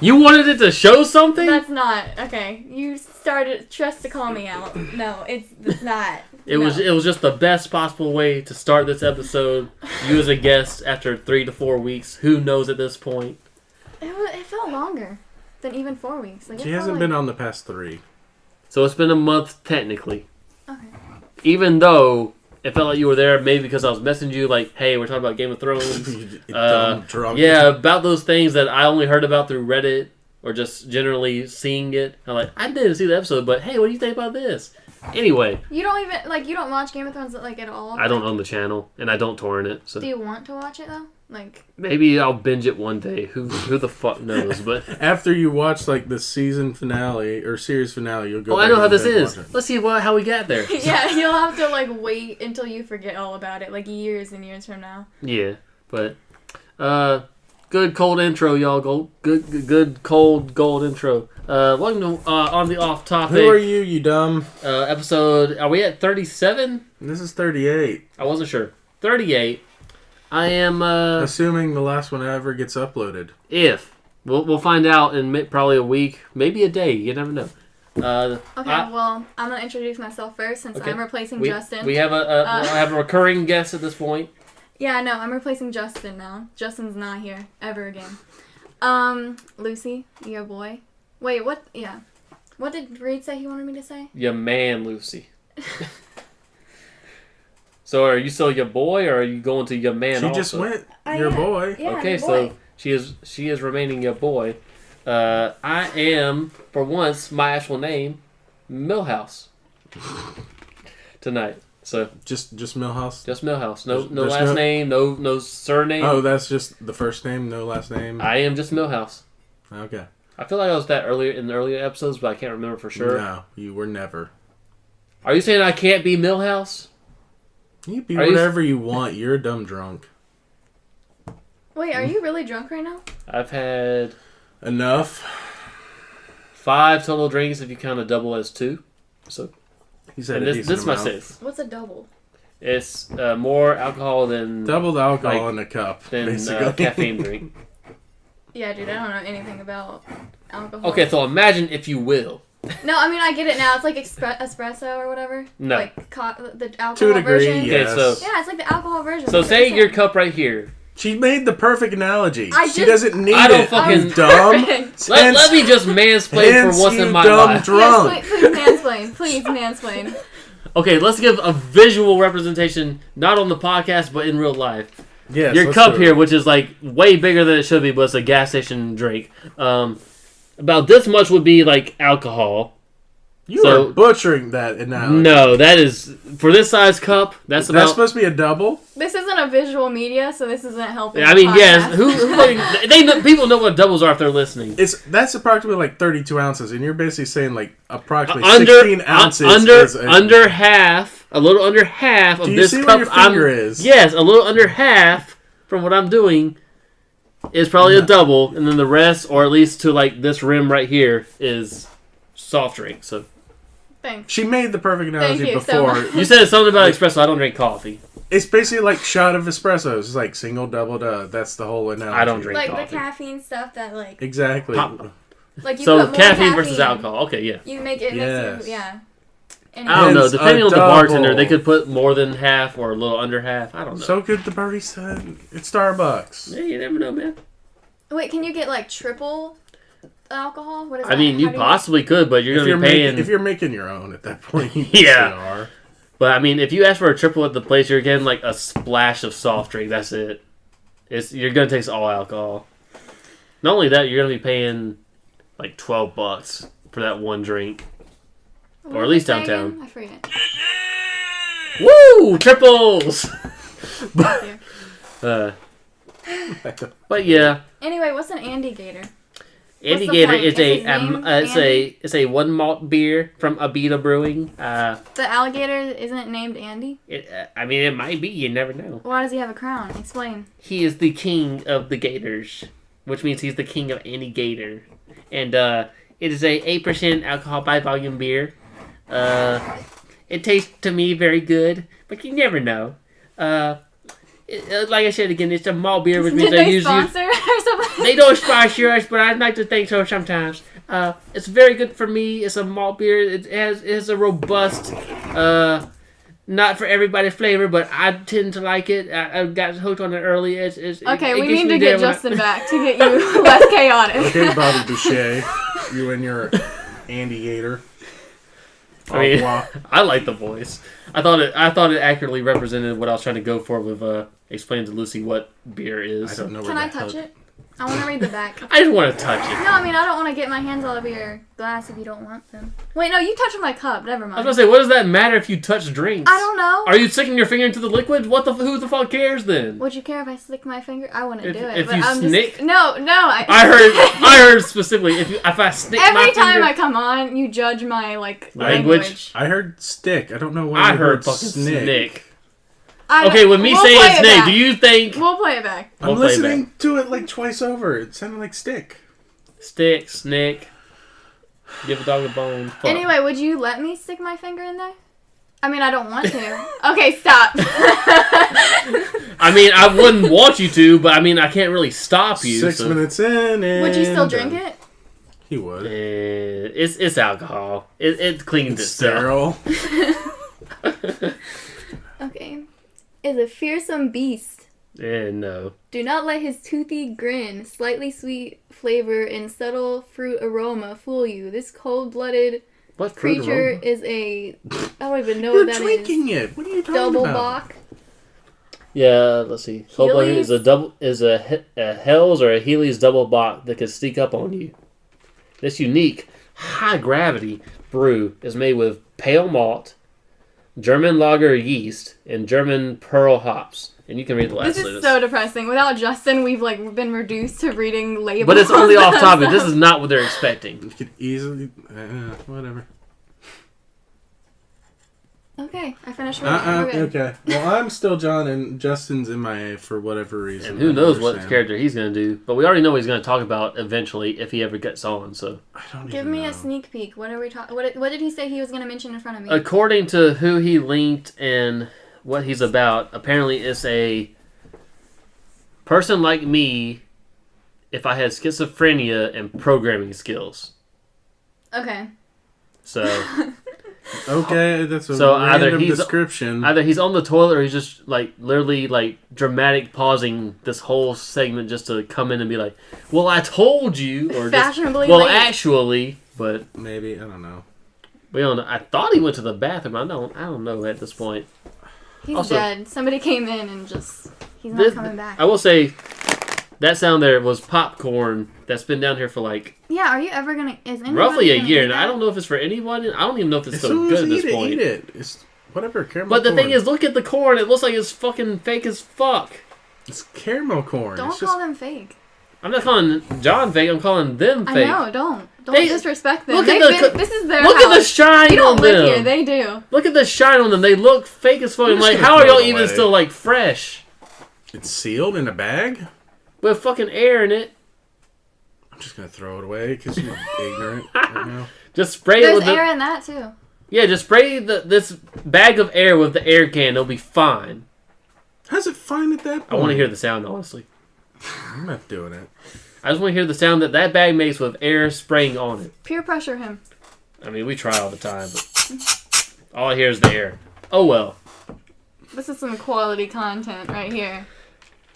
No. You wanted it to show something? That's not okay. You started just to call me out. No, it's not. It was just the best possible way to start this episode. You as a guest after 3 to 4 weeks. Who knows at this point? It felt longer than even 4 weeks. Like, She hasn't been on the past 3. So it's been a month technically. Okay. Even though it felt like you were there, maybe because I was messaging you like, "Hey, we're talking about Game of Thrones." Dumb drunk. Yeah, about those things that I only heard about through Reddit or just generally seeing it. I'm like, I didn't see the episode, but hey, what do you think about this? Anyway, You don't even you don't watch Game of Thrones at all. I don't own the channel and I don't torrent it, so Do you want to watch it though? Like maybe I'll binge it one day. Who the fuck knows? But After you watch like the season finale or series finale, you'll go. I back know how and this binge is. watch it. Let's see how we got there. yeah, you'll have to wait until you forget all about it, like years and years from now. Yeah, but good cold intro, y'all. Good cold gold intro. Welcome to On the Off Topic. Who are you, you dumb? Episode. Are we at 37? This is 38. I wasn't sure. 38. I am. Assuming the last one ever gets uploaded. If we'll find out in probably a week, maybe a day. You never know. Okay, well, I'm gonna introduce myself first since Okay. I'm replacing We Justin. we have I have a recurring guest at this point. Yeah, no, I'm replacing Justin now. Justin's not here ever again. Lucy, your boy. Wait, what? Yeah. What did Reed say he wanted me to say? Your man, Lucy. So are you still your boy, or are you going to your man? She just went your am. boy. Yeah, Okay, your so boy. she is remaining your boy. I am, for once, my actual name, Millhouse. Tonight. So Just Millhouse. just Millhouse. No There's last no- name, no surname. Oh, that's just the first name, no last name. I am just Millhouse. Okay. I feel like I was that earlier in the earlier episodes, but I can't remember for sure. No, you were never. Are you saying I can't be Millhouse? You be Are you- whatever you want. You're a dumb drunk. Wait, are you really drunk right now? I've had Enough. 5 total drinks if you count a double as 2. So He said and a this decent is my amount. 6th. What's a double? It's more alcohol than Double the alcohol Like, in a cup, than basically. caffeine drink. Yeah, dude, I don't know anything about alcohol. Okay, so imagine if you will. No, I mean I get it now. It's like espresso or whatever. No. Like the alcohol To a degree, version. Okay, yes. so Yeah, it's like the alcohol version. so That's say what your I'm cup right here. She made the perfect analogy. I She just- doesn't need I don't it. fucking- You dumb. Perfect. Let me just mansplain hence for once you in my dumb life. drunk. Yes, please mansplain. Please mansplain. Okay, let's give a visual representation, not on the podcast, but in real life. Yes, Your let's cup do it. here, which is like way bigger than it should be, but it's a gas station drink. About this much would be like alcohol. You So- are butchering that analogy. No, that is for this size cup. That's That's about. supposed to be a double? This isn't a visual media, so this isn't helping. I the mean, yes. podcast. Who fucking, they know, people know what doubles are if they're listening. That's approximately like 32 ounces, and you're basically saying like approximately Under 16 ounces. is a- under half, a little under half of Do you this see cup. where your finger is? Yes, a little under half from what I'm doing is probably a double, and then the rest, or at least to like this rim right here, is soft drink. So Thanks. She made the perfect analogy you so before. much. you said something about espresso. I don't drink coffee. It's basically like shot of espressos. It's like single, double, that's the whole analogy. I don't drink Like coffee. the caffeine stuff that like Exactly. like you So put more caffeine versus alcohol. Okay, yeah. You make it Yes. makes you yeah. And I don't know. Hence Depending a on the bartender, double. they could put more than half or a little under half. I don't know. So could the barista at Starbucks. Yeah, you never know, man. Wait, can you get like triple alcohol? What is I that? mean, you How do possibly could, but you're If going you're, to be paying. if you're making your own at that point, you Yeah. are. But I mean, if you ask for a triple at the place, you're getting like a splash of soft drink. That's it. You're going to taste all alcohol. Not only that, you're going to be paying like $12 for that one drink. What or at did least you say downtown. again? I forget. Woo! Triples! Yeah. But yeah. Anyway, what's an Andy Gator? Andy the Gator point? is Is a his name it's a one malt beer from Abita Brewing. The alligator isn't named Andy? I mean, it might be. You never know. Why does he have a crown? Explain. He is the king of the Gators, which means he's the king of any Gator, and it is a 8% alcohol by volume beer. It tastes to me very good, but you never know. like I said again, it's a malt beer, which means Did they they usually sponsor or something? they don't sponsor us, but I'd like to think so sometimes. It's very good for me. It's a malt beer. It has a robust, not for everybody flavor, but I tend to like it. I got hooked on it early. Okay, it we gets need me to there get when Justin back to get you less chaotic. Okay, Bobby Boucher, you and your Andy Gator. I mean, Wow. I like the voice. I thought it accurately represented what I was trying to go for with explaining to Lucy what beer is. I don't know where Can I the touch hell- it? I want to read the back. I just want to touch it. No, I mean, I don't want to get my hands all over your glass if you don't want them. Wait, no, you touched my cup. Never I was mind. gonna say, what does that matter if you touch drinks? I don't know. Are you sticking your finger into the liquid? Who the fuck cares then? Would you care if I slick my finger? I wouldn't If- do it. if but you I'm snick- Just, no. I heard specifically if I stick my Every time finger, I come on, you judge my Language? language. I heard stick. I don't know why I I heard fucking snick. snick. I- Okay, with me we'll saying play it's it Nick, back. do you think We'll play it back. I'm We'll play it listening to it like twice over. It sounded like stick. stick, snick, give a dog a bone? Fuck. Anyway, would you let me stick my finger in there? I mean, I don't want to. Okay, stop. I mean, I wouldn't want you to, but I mean, I can't really stop you. 6 so- minutes in, and Would you still drink it? He would. It's alcohol. It cleans It's itself. sterile. Okay. Is a fearsome beast. No. Do not let his toothy grin, slightly sweet flavor, and subtle fruit aroma fool you. This cold-blooded What fruit creature aroma? is a... I don't even know You're what that is. drinking it. What are you talking Double about? Bach. Yeah, let's see. Cold blooded Healy's? is a Hell's or a Healy's double bock that can sneak up on you. This unique high gravity brew is made with pale malt, German lager yeast, and German pearl hops. And you can read the last This list. is so depressing. Without Justin, we've been reduced to reading labels. But it's only off topic. So- This is not what they're expecting. You could easily... whatever. Okay, I finished reading. We're good. Okay. Well, I'm still John, and Justin's MIA for whatever reason. And who I knows don't what understand. character he's going to do. But we already know what he's going to talk about eventually if he ever gets on. So, I don't Give even me know. a sneak peek. What are we talking? What did he say he was going to mention in front of me? according to who he linked and what he's about, apparently it's a person like me if I had schizophrenia and programming skills. Okay. So Okay, that's a So either random he's- description. either he's on the toilet or he's just like literally like dramatic pausing this whole segment just to come in and be like, "Well, I told you," or just, Fashionably "Well, late. actually," but Maybe, I don't know. we don't know. I thought he went to the bathroom. I don't know at this point. He's Also- dead. Somebody came in and just he's not This- coming back. I will say that sound there was popcorn that's been down here for like Yeah, are you ever gonna? Is anybody roughly a gonna year, eat and I that? don't know if it's for anyone. I don't even know if it's As so soon good as at you this point. eat it. It's whatever, caramel But the corn. thing is, look at the corn. It looks like it's fucking fake as fuck. It's caramel corn. Don't it's call just, them fake. I'm not calling John fake. I'm calling them fake. I know. Don't They- disrespect them. look at They've the been- this is their Look house. at the shine You on don't live them. here. They do. Look at the shine on them. They look fake as fuck. I'm I'm just like, gonna how are throw y'all it even away. still like fresh It's sealed in a bag? with fucking air in it? I'm just going to throw it away because you're ignorant right now. Just spray it There's with air the in that too. yeah. Just spray this bag of air with the air can. It'll be fine. How's it fine at that point? I want to hear the sound, honestly. I'm not doing it. I just want to hear the sound that bag makes with air spraying on it. Peer pressure him. I mean, we try all the time, but all I hear is the air. Oh well. This is some quality content right here.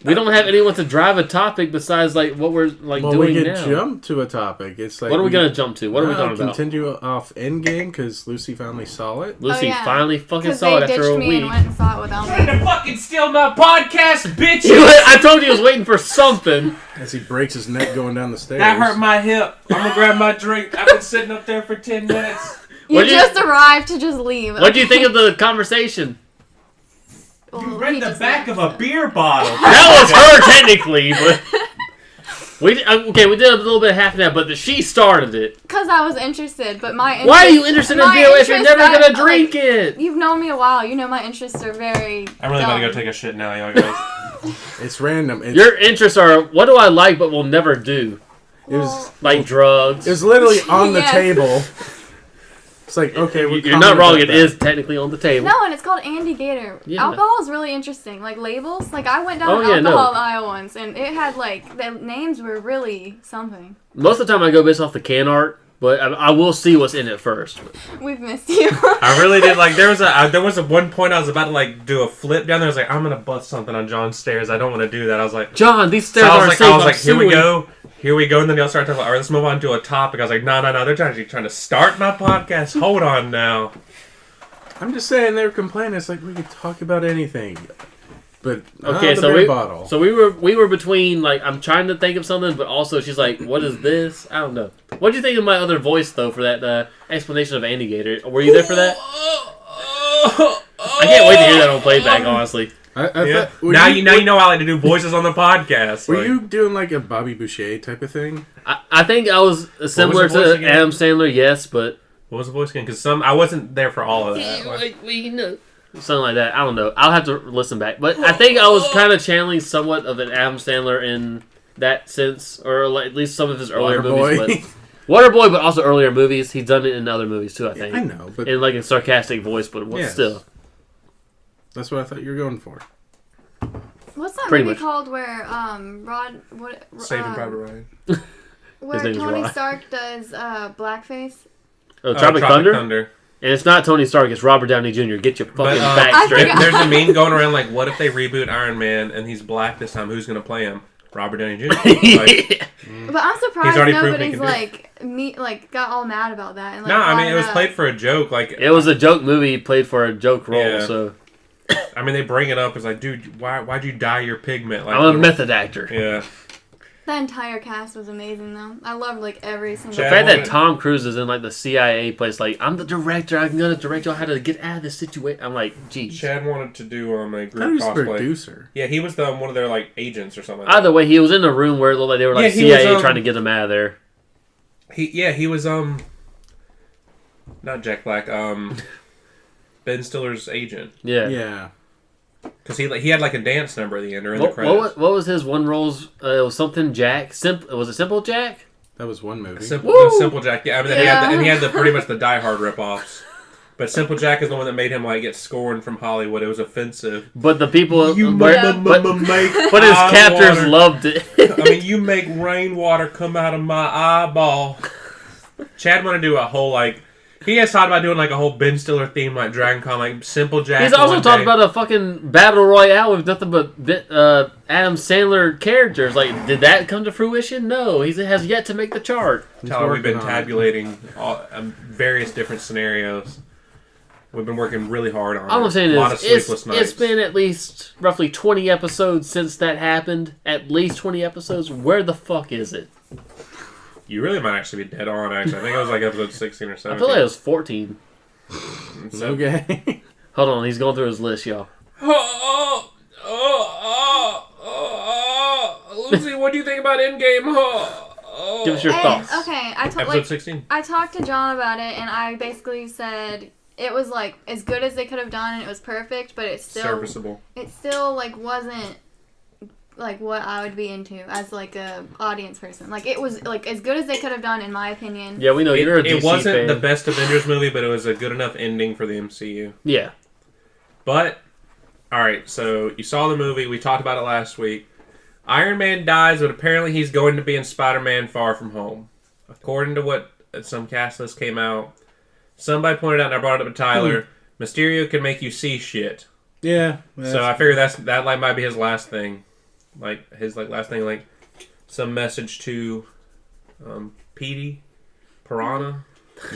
We don't have anyone to drive a topic besides like what we're like Well, doing we could now. jump to a topic. It's like What are we gonna jump to? What are we talking about? Continue off Endgame because Lucy finally saw it. Lucy Oh, yeah. finally fucking Because saw they it after ditched a me week. and went and saw it without Trying me. to fucking steal my podcast, bitch! I told you he was waiting for something. As he breaks his neck going down the stairs. That hurt my hip. I'm gonna grab my drink. I've been sitting up there for 10 minutes. You What'd you- just arrived to just leave. What do you think of the conversation? Well, You he read the just back left, of a so. beer bottle. That was her technically, but we did a little bit of half of that, but she started it. Because I was interested, but my interest, Why are you interested in my beer if you're interests never are- gonna drink like, it? You've known me a while. You know my interests are very. I'm really about to go dumb. take a shit now, y'all guys. It's random. It's, Your interests are what do I like but will never do, it was like drugs. it was literally on the Yes. table. It's like, okay, we're You're not common wrong. about It that. is technically on the table. No, and it's called Andy Gator. Yeah. Alcohol is really interesting. Like labels. Like I went down Oh, an yeah, no. alcohol aisle once, and it had like the names were really something. Most of the time, I go based off the can art, but I will see what's in it first. We've missed you. I really did. Like there was a one point I was about to like do a flip down there. I was like, I'm gonna bust something on John's stairs. I don't want to do that. I was like, John, these so stairs I was aren't like, safe. I was I'm like, here we suing. go. Here we go, and then y'all start talking about, all right, let's move on to a topic. I was like, no, they're actually trying to start my podcast. Hold on now. I'm just saying they were complaining. It's like we could talk about anything, but Okay, the so beer bottle. So we were between like I'm trying to think of something, but also she's like, "What is this?" I don't know. What do you think of my other voice though for that explanation of Andy Gator? Were you there for that? I can't wait to hear that on playback. Honestly, I Yeah. thought, were Now you know I like to do voices on the podcast. Were Like, you doing like a Bobby Boucher type of thing? I think I was similar the voice to again? Adam Sandler, yes, but what was the voice again? Because I wasn't there for all of that. Like, something like that. I don't know. I'll have to listen back, but I think I was kind of channeling somewhat of an Adam Sandler in that sense, or like at least some of his earlier movies. Waterboy. But Waterboy, but also earlier movies. He's done it in other movies too. I think. I know, but In like a sarcastic voice, but Yes. still. that's what I thought you were going for. What's that Pretty movie much. called where Saving Private Ryan. where His name's Tony Rod. Stark does blackface? Oh, Tropic Thunder? Thunder. And it's not Tony Stark, it's Robert Downey Jr. Get your fucking But, back I straight. forgot. There's a meme going around like, what if they reboot Iron Man and he's black this time? Who's gonna play him? Robert Downey Jr. Like, But I'm surprised already proven he nobody's can do got all mad about that. And, like, no, I mean brought it was up. played for a joke. Like It was a joke movie played for a joke role, Yeah. so I mean they bring it up as like, dude, why'd you dye your pigment? Like, I'm a method actor. Yeah. The entire cast was amazing though. I loved like every single. The Chad fact that wanted- Tom Cruise is in like the CIA place, like, I'm the director, I'm gonna direct y'all how to get out of this situation. I'm like, geez. Chad wanted to do a I thought he group was the cosplay. producer. Yeah, he was one of their like agents or something. Like Either way, he was in the room where it looked like they were like Yeah, he was, CIA trying to get him out of there. that. He was not Jack Black, Ben Stiller's agent, Yeah. Yeah. because he had like a dance number at the end or in the What credits. was his one role's? It was something Jack. Was it Simple Jack? That was one movie. Simple Jack. Yeah, I mean, Yeah. he had the pretty much the Die Hard ripoffs. But Simple Jack is the one that made him like get scorned from Hollywood. It was offensive. But the people, You but, make but his eye captors water. loved it. I mean, you make rainwater come out of my eyeball. Chad wanted to do a whole like. He has thought about doing like a whole Ben Stiller theme like Dragon Con, like Simple Jack. He's also one talked day. about a fucking battle royale with nothing but Adam Sandler characters. Like, did that come to fruition? No, he has yet to make the chart. Tyler, we've been working on it. tabulating all, various different scenarios. We've been working really hard on All it. I'm saying a lot of is, sleepless nights. it's been at least roughly 20 episodes since that happened. At least 20 episodes. Where the fuck is it? You really might actually be dead on, actually. I think it was like episode 16 or I 17. feel like it was 14. So- Okay. Hold on, he's going through his list, y'all. Lucy, what do you think about Endgame? Give us your thoughts. Okay, Episode 16. I talked to John about it, and I basically said it was like as good as they could have done, and it was perfect, but it Serviceable. still like wasn't like what I would be into as like a audience person. Like it was like as good as they could have done, in my opinion. Yeah, we know you're a DC It wasn't fan. the best Avengers movie, but it was a good enough ending for the MCU. Yeah. But, alright, so you saw the movie. We talked about it last week. Iron Man dies, but apparently he's going to be in Spider-Man Far From Home. According to what some cast list came out, somebody pointed out, and I brought it up to Tyler, Mysterio can make you see shit. Yeah. So I figure that like might be his last thing. Like, his like last thing, like, some message to Petey, Piranha.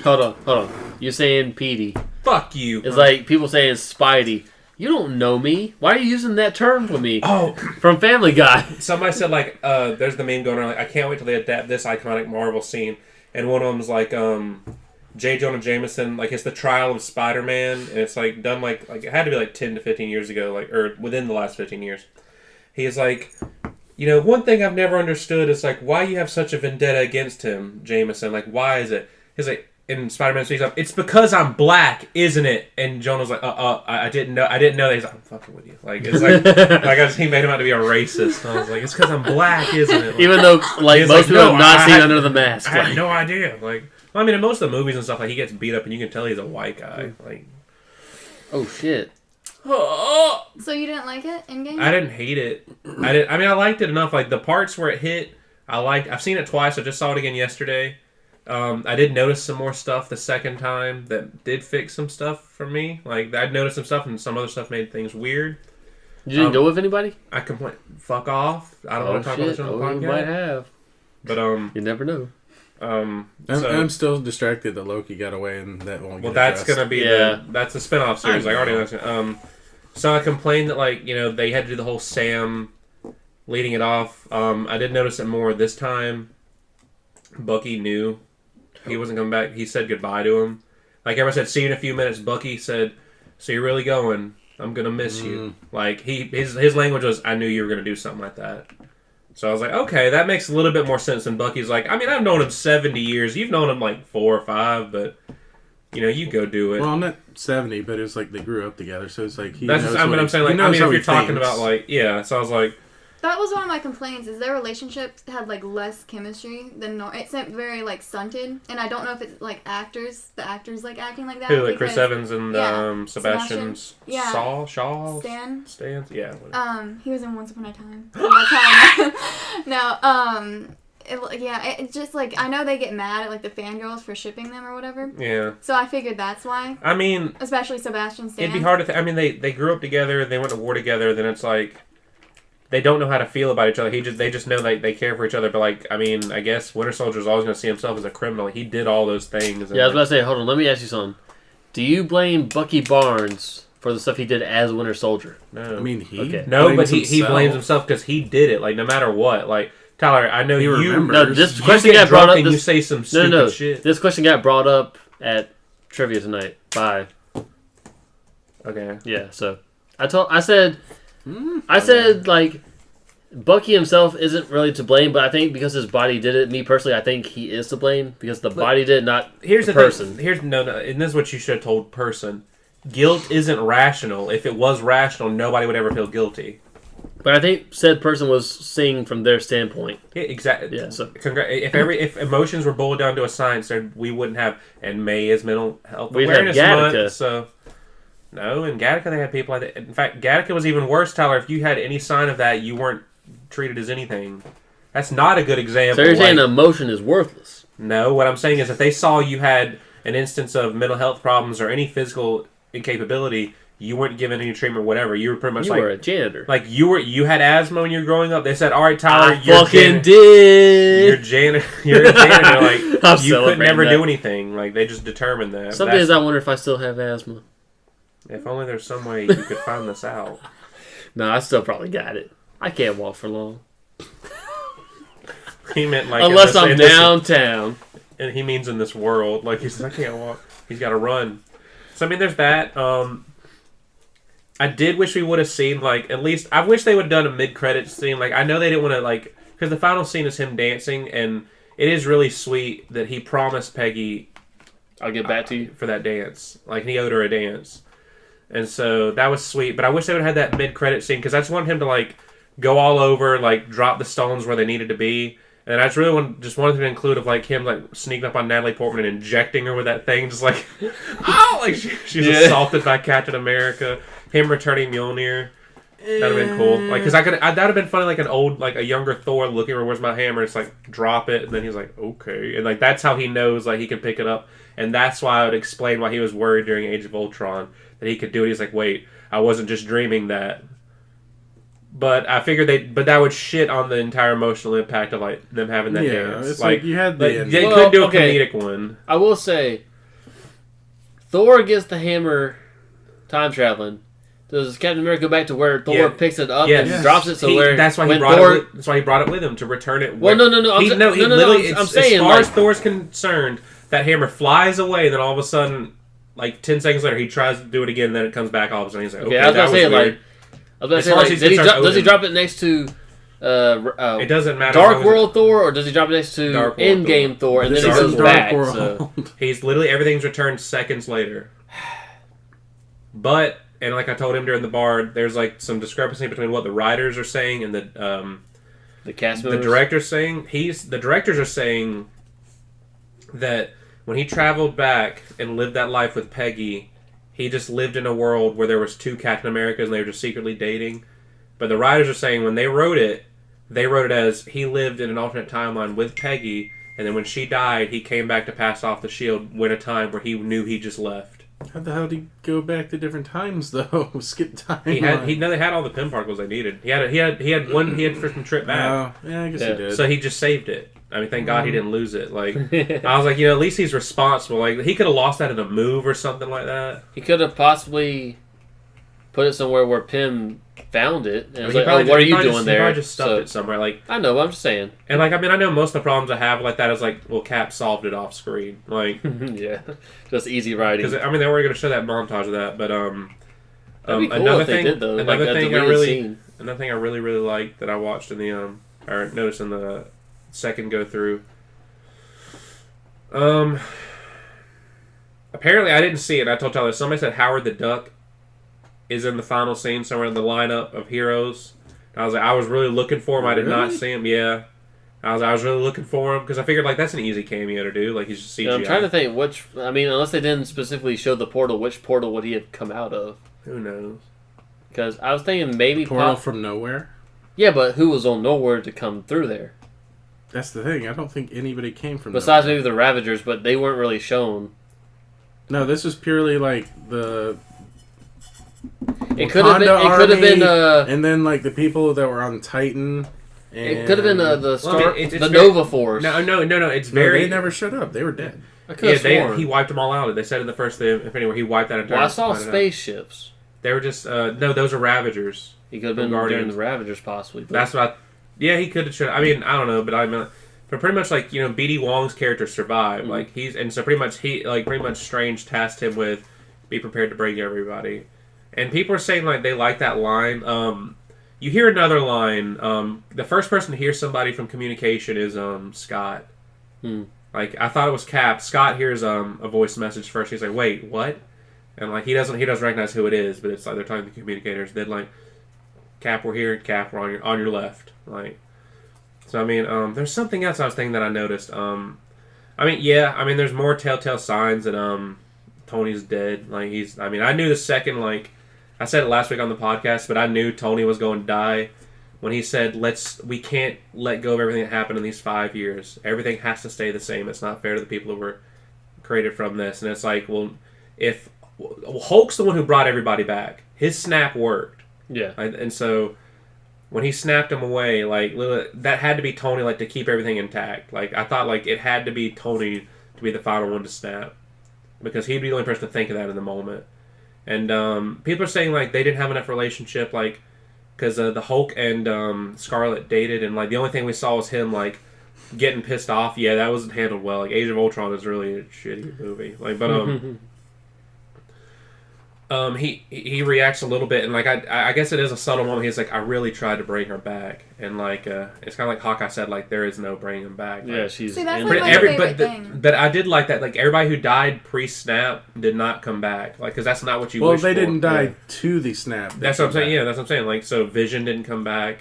Hold on. You saying Petey. Fuck you. It's like people saying Spidey. You don't know me. Why are you using that term for me? Oh, From Family Guy. somebody said like, there's the meme going around like, I can't wait till they adapt this iconic Marvel scene, and one of them's like, J. Jonah Jameson, like it's the trial of Spider-Man, and it's like done like it had to be like 10 to 15 years ago, like or within the last 15 years. He's like, you know, one thing I've never understood is like why you have such a vendetta against him, Jameson. Like why is it? He's like, and Spider-Man speaks up, it's because I'm black, isn't it? And Jonah's like, I didn't know that. He's like, I'm fucking with you. Like, it's like he made him out to be a racist. And I was like, it's because I'm black, isn't it? Like, Even though, like, He's most like, people no, have not I seen had- Under the Mask. I had Like, no idea. Like, Well, I mean, in most of the movies and stuff, like he gets beat up, and you can tell he's a white guy. Like, Oh shit. So you didn't like it in game? I didn't hate it. I mean, I liked it enough. Like the parts where it hit, I liked. I've seen it twice. I just saw it again yesterday. I did notice some more stuff the second time that did fix some stuff for me. Like I'd noticed some stuff, and some other stuff made things weird. You didn't go with anybody? I complain. Fuck off. I don't want to talk about this on the You podcast. might have. But You never know. I'm still distracted that Loki got away and that won't. Well, get that's addressed. gonna be that's a spin-off series. I already know. So I complained that they had to do the whole Sam leading it off. I did notice it more this time. Bucky knew he wasn't coming back. He said goodbye to him. Like everyone said, see you in a few minutes. Bucky said, "So you're really going? I'm gonna miss you." Like his language was, "I knew you were gonna do something like that." So I was like, okay, that makes a little bit more sense than Bucky's like, I mean, I've known him 70 years. You've known him like 4 or 5, but, you go do it. Well, I'm not 70, but it's like they grew up together, so it's like he That's knows just, I'm saying, like, if you're talking about, like, yeah, so I was like... That was one of my complaints, is their relationship had, like, less chemistry than normal. It seemed very, like, stunted, and I don't know if it's, like, the actors, like, acting like that. Who, like Chris Evans and Sebastian's Yeah. Shaw? Stan? Yeah. Whatever. He was in Once Upon a Time. That's how I know. It just, like, I know they get mad at, like, the fangirls for shipping them or whatever. Yeah. So I figured that's why. I mean... Especially Sebastian Stan. It'd be hard to... I mean, they grew up together, they went to war together, then it's like... They don't know how to feel about each other. They just know they care for each other. But like, I mean, I guess Winter Soldier's always going to see himself as a criminal. He did all those things. Yeah, I was about to say, hold on, let me ask you something. Do you blame Bucky Barnes for the stuff he did as Winter Soldier? No, I mean, he no, but he himself. blames himself because he did it. Like no matter what, like Tyler, I know He you. remembers. No, this You question get got brought drunk up. and you say some stupid shit. This question got brought up at trivia tonight. Bye. Okay. Yeah. So I said like. Bucky himself isn't really to blame, but I think because his body did it, me personally, I think he is to blame because the body did, not Here's the person. thing. Here's no, and this is what you should have told person. Guilt isn't rational. If it was rational, nobody would ever feel guilty. But I think said person was seeing from their standpoint. Yeah, exactly. Yeah. So if emotions were boiled down to a science, then we wouldn't have. And May is Mental Health We'd have Awareness Gattaca. Month. So no, in Gattaca they had people like that. In fact, Gattaca was even worse, Tyler. If you had any sign of that, you weren't treated as anything. That's not a good example. So you're saying emotion is worthless? No, what I'm saying is if they saw you had an instance of mental health problems or any physical incapability, you weren't given any treatment or whatever. You were pretty much You were a janitor. like you had asthma when you were growing up. They said, "All right, Tyler, I fucking did. You're a janitor. Like I'm you could never celebrating do that. anything. Like they just determined that. Some days I wonder if I still have asthma. If only there's some way you could find this out. No, I still probably got it. I can't walk for long. He meant like Unless I'm downtown. And he means in this world. Like he says, I can't walk. He's got to run. So I mean, there's that. I did wish we would have seen like at least. I wish they would have done a mid-credits scene. Like I know they didn't want to like because the final scene is him dancing, and it is really sweet that he promised Peggy. I'll get back to you for that dance. Like he owed her a dance, and so that was sweet. But I wish they would have had that mid-credit scene because I just wanted him to like go all over, like drop the stones where they needed to be. And I just really wanted to include of like him like sneaking up on Natalie Portman and injecting her with that thing, just like oh, like she's assaulted by Captain America. Him returning Mjolnir, that'd have been cool. Like, cause that'd have been funny. Like a younger Thor looking at her, where's my hammer? It's like drop it, and then he's like okay, and like that's how he knows like he can pick it up, and that's why I would explain why he was worried during Age of Ultron that he could do it. He's like, wait, I wasn't just dreaming that. But I figured but that would shit on the entire emotional impact of like them having that dance. It's like you had the they could do a comedic one. I will say, Thor gets the hammer, time traveling. Does Captain America go back to where Thor picks it up and drops it? So that's why he brought it with him to return it. Well, no. I'm saying as far as Thor's concerned, that hammer flies away, and then all of a sudden, like 10 seconds later, he tries to do it again. Then it comes back. All of a sudden, he's like, okay, I was that was weird. like. I was about to say, does he drop it next to it doesn't matter. Dark World Thor, or does he drop it next to Endgame Thor, and then he goes back? So. He's literally everything's returned seconds later. But and like I told him during the bar, there's like some discrepancy between what the writers are saying and the cast members. The director's saying the directors are saying that when he traveled back and lived that life with Peggy, he just lived in a world where there was two Captain Americas and they were just secretly dating. But the writers are saying when they wrote it as he lived in an alternate timeline with Peggy, and then when she died, he came back to pass off the shield when a time where he knew he just left. How the hell did he go back to different times though? Skip time. They had all the pin particles they needed. He had freaking trip back. Oh, yeah, I guess Yeah. he did. So he just saved it. I mean, thank God he didn't lose it. Like, I was like, at least he's responsible. Like, he could have lost that in a move or something like that. He could have possibly put it somewhere where Pym found it, and I was mean, like, "Oh, what are you doing there?" He probably just stuffed it somewhere. Like, I know, but I'm just saying. and like, I mean, I know most of the problems I have like that is like, well, Cap solved it off screen. Like, Yeah, just easy writing. because I mean, they were going to show that montage of that, but That'd be cool another if they thing, did though. another like, thing a I deleted really, scene. another thing I really liked that I watched in the or noticed in the second go through. Apparently I didn't see it. I told Tyler. Somebody said Howard the Duck is in the final scene somewhere in the lineup of heroes. And I was like, I was really looking for him. I did not Really? see him. Yeah, I was really looking for him because I figured like that's an easy cameo to do. Like he's just CGI. Yeah, I'm trying to think which. I mean, unless they didn't specifically show the portal, which portal would he have come out of? Who knows? Because I was thinking maybe Portal from nowhere. Yeah, but who was on nowhere to come through there? That's the thing. I don't think anybody came from. Besides nowhere. maybe the Ravagers, but they weren't really shown. No, this was purely like the. It could have been. Wakanda It could have been. Army, and then like the people that were on Titan. And It could have been the Star, Well, I mean, it's the very- Nova Force. No. It's No, very. they never showed up. They were dead. I could Yeah, have sworn. he wiped them all out. They said in the first Infinity War he wiped that entire. Well, I saw planet out. spaceships. They were just no. Those are Ravagers. He could have From been during Guardians. the Ravagers, possibly. But That's what. Yeah, he could have. Should. I mean, I don't know, but I mean, but pretty much like BD Wong's character survived. Mm-hmm. Like so pretty much Strange tasked him with be prepared to bring everybody, and people are saying like they like that line. You hear another line. The first person to hear somebody from communication is Scott. Like I thought it was Cap. Scott hears a voice message first. He's like, "Wait, what?" And like he doesn't recognize who it is, but it's like they're talking to the communicators. Then like, Cap, we're here. Cap, we're on your left. Like, so I mean, there's something else I was thinking that I noticed. I mean, there's more telltale signs that Tony's dead. Like I knew the second like. I said it last week on the podcast, but I knew Tony was going to die when he said, we can't let go of everything that happened in these 5 years. Everything has to stay the same. It's not fair to the people who were created from this. And it's like, well, if Hulk's the one who brought everybody back, his snap worked. yeah, And so when he snapped him away, like that had to be Tony, like to keep everything intact. Like I thought, like it had to be Tony to be the final one to snap because he'd be the only person to think of that in the moment. And people are saying like they didn't have enough relationship, like because the Hulk and Scarlet dated, and like the only thing we saw was him like getting pissed off. Yeah, that wasn't handled well. Like Age of Ultron is really a shitty movie. Like, but he reacts a little bit, and like I guess it is a subtle moment. He's like, I really tried to bring her back, and like it's kind of like Hawkeye said, like there is no bringing him back. yeah. Like, She's See, that's in like there. my favorite thing. but I did like that. Like everybody who died pre-snap did not come back. Like because that's not what you. Well, wish they for. didn't die Yeah. to the snap. They That's what I'm came saying. back. Yeah, that's what I'm saying. Like so, Vision didn't come back.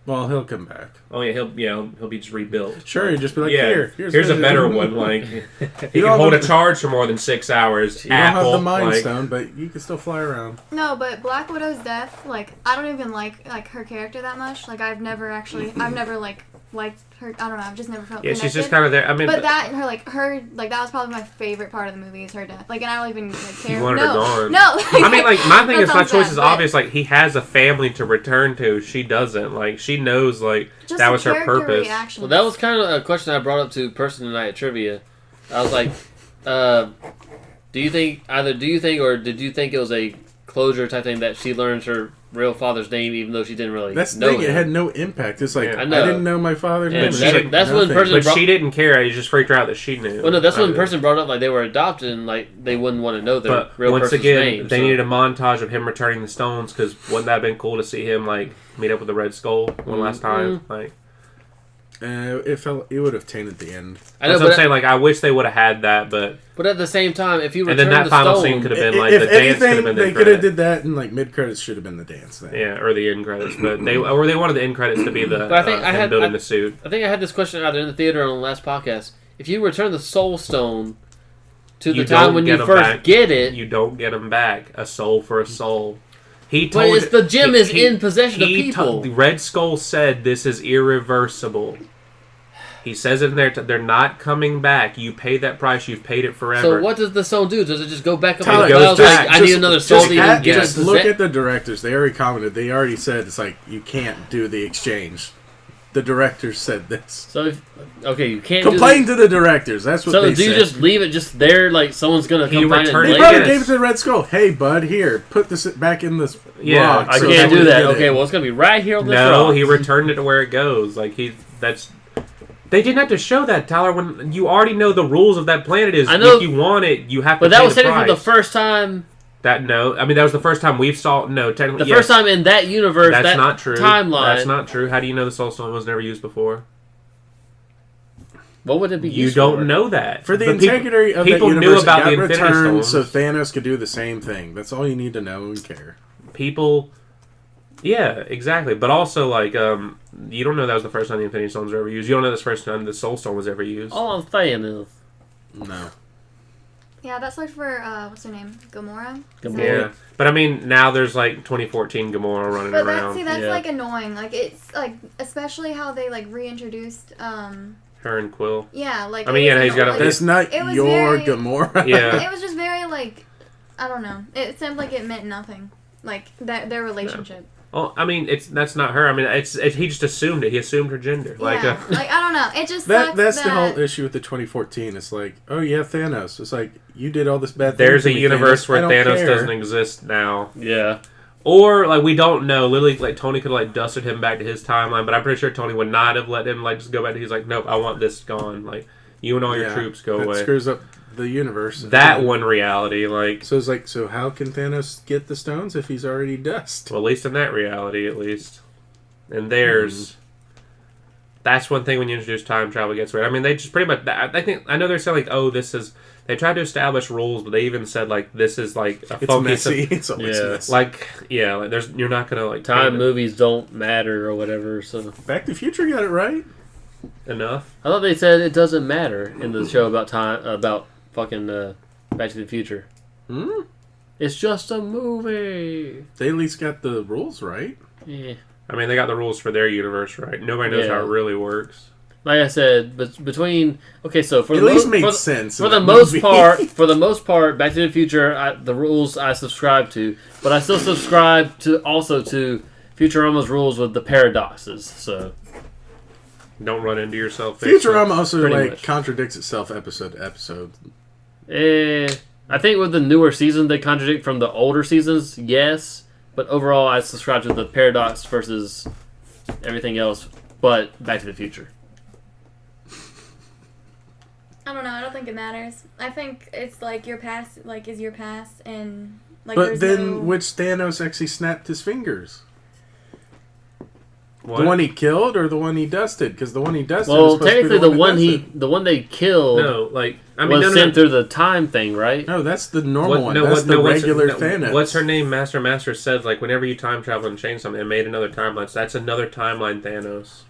Well, he'll come back. Oh yeah, he'll be just rebuilt. Sure, you just be like, Yeah, here's a Vision." better one. Like he You can don't hold have a charge for more than 6 hours. You don't Apple, have the Mind like, Stone, but you can still fly around. No, but Black Widow's death, like I don't even like her character that much. Like I've never like liked her. I don't know. I've just never felt. Yeah, connected. she's just kind of there. I mean, But that and her that was probably my favorite part of the movie is her death. Like, and I don't even like care. You wanted her gone. No. I mean, like my thing That is my sounds choice bad, is but obvious. Like he has a family to return to. She doesn't. Like she knows. Like just that the was her character purpose. reactions. Well, that was kind of a question I brought up to person tonight at trivia. I was like, do you think or did you think it was a closure type thing that she learns her real father's name even though she didn't really That's the know thing. It him? had no impact. It's like Yeah. I, I know. didn't know my father's Yeah, name. but It's she- like that's when nothing. person- But brought- she didn't care. He just freaked her out that she knew. Well, no, that's when the person brought up like they were adopted and like they wouldn't want to know their But real once person's again, name. they so- needed a montage of him returning the stones because wouldn't that have been cool to see him like meet up with the Red Skull one last time? Like It would have tainted the end. I know, that's what I'm but, saying. Like I wish they would have had that, but at the same time, if you and return then that the final stone, scene could have been like if the dance could anything, have been the they end could have credit. did that, and like mid credits should have been the dance thing. Yeah, or the end credits, but they wanted the end credits to be the But I think I him had- building I- the suit. I think I had this question either in the theater or on the last podcast. If you return the Soul Stone, to the You time don't when get you 'em first back. get it. You don't get them back. A soul for a soul. He But told it's the gem is in possession of he people. the Red Skull said this is irreversible. He says it in there. They're not coming back. You pay that price. You've paid it forever. So what does the soul do? Does it just go back up Tyler, in the it clouds? goes Like, back. I need another soul to even get just look possess- at the directors. They already commented. They already said it's like you can't do the exchange. The directors said this. So you can't Complain do to the directors. That's what so they do you said. just leave it just there like someone's gonna He come find it and returned They it. blame probably it? gave it to the Red Skull. Hey, bud, here, put this back in this Yeah, rock. I so can't someone do can that. get Okay, it. well it's gonna be right here on this No, rock. he returned it to where it goes. Like that's. They didn't have to show that, Tyler. When you already know the rules of that planet is, I know- if you want it, you have to. But that pay was the technically the price. first time. That was the first time we've saw. No, technically, The yes. first time in that universe, That's that not true. timeline. That's not true. How do you know the Soul Stone was never used before? What would it be You used don't for? know that. For the But integrity of that people universe, knew about it the got Infinity returned Stones. so Thanos could do the same thing. That's all you need to know and care. People. Yeah, exactly. But also, like, you don't know that was the first time the Infinity Stones were ever used. You don't know this first time the Soul Stone was ever used. All I'm saying is, No. Yeah, that's like for what's her name, Gamora. Gamora. Yeah, but I mean, now there's like 2014 Gamora running But around. that's Yeah. like annoying. Like it's like especially how they like reintroduced. Her and Quill. Yeah, like I mean, it was yeah, he's got a- like, That's not it was your very- Gamora. Yeah. It was just very like I don't know. It seemed like it meant nothing. Like their relationship. Oh, I mean, that's not her. I mean, he just assumed it. He assumed her gender. Like, Yeah. Like I don't know. It just That's sucks the whole that- issue with the 2014. It's like, oh yeah, Thanos. It's like you did all this bad. there's a thing to me, universe Thanos. where I don't Thanos care. doesn't exist now, yeah. or like we don't know. Literally, like Tony could have like dusted him back to his timeline, but I'm pretty sure Tony would not have let him like just go back. He's like, nope, I want this gone. Like you and all your Yeah, troops go that away. screws up the universe. That one reality, like, So it's like, so how can Thanos get the stones if he's already dust? well, at least in that reality, at least. And theirs, that's one thing when you introduce time travel gets weird. I mean, they just pretty much. I know they're saying like, oh, this is. They tried to establish rules, but they even said like this is like a It's focus. messy. It's always Yeah. messy. Like like there's you're not gonna like Time paint it movies don't matter or whatever. So Back to the Future got it right. enough. I thought they said it doesn't matter in the show about time about fucking Back to the Future. Hmm? It's just a movie. They at least got the rules right. Yeah. I mean, they got the rules for their universe right. Nobody knows Yeah. how it really works. Like I said, but between for It the at least mo- made for, sense. for in the that most movie. part, Back to the Future, the rules I subscribe to, but I still subscribe to Futurama's rules with the paradoxes. So Don't run into yourself. Futurama also Pretty like much. contradicts itself episode to episode. I think with the newer seasons they contradict from the older seasons, yes, but overall I subscribe to the paradox versus everything else, but Back to the Future. I don't know. I don't think it matters. I think it's like your past, like is your past, and like. But there's then, no... which Thanos actually snapped his fingers? What? The one he killed or the one he dusted? Because the one he dusted. Well, was supposed to be technically that dusted. the one they killed No, like I mean, was sent through the time thing, right? No, that's the normal one. That's what's regular Thanos. What's her name? Master said like whenever you time travel and change something, it made another timeline. So that's another timeline Thanos.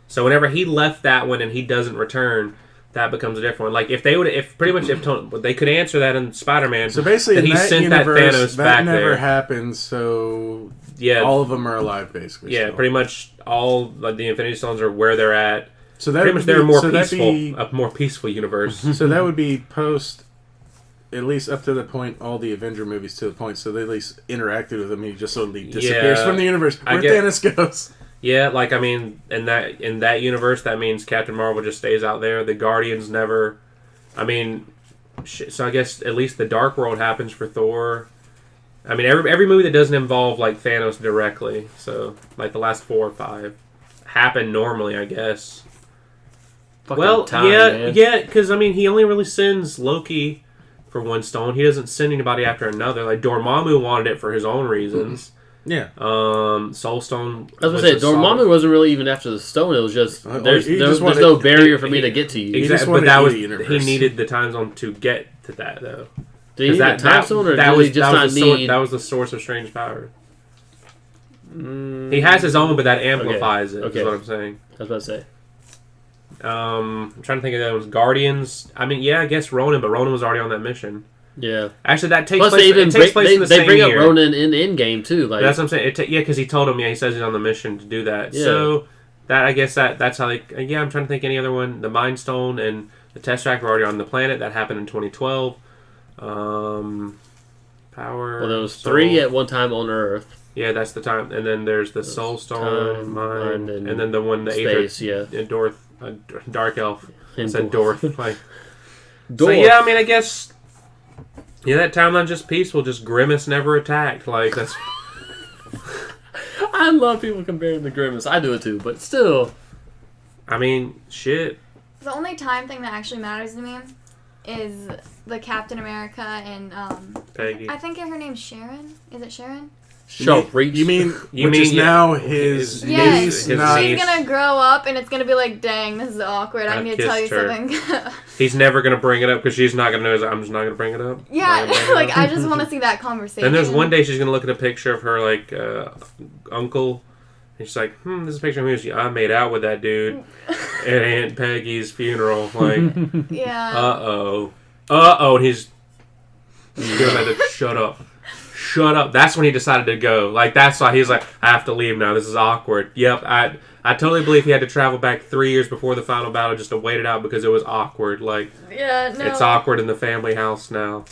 So whenever he left that one and he doesn't return, that becomes a different one. Like if they would, if Tony, they could answer that in Spider-Man. So basically, that in he that sent universe, that Thanos that back never there. happened. So Yeah, all of them are alive, basically. yeah, still. pretty much all like the Infinity Stones are where they're at. So that Pretty would much they're be- more so that'd peaceful, be- a more peaceful universe. So that would be post, at least up to the point, all the Avenger movies to the point. So they at least interacted with him. He just suddenly disappears Yeah, from the universe. I Where get- Thanos goes. Yeah, like I mean, in that universe, that means Captain Marvel just stays out there. The Guardians never. I mean, so I guess at least the Dark World happens for Thor. I mean, every movie that doesn't involve like Thanos directly, so like the last 4 or 5, happen normally, I guess. Fucking Well, time, man. yeah, because I mean, he only really sends Loki for one stone. He doesn't send anybody after another. Like Dormammu wanted it for his own reasons. Yeah. Soul Stone. I was gonna say a solid- Dormammu wasn't really even after the stone. It was just Well, there's he no, just there's wanted- no barrier for me he- to get to you. just Exactly, wanted but that to was be a he universe. needed the time zone to get to that though. Do you need a time zone, or that do was you just that not was the source, need? that was the source of strange power. He has his own, but that amplifies it. Okay. Is what I'm saying. I was about to say. I'm trying to think of those Guardians. I mean, yeah, I guess Ronan, but Ronan was already on that mission. Yeah. Actually, that takes Plus, place. they even It takes place in the they same bring year. up Ronan in Endgame too. Like That's what I'm saying. Yeah, because he told him. Yeah, he says he's on the mission to do that. Yeah. So that I guess that's how they. Yeah, I'm trying to think any other one. The Mind Stone and the Tesseract were already on the planet. That happened in 2012. Power. well, there was Soul. 3 at one time on Earth. Yeah, that's the time. And then there's the Soul Stone, Time, Mind, and and then the one the Space, Aether, yeah. Dark Elf. I And said Dorf. Dorf. Like, so Dorf. yeah, I mean, I guess. Yeah, that timeline's just peaceful. Just Grimace never attacked. Like that's. I love people comparing the Grimace. I do it too, but still. I mean, shit. The only time thing that actually matters to me is the Captain America and Peggy. I think her name's Sharon. Is it Sharon? Show reach. You mean You which mean is yeah, now his Yes. niece? his not, niece. She's gonna grow up and it's gonna be like, dang, this is awkward. I I need to tell you kissed her. something. He's never gonna bring it up because she's not gonna know. I'm just not gonna bring it up. yeah, Not gonna bring it like up. I just want to see that conversation. Then there's one day she's gonna look at a picture of her like uncle, and she's like, this is a picture of me. I made out with that dude at Aunt Peggy's funeral. Like, Yeah. and he's doing that. To, shut up. That's when he decided to go. Like that's why he's like, I have to leave now. This is awkward. Yep, I totally believe he had to travel back 3 years before the final battle just to wait it out because it was awkward. Like Yeah. No. it's awkward in the family house now.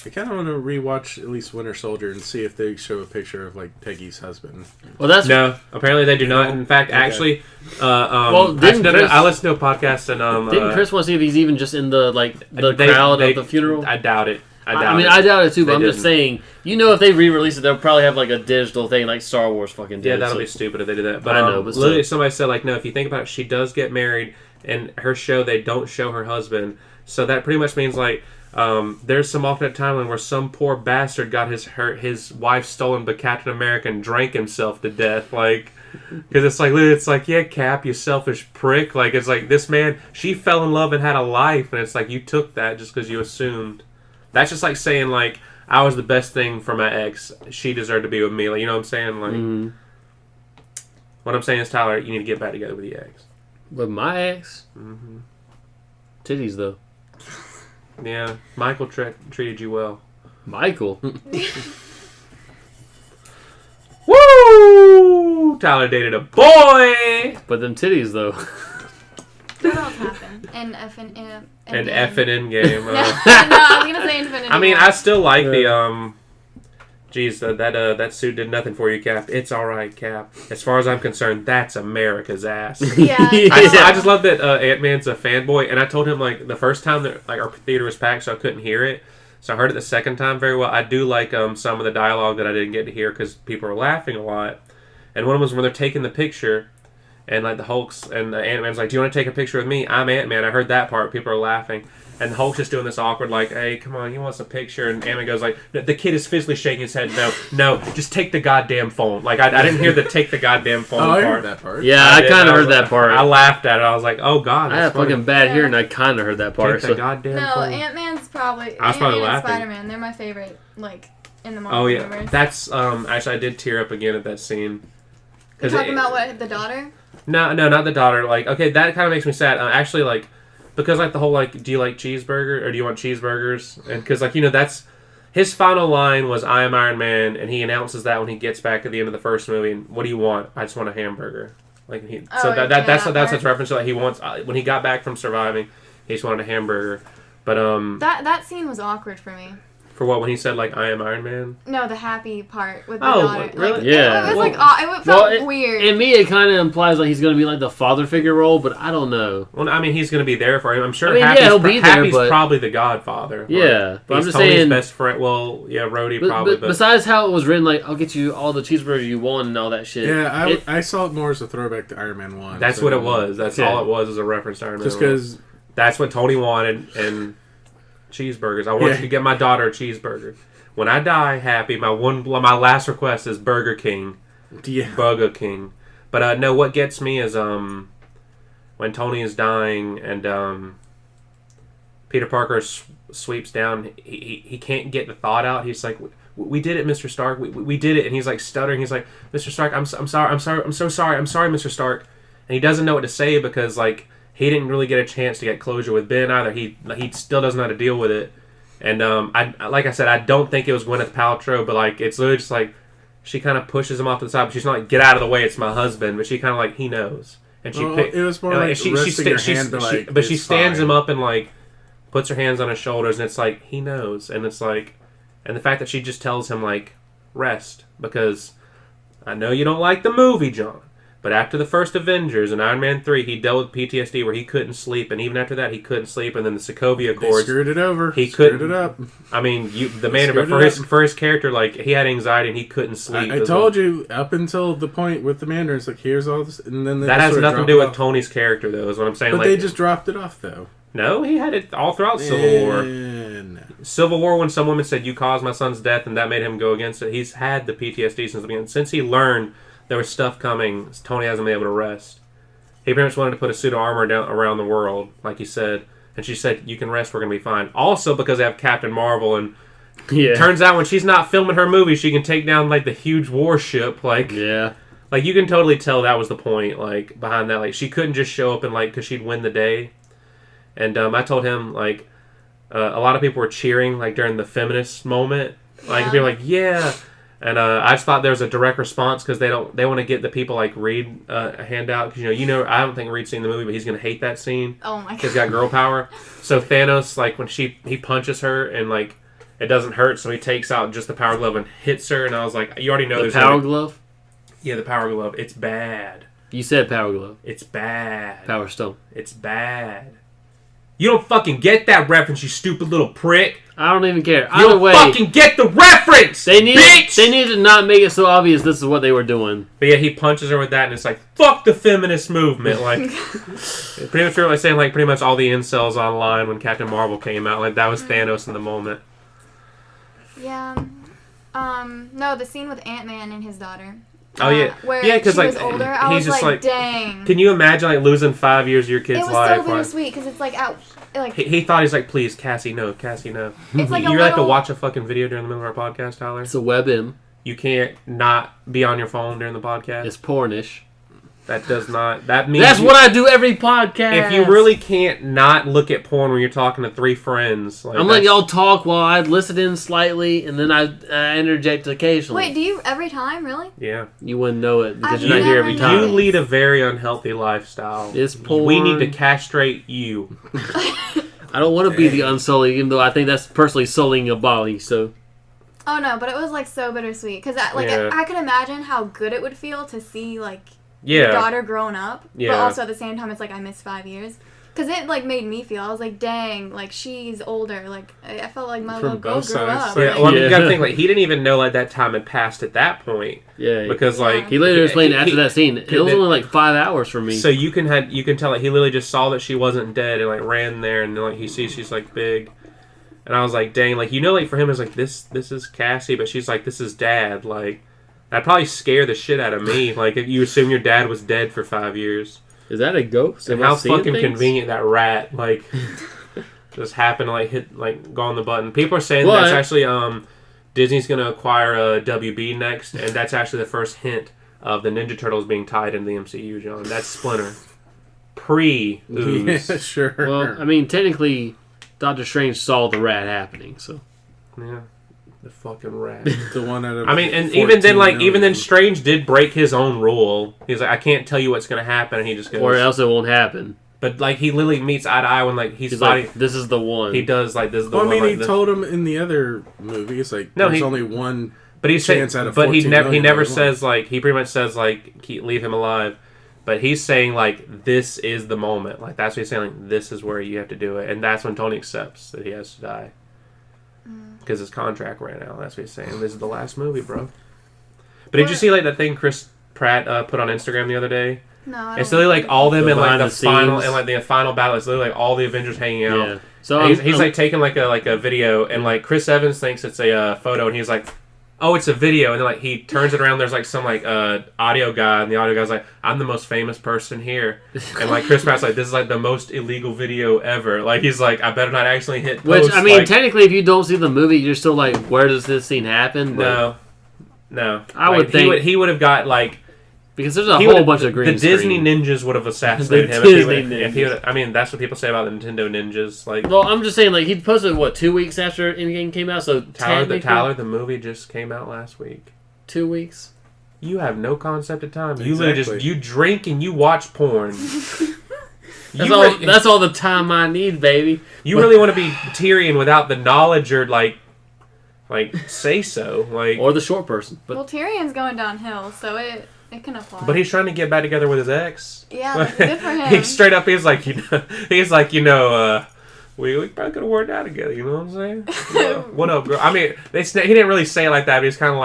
I kind of want to rewatch at least Winter Soldier and see if they show a picture of like Peggy's husband. Well, that's No, apparently they do not. In fact, actually, Well, actually, didn't Chris- I listened to a podcast and Didn't Chris want to see if he's even just in the the they- crowd they- of the funeral? I doubt it. I mean, I doubt it too, but They I'm just didn't. saying. You know, if they re-release it, they'll probably have like a digital thing, like Star Wars fucking did. Yeah, that'll so- be stupid if they do that. But I know, but literally, still. somebody said like, no, if you think about it, she does get married, and her show they don't show her husband, so that pretty much means like. There's some alternate timeline where some poor bastard got his wife stolen by Captain America and drank himself to death, like, because it's like yeah, Cap, you selfish prick, like it's like this man, she fell in love and had a life, and it's like you took that just because you assumed. That's just like saying like I was the best thing for my ex, she deserved to be with me, like you know what I'm saying, like. Mhm. What I'm saying is, Tyler, you need to get back together with your ex. With my ex, titties though. Yeah, Michael treated you well. Michael. Woo! Tyler dated a boy! But them titties though. What else happened? And And in game. no, I was gonna say Infinity. I mean, War. I still like the Geez, that suit did nothing for you, Cap. It's all right, Cap. As far as I'm concerned, that's America's ass. Yeah. I just love that Ant-Man's a fanboy, and I told him like the first time that like our theater was packed, so I couldn't hear it. So I heard it the second time very well. I do like some of the dialogue that I didn't get to hear because people are laughing a lot. And one of them was when they're taking the picture, and like the Hulk's and the Ant-Man's like, "Do you want to take a picture with me? I'm Ant-Man." I heard that part. People are laughing. And the Hulk's just doing this awkward, like, "Hey, come on, he wants a picture." And Ant-Man goes like, the kid is physically shaking his head. No, just take the goddamn phone. Like, I didn't hear the take the goddamn phone Oh, I part. heard that part. Yeah, I did. kind of was heard that like- part. I laughed at it. I was like, "Oh God, I that's have fucking funny. bad Yeah. hearing. I kind of heard that part. Take the So. goddamn No, phone." Ant-Man's probably. I was probably Ant-Man and laughing. Spider-Man. They're my favorite, like in the Marvel Oh yeah, universe. that's actually I did tear up again at that scene. You're 'Cause talking it- about what the daughter? No, not the daughter. Like, okay, that kind of makes me sad. Actually, like, because like the whole like, do you like cheeseburger or do you want cheeseburgers? And because like that's his final line was "I am Iron Man," and he announces that when he gets back at the end of the first movie. And what do you want? I just want a hamburger. Like Oh, yeah, that's that that's part. reference to like he wants when he got back from surviving, he just wanted a hamburger. But That scene was awkward for me. for what when he said like "I am Iron Man." No, the happy part with the Oh, daughter. really? Like, Yeah. It was Well- like it felt weird. In me, it kind of implies like he's going to be like the father figure role, but I don't know. Well, I mean, he's going to be there for him. I'm sure I mean, yeah, Happy's, he'll be there, Happy's but- probably the Godfather. Yeah, but I'm he's just Tony's saying. best friend. Well, yeah, Rhodey probably. But besides how it was written, like I'll get you all the cheeseburgers you want and all that shit. Yeah, It- I saw it more as a throwback to Iron Man 1. That's so- what it was. That's Yeah. all it was a reference to Iron Man. Just 1. because, That's what Tony wanted, and cheeseburgers. I want Yeah. you to get my daughter a cheeseburger. When I die, Happy, my last request is Burger King. yeah. Burger King. But no, what gets me is when Tony is dying and Peter Parker sweeps down. He can't get the thought out. He's like, "We did it, Mr. Stark. We did it." And he's like stuttering. He's like, "Mr. Stark, I'm sorry, Mr. Stark." And he doesn't know what to say because like he didn't really get a chance to get closure with Ben either. He still doesn't know how to deal with it. And like I said, I don't think it was Gwyneth Paltrow, but like it's literally just like she kind of pushes him off to the side, but she's not like, get out of the way, it's my husband. But she kind of like, he knows. And she it was more like she stands him up and like puts her hands on his shoulders, and it's like he knows. And it's like, and the fact that she just tells him like, rest, because I know you don't like the movie, John, but after the first Avengers and Iron Man 3, he dealt with PTSD where he couldn't sleep, and even after that, he couldn't sleep. And then the Sokovia Accords, they screwed it over. He screwed couldn't. it up. I mean, but for his character, like he had anxiety and he couldn't sleep. I told you up until the point with the Mandarin, it's like here's all this, and then that has nothing to do with Tony's character, though. Is what I'm saying. But like, they just dropped it off, though. No, he had it all throughout Civil War. No. Civil War, when some woman said, "You caused my son's death," and that made him go against it. He's had the PTSD since the beginning. Since he learned there was stuff coming, Tony hasn't been able to rest. He pretty much wanted to put a suit of armor down around the world, like he said. And she said, you can rest, we're going to be fine. Also because they have Captain Marvel, and turns out when she's not filming her movie, she can take down, like, the huge warship. Like, like, you can totally tell that was the point, like, behind that. Like, she couldn't just show up and, like, because she'd win the day. And I told him, like, a lot of people were cheering, like, during the feminist moment. Like, people were like, yeah. And I just thought there was a direct response because they want to get the people like Reed a handout because I don't think Reed's seen the movie, but he's gonna hate that scene. Oh my god, he's got girl power. So Thanos, like when he punches her and like it doesn't hurt, so he takes out just the power glove and hits her. And I was like, you already know the power glove. Yeah, the power glove. It's bad. You said power glove. It's bad. Power stone. It's bad. You don't fucking get that reference, you stupid little prick. I don't even care. You don't fucking get the reference, bitch! They need to not make it so obvious this is what they were doing. But yeah, he punches her with that, and it's like, fuck the feminist movement. Like, pretty much like saying, like, pretty much all the incels online when Captain Marvel came out. Like, that was Thanos in the moment. Yeah. No, the scene with Ant-Man and his daughter. Oh yeah, where yeah, because she like was older, I was just like, dang. Can you imagine like losing 5 years of your kid's life? It was so bittersweet because it's like he thought he's like, please, Cassie, no. It's like you have to watch a fucking video during the middle of our podcast, Tyler. It's a WebM. You can't not be on your phone during the podcast. It's pornish. That does not. That means that's what I do every podcast. If you really can't not look at porn when you're talking to three friends, like I'm letting y'all talk while I listen in slightly, and then I interject occasionally. Wait, do you every time really? Yeah, you wouldn't know it because I've you're not here every time. You lead a very unhealthy lifestyle. It's porn. We need to castrate you. I don't want to be the unsullied, even though I think that's personally sullying a body. So. Oh no, but it was like so bittersweet because I could imagine how good it would feel to see like. Your daughter growing up, but also at the same time, it's like I missed 5 years because it like made me feel. I was like, dang, like she's older. Like I felt like my little girl grew up. Yeah, well, you gotta think like he didn't even know like that time had passed at that point. Yeah, because like he later explained after that scene, it was only like 5 hours for me. So you can tell like he literally just saw that she wasn't dead and like ran there and like he sees she's like big, and I was like, dang, like like for him it's like this is Cassie, but she's like this is Dad, like. That'd probably scare the shit out of me. Like, if you assume your dad was dead for 5 years. Is that a ghost? And how fucking convenient that rat, like, just happened to, like, go on the button. People are saying that's actually, Disney's going to acquire a WB next, and that's actually the first hint of the Ninja Turtles being tied into the MCU, John. That's Splinter. Pre-ooze. Yeah, sure. Well, I mean, technically, Doctor Strange saw the rat happening, so. Yeah. The fucking rat. The one out of I mean, and even then, Strange did break his own rule. He's like, I can't tell you what's going to happen, and he just goes... Or else it won't happen. But, like, he literally meets eye to eye when, like, he's like, this is the one. He does, like, this is the one. I mean, like, he told him in the other movies, like, there's only one chance out of 14 million. But he never says, like, he pretty much says, like, leave him alive. But he's saying, like, this is the moment. Like, that's what he's saying, like, this is where you have to do it. And that's when Tony accepts that he has to die. Because his contract ran out. That's what he's saying. This is the last movie, bro. But did you see like that thing Chris Pratt put on Instagram the other day? No. It's literally like all them in like the final and like the final battle. It's literally like all the Avengers hanging out. Yeah. So he's like taking like a video, and like Chris Evans thinks it's a photo, and he's like, oh, it's a video, and then like he turns it around. There's like some like audio guy, and the audio guy's like, I'm the most famous person here, and like Chris Pratt's like, this is like the most illegal video ever. Like he's like, I better not actually hit post. Which I mean, like, technically, if you don't see the movie, you're still like, where does this scene happen? But no. I would think he would have got like Because there's a whole bunch of green The Disney screen. ninjas would have assassinated him if he would. I mean, that's what people say about the Nintendo ninjas. Like, well, I'm just saying, like, he posted, 2 weeks after Endgame came out? So Tyler, the movie just came out last week. 2 weeks? You have no concept of time. Exactly. You literally just, you drink and you watch porn. That's all the time I need, baby. You really want to be Tyrion without the knowledge or, like say so. Like, or the short person. Well, Tyrion's going downhill, so it can apply. But he's trying to get back together with his ex. Yeah, that's good for him. He's straight up. He's like, we probably could have worked out together. You know what I'm saying? What up, girl? I mean, he didn't really say it like that. But he's kind of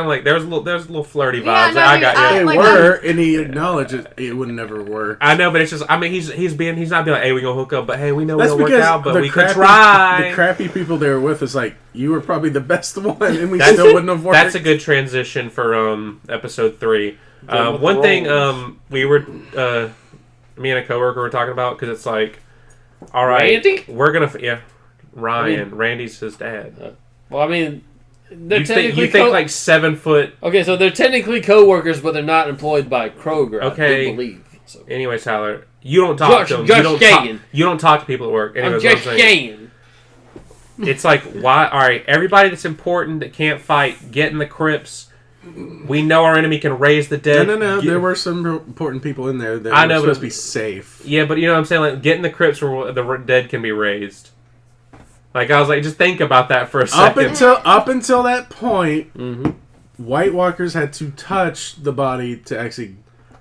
like there was a little flirty vibes. No, I got you. They were, and he acknowledged it would never work. I know, but it's just. I mean, he's not being like, hey, we gonna hook up, but hey, we know we That's don't work because out, but the we crappy, could try. The crappy people they were with is like, you were probably the best one, and we still wouldn't have worked. That's a good transition for episode 3. One thing we were me and a coworker were talking about, because it's like, all right, Randy? we're gonna Ryan. Randy's his dad. Well, I mean, they're You technically think like 7 foot. Okay, so they're technically co-workers, but they're not employed by Kroger. Okay. I do believe. So. Anyway, Tyler, you don't talk to them. You don't talk to people at work. Anyways, I'm just saying. It's like, why? All right, everybody that's important that can't fight, get in the crypts. We know our enemy can raise the dead. No. There were some important people in there that I were know, supposed to be safe. Yeah, but you know what I'm saying? Like, get in the crypts where the dead can be raised. Like, I was like, just think about that for a second. Up until that point, White Walkers had to touch the body to actually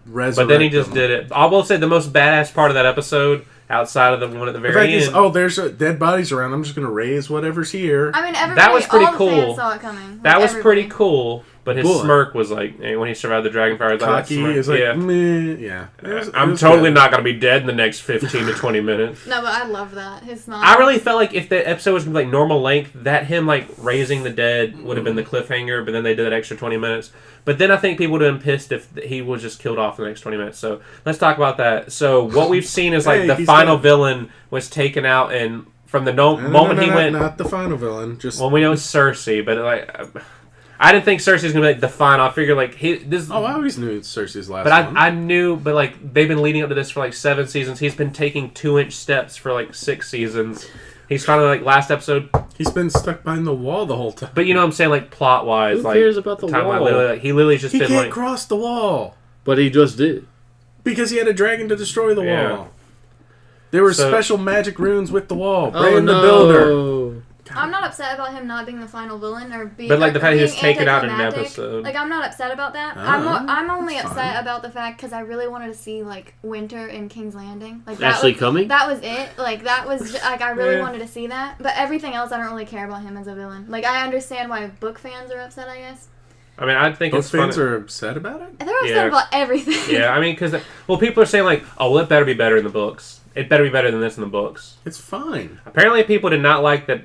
resurrect. But then he just them. did it. I will say the most badass part of that episode, outside of the one at the very end. There's dead bodies around. I'm just gonna raise whatever's here. I mean, everybody, that was pretty all the cool. fans saw it coming. That was everybody. pretty cool. But his smirk was like, when he survived the Dragonfire. Cocky is like, yeah. meh, yeah. I'm totally not going to be dead in the next 15 to 20 minutes. No, but I love that. His smile. I really felt like if the episode was going to be like normal length, that him like raising the dead would have been the cliffhanger, but then they did that extra 20 minutes. But then I think people would have been pissed if he was just killed off in the next 20 minutes. So let's talk about that. So what we've seen is like the final villain was taken out, and from the moment he went... Not the final villain. Just Well, we know it's Cersei, but like... I didn't think Cersei was gonna be like the final. I figured like this. Oh, I always knew Cersei's last. But one. I knew, but like they've been leading up to this for like 7 seasons. He's been taking 2-inch steps for like 6 seasons. He's finally like last episode. He's been stuck behind the wall the whole time. But you know what I'm saying, like plot wise, Who like cares about the wall? He literally just He been can't like cross the wall But he just did. because he had a dragon to destroy the Yeah. wall. There were special magic runes with the wall. Bran the Builder. I'm not upset about him not being the final villain or being. But like the or fact he being was taken out in an anticlimactic. episode. Like I'm not upset about that. Oh, I'm only that's upset fine. about the fact because I really wanted to see like Winter in King's Landing. Like that Actually was, coming? That was it. Like that was like I really Yeah. wanted to see that. But everything else, I don't really care about him as a villain. Like I understand why book fans are upset. I guess I mean, I think Both it's funny. fans are upset about it. they're upset Yeah. about everything. Yeah, I mean, because people are saying like, oh, well, it better be better in the books. It better be better than this in the books. It's fine. Apparently, people did not like that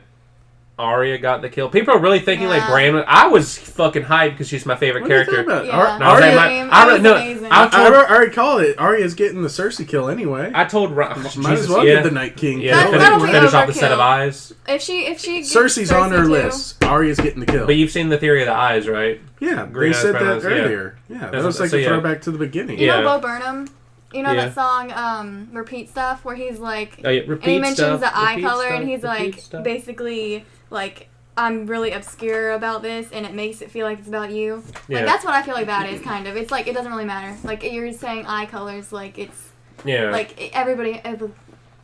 Arya got the kill. People are really thinking like Yeah. Bran. I was fucking hyped because she's my favorite What are you character. talking about? Yeah. No, I was Arya- like, Same. I It was no, amazing. I already called it. Arya's getting the Cersei kill anyway. I told Might Jesus, as well yeah. get the Night King Yeah, kill. That'll be finish off the set of overkill. eyes. If she gets Cersei's on her Cersei too- list. Arya's getting the kill. But you've seen the theory of the eyes, right? Yeah, Green they eyes, said brown that eyes, yeah. earlier. Yeah, that That's was what- like so a yeah. throwback to the beginning. You Yeah. know Bo Burnham? You know Yeah. that song, Repeat Stuff, where he's like, Oh, yeah. and Repeat he mentions stuff, the eye repeat color, stuff, and he's repeat like, stuff. basically, like, I'm really obscure about this, and it makes it feel like it's about you. Yeah. Like, that's what I feel like that is, kind of. It's like, it doesn't really matter. Like, you're saying eye colors, like, it's, Yeah. like, everybody,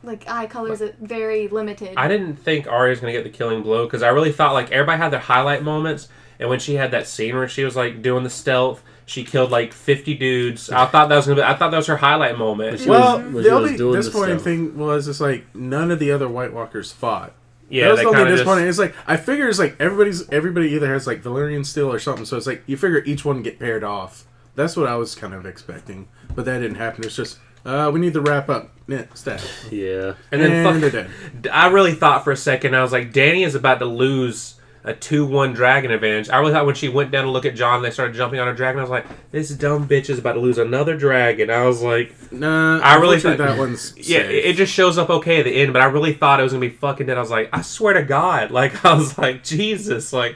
like, eye colors are very limited. I didn't think Arya's gonna get the killing blow because I really thought like everybody had their highlight moments, and when she had that scene where she was like doing the stealth, she killed like 50 dudes. I thought that was her highlight moment. Well, when the she was only doing the disappointing stuff. thing was it's like none of the other White Walkers fought. Yeah, that was they the only kinda disappointing. just, It's like I figure it's like everybody either has like Valyrian steel or something. So it's like you figure each one get paired off. That's what I was kind of expecting, but that didn't happen. It's just we need to wrap up. Stab. Yeah. and then they're dead. I really thought for a second I was like, Dany is about to lose a 2-1 dragon advantage. I really thought when she went down to look at Jon, they started jumping on her dragon. I was like, this dumb bitch is about to lose another dragon. I was like, Nah, I really unfortunately, thought- that one's yeah, safe. it just shows up okay at the end, but I really thought it was gonna be fucking dead. I was like, I swear to God, like I was like, Jesus, like.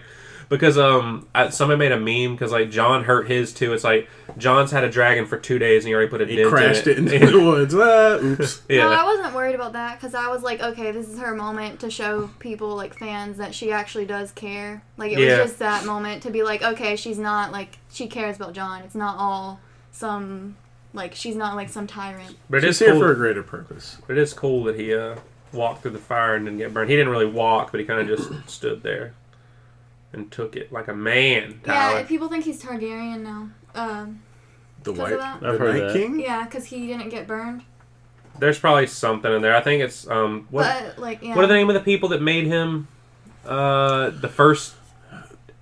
because somebody made a meme because like Jon hurt his too. It's like Jon's had a dragon for 2 days and he already put a dent crashed in it into the woods. Oops. Yeah. No, I wasn't worried about that because I was like, okay, this is her moment to show people, like fans, that she actually does care. Like it was just that moment to be like, okay, she's not like she cares about Jon. It's not all some like she's not like some tyrant. But she's here for a greater purpose. But it is cool that he walked through the fire and didn't get burned. He didn't really walk, but he kind of just stood there and took it like a man. Tyler. Yeah, people think he's Targaryen now. The White I've heard Night that. King? Yeah, because he didn't get burned. There's probably something in there. I think it's what? But, like, yeah. What are the name of the people that made him the first?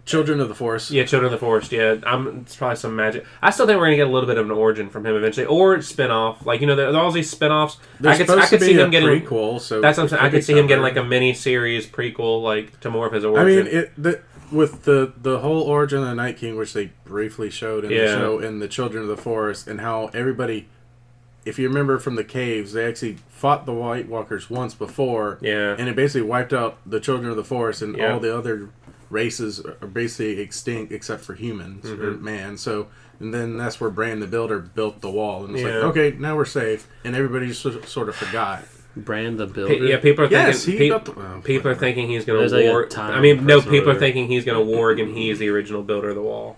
Children of the Forest. Yeah, Children of the Forest. Yeah, it's probably some magic. I still think we're gonna get a little bit of an origin from him eventually, or spin-off. Like there's all these spin-offs. I could see him getting prequel. So that's what I'm saying. I could see him getting like a mini series prequel, like to more of his origin. I mean, with the whole origin of the Night King, which they briefly showed in the show, and the Children of the Forest, and how everybody, if you remember from the caves, they actually fought the White Walkers once before. Yeah, and it basically wiped out the Children of the Forest, and all the other races are basically extinct except for humans or man. So, and then that's where Bran the Builder built the wall, and it's like, okay, now we're safe, and everybody just sort of forgot. Bran the Builder. Yeah, people are thinking. People are thinking he's going to warg. People are thinking he's going to warg, and he's the original builder of the wall.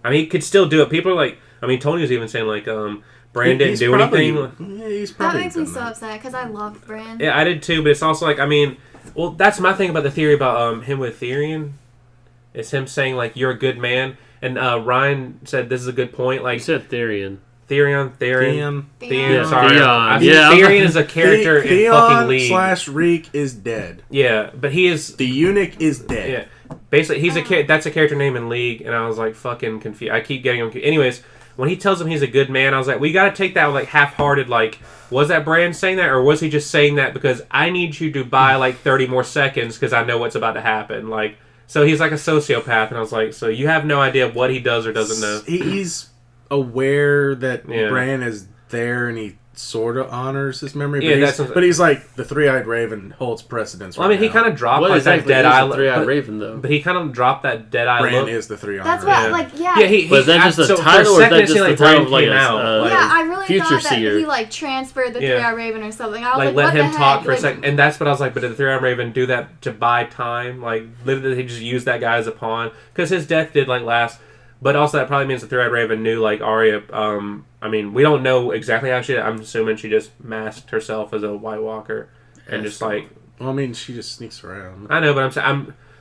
I mean, he could still do it. People are like, I mean, Tony was even saying like, Bran didn't do anything. Yeah, he's probably that makes me so upset because I loved Bran. Yeah, I did too, but it's also like, I mean, well, that's my thing about the theory about him with Tyrion. It's him saying like, you're a good man, and Ryan said this is a good point. Like, you said Tyrion. Theon. Yeah, sorry. Theon. Tyrion is a character in fucking League. Reek is dead. Yeah, but he is... The eunuch is dead. Yeah. Basically, that's a character name in League, and I was like fucking confused. I keep getting him... Anyways, when he tells him he's a good man, I was like, we gotta take that like half-hearted, like, was that Bran saying that, or was he just saying that because I need you to buy like 30 more seconds because I know what's about to happen? Like, so he's like a sociopath, and I was like, so you have no idea what he does or doesn't know. He's aware that Bran is there, and he sort of honors his memory, but he's like the three-eyed raven holds precedence. Well, I mean, he kind of dropped like that dead eye. Three-eyed raven, though. But he kind of dropped that dead eye. Bran is the three-eyed. That's raven. what, but is that just a title, or is that just the title of like I really future thought that seer. he like transferred the three-eyed raven or something. I was like, let what him the talk heck? for a second, and that's what I was like. But did the three-eyed raven do that to buy time? Like, literally, he just used that guy as a pawn because his death did like last. But also, that probably means the Three-Eyed Raven knew, like, Arya. I mean, we don't know exactly how she... I'm assuming she just masked herself as a White Walker. And just, like... Well, I mean, she just sneaks around. I know, but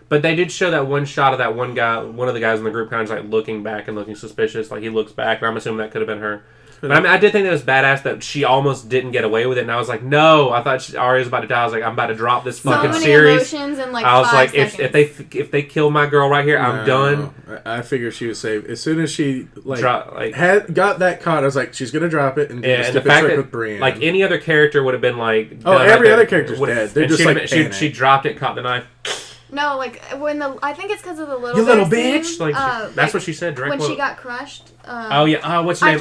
but they did show that one shot of that one guy, one of the guys in the group kind of just, like, looking back and looking suspicious. Like, he looks back, and I'm assuming that could have been her. But I mean, I did think that was badass that she almost didn't get away with it, and I was like, no, I thought Arya was about to die. I was like, I'm about to drop this fucking series. Emotions in like I was 5 like, seconds. if they kill my girl right here, I'm done. I figured she was safe as soon as she had got that caught. I was like, she's gonna drop it and and the fact that with Brienne. Like any other character would have been like, every other character's dead. They're just like she dropped it, caught the knife. No, like when I think it's because of the little. You little bitch! Scene, That's what she said. When she got crushed. Oh yeah. What's her name?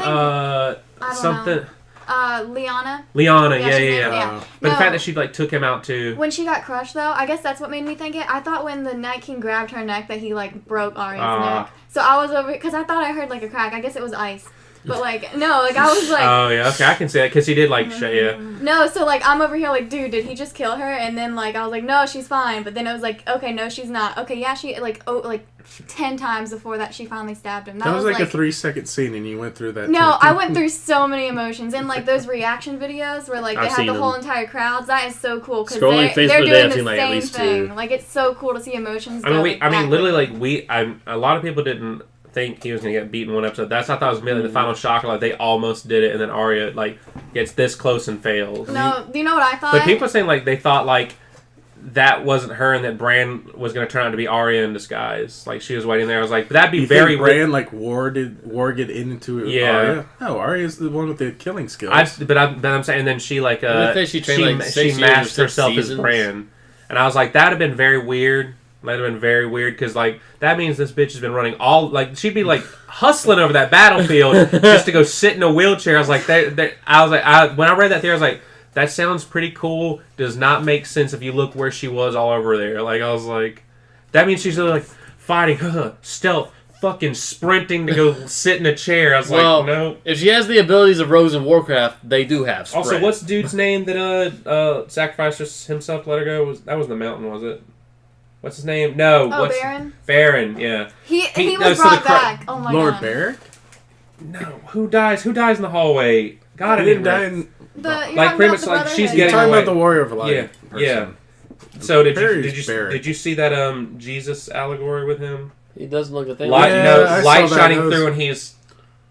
Something. Lyanna. Lyanna, yeah. But the fact that she like took him out too. When she got crushed, though, I guess that's what made me think it. I thought when the Night King grabbed her neck that he like broke Arya's neck. So I was over because I thought I heard like a crack. I guess it was ice. But like no, like I was like. Oh yeah, okay, I can see that because he did like No, so like I'm over here like, dude, did he just kill her? And then like I was like, no, she's fine. But then it was like, okay, no, she's not. Okay, yeah, she like 10 times before that she finally stabbed him. That was like a 3-second scene, and you went through that. No, I went through so many emotions, and like those reaction videos where like they have the whole entire crowds. That is so cool because they're doing the same thing. Like it's so cool to see emotions. I mean, literally, like a lot of people didn't think he was gonna get beaten one episode. That's I thought it was merely the final shocker. Like they almost did it, and then Arya like gets this close and fails. No, do you know what I thought? But people are saying like they thought like that wasn't her, and that Bran was gonna turn out to be Arya in disguise. Like she was waiting there. I was like, but that'd be very Bran like warged into Arya. No, Arya's the one with the killing skills. But I'm saying, and then she like she masked herself as Bran, and I was like, that'd have been very weird. Might have been very weird because like that means this bitch has been running all like she'd be like hustling over that battlefield just to go sit in a wheelchair. I was like, when I read that theory, I was like, that sounds pretty cool. Does not make sense if you look where she was all over there. Like I was like, that means she's really like fighting, stealth, fucking sprinting to go sit in a chair. I was like, no. If she has the abilities of Rose in Warcraft, they do have sprint. Also, what's dude's name that sacrificed himself to let her go? That was the mountain, was it? What's his name? No. Baron? Baron, yeah. He was brought back. Oh my Lord god. Barrick? No. Who dies? Who dies in the hallway? God, He didn't die in... Like, pretty much, like, she's You're getting talking away. about the Warrior of Light. Yeah. So did Barrick. you see that Jesus allegory with him? He doesn't look a thing. Light, I light saw shining that. through, and he's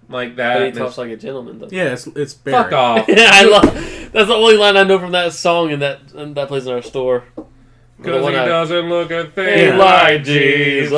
like that. But he talks like a gentleman, though. Yeah, it's Barrick. Fuck off. I love. That's the only line I know from that song, and that plays in our store. Because he doesn't look a thing like Jesus,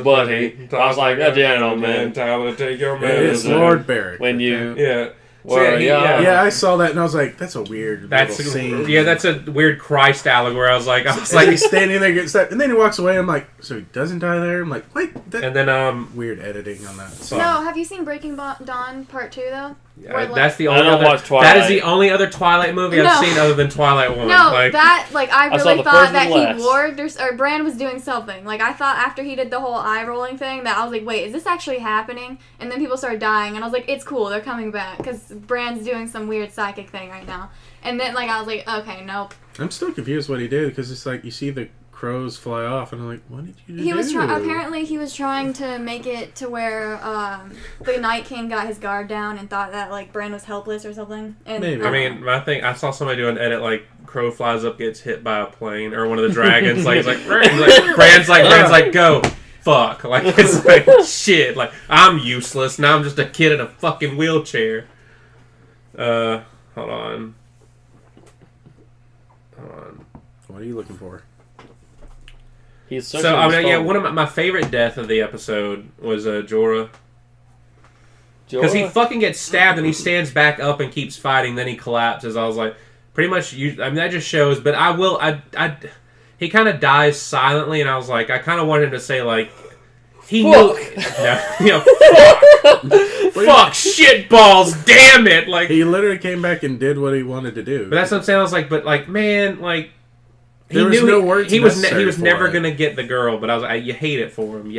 but he talks like a gentleman. Time to take your It's medicine. Lord Barrick. When you Yeah. were young. Yeah, I saw that and I was like, that's a weird That's little scene. yeah, that's a weird Christ allegory. I was like, Like he's standing there getting stabbed, and then he walks away. I'm like, so he doesn't die there? I'm like, wait, that and then weird editing on that. So- No, have you seen Breaking Dawn Part 2 though? Where, like- that's the I only don't other. watch Twilight. That is the only other Twilight movie I've No. seen other than Twilight 1. No, like, that, like, I saw really the thought first that and he last. warged or Bran was doing something. Like, I thought after he did the whole eye rolling thing that I was like, wait, is this actually happening? And then people started dying, and I was like, it's cool, they're coming back, because Bran's doing some weird psychic thing right now. And then, like, I was like, okay, nope. I'm still confused what he did because it's like you see the crows fly off, and I'm like, what did you do? He was apparently he was trying to make it to where the Night King got his guard down and thought that like Bran was helpless or something. And, Maybe. I mean, my thing. I saw somebody do an edit like crow flies up, gets hit by a plane, or one of the dragons. Like, it's like, Bran's like, go. Fuck. Like, it's like, shit. Like, I'm useless. Now I'm just a kid in a fucking wheelchair. Hold on. What are you looking for? He's So, I mean, yeah, one of my favorite death of the episode was Jorah. Because he fucking gets stabbed and he stands back up and keeps fighting, then he collapses. I was like, pretty much, I mean, that just shows, but he kind of dies silently, and I was like, I kind of wanted him to say, like, he knew, fuck, shit balls, damn it, like, He literally came back and did what he wanted to do. but that's what I'm saying, I was like, but, like, man, like, There was no words he was necessary for never it. gonna get the girl, but I was like, you hate it for him.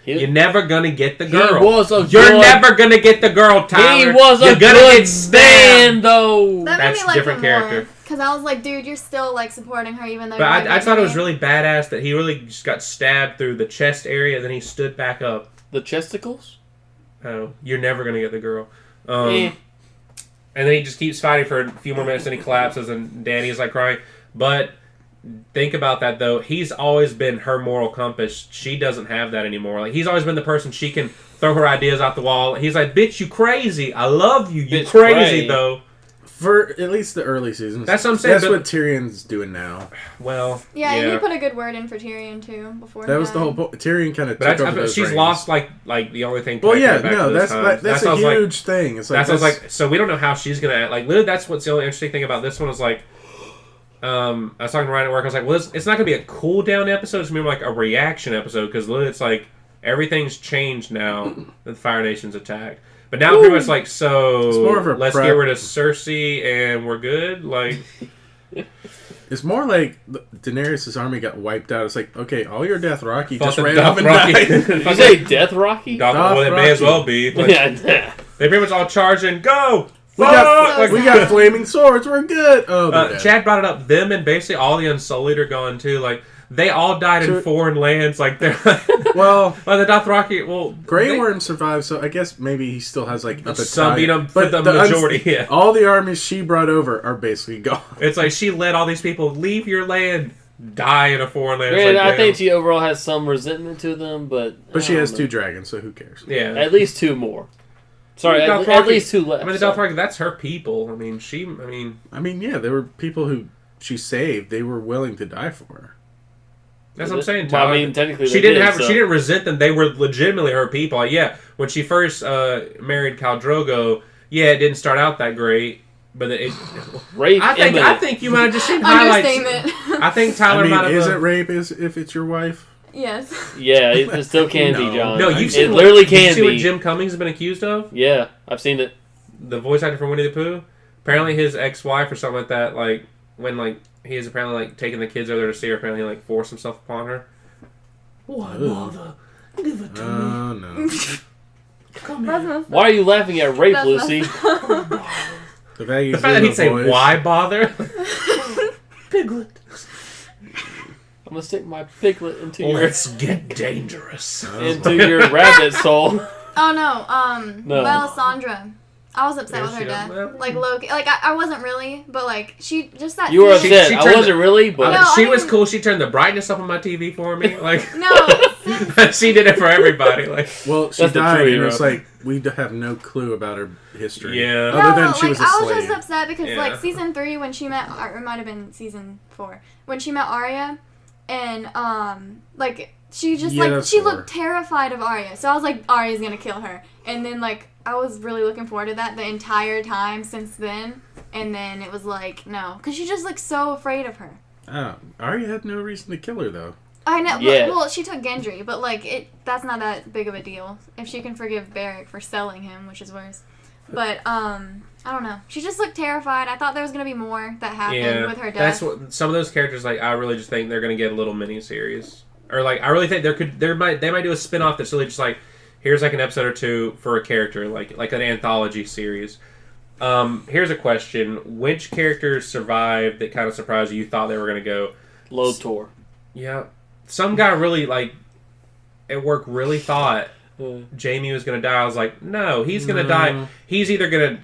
He- You're never gonna get the girl. You're never gonna get the girl, Tyler. He was a You're gonna good get stabbed. man, though. that That's made me like different him more. character. Because I was like, dude, you're still like supporting her even though. But you're I thought it was me. really badass that he really just got stabbed through the chest area, then he stood back up. The chesticles? Oh, you're never gonna get the girl. Eh. And then he just keeps fighting for a few more minutes, and he collapses, and Danny's like crying. But think about that though. He's always been her moral compass. She doesn't have that anymore. Like he's always been the person she can throw her ideas out the wall. He's like, "Bitch, you crazy. I love you. You Bitch, crazy cray. though." For at least the early seasons. That's what I'm saying, That's but- what Tyrion's doing now. Well, Yeah, and he put a good word in for Tyrion too before. That he was the died. whole point. Tyrion kind of but took over those she's reins. lost like the only thing. Well, yeah, back no, to those that's times. that's what I a was like- huge thing. It's like That's what I was like. So we don't know how she's gonna act. Like, literally, that's what's the only interesting thing about this one is like. I was talking to Ryan at work. I was like, well, it's not gonna be a cool down episode. It's gonna be like a reaction episode because literally, it's like everything's changed now that Fire Nation's attack. But now pretty much like so. It's more of a let's prep. get rid of Cersei and we're good. Like It's more like Daenerys' army got wiped out. It's like, okay, all your Dothraki just fucking ran off and Dothraki. died. Did you say Death Rocky? well, it may as well be. Like, Yeah. They pretty much all charge and go. We Fuck! got, Like, we got flaming swords. We're good. Oh, they're dead. Chad brought it up. Them and basically all the Unsullied are gone too. Like they all died in Sure. foreign lands. Like they're Well, like the Dothraki. Well, Grey Worm survived, so I guess maybe he still has like a some beat battalion. them for the majority. Yeah, All the armies she brought over are basically gone. it's like she let all these people leave your land, die in a foreign land. It's Granted, like, I damn. think she overall has some resentment to them, but But she I has don't 2 know. dragons, so who cares? Yeah, At least 2 more. Sorry, The at Dothraki- least 2 left. I mean, the so. Dothraki. That's her people. I mean, I mean, yeah, there were people who she saved. They were willing to die for her. that's what I'm saying. Well, I Tyler. mean, technically she they didn't did, have. so. She didn't resent them. They were legitimately her people. Like, yeah, when she first married Khal Drogo, yeah, it didn't start out that great, but it. Rape I think you might have just seen highlights. Understatement. I think Tyler I mean, might have. is it rape if it's your wife? Yes. Yeah, it still can be, No. John. No, you've it seen literally did you can see be. what Jim Cummings has been accused of? Yeah, I've seen it. The voice actor from Winnie the Pooh. Apparently, his ex-wife or something like that. Like when he is apparently like taking the kids over there to see her. Apparently, he like forced himself upon her. Why bother? Give it to me. Oh, no. Come here. Why are you laughing at rape, Lucy? The fact that he'd say, why bother? Piglet. I'm gonna stick my piglet into Let's get dangerous. into your rabbit soul. Oh no, No. Melisandre. I was upset Yeah, with her she death. got- Like Loki, like I wasn't really, but like she just that. You were scene- upset. she I turned wasn't really, but No, She I was didn't- cool. She turned the brightness up on my TV for me. Like, No, she did it for everybody. Like, Well, she That's the died, true and hero. it's like, we have no clue about her history. Yeah. Other than no, she was a I was slave. just upset because Yeah. like season 3 when she met, or it might have been season 4 when she met Arya, and like she just Yeah, like that's she 4. looked terrified of Arya, so I was like Arya's gonna kill her, and then like I was really looking forward to that the entire time since then, and then it was like no, because she just looked so afraid of her. Oh, Arya had no reason to kill her, though. I know. Yeah. Well, she took Gendry, but like that's not that big of a deal if she can forgive Beric for selling him, which is worse. But I don't know. She just looked terrified. I thought there was gonna be more that happened with her death. that's what some of those characters like. I really just think they're gonna get a little mini series, or like I really think they might do a spin off that's really just like here's like an episode or two for a character, like an anthology series. Here's a question: which characters survived that kind of surprised you? You thought they were gonna go? Lothor. Yeah, some guy really like at work really thought Jamie was gonna die. I was like, no, he's gonna die. He's either gonna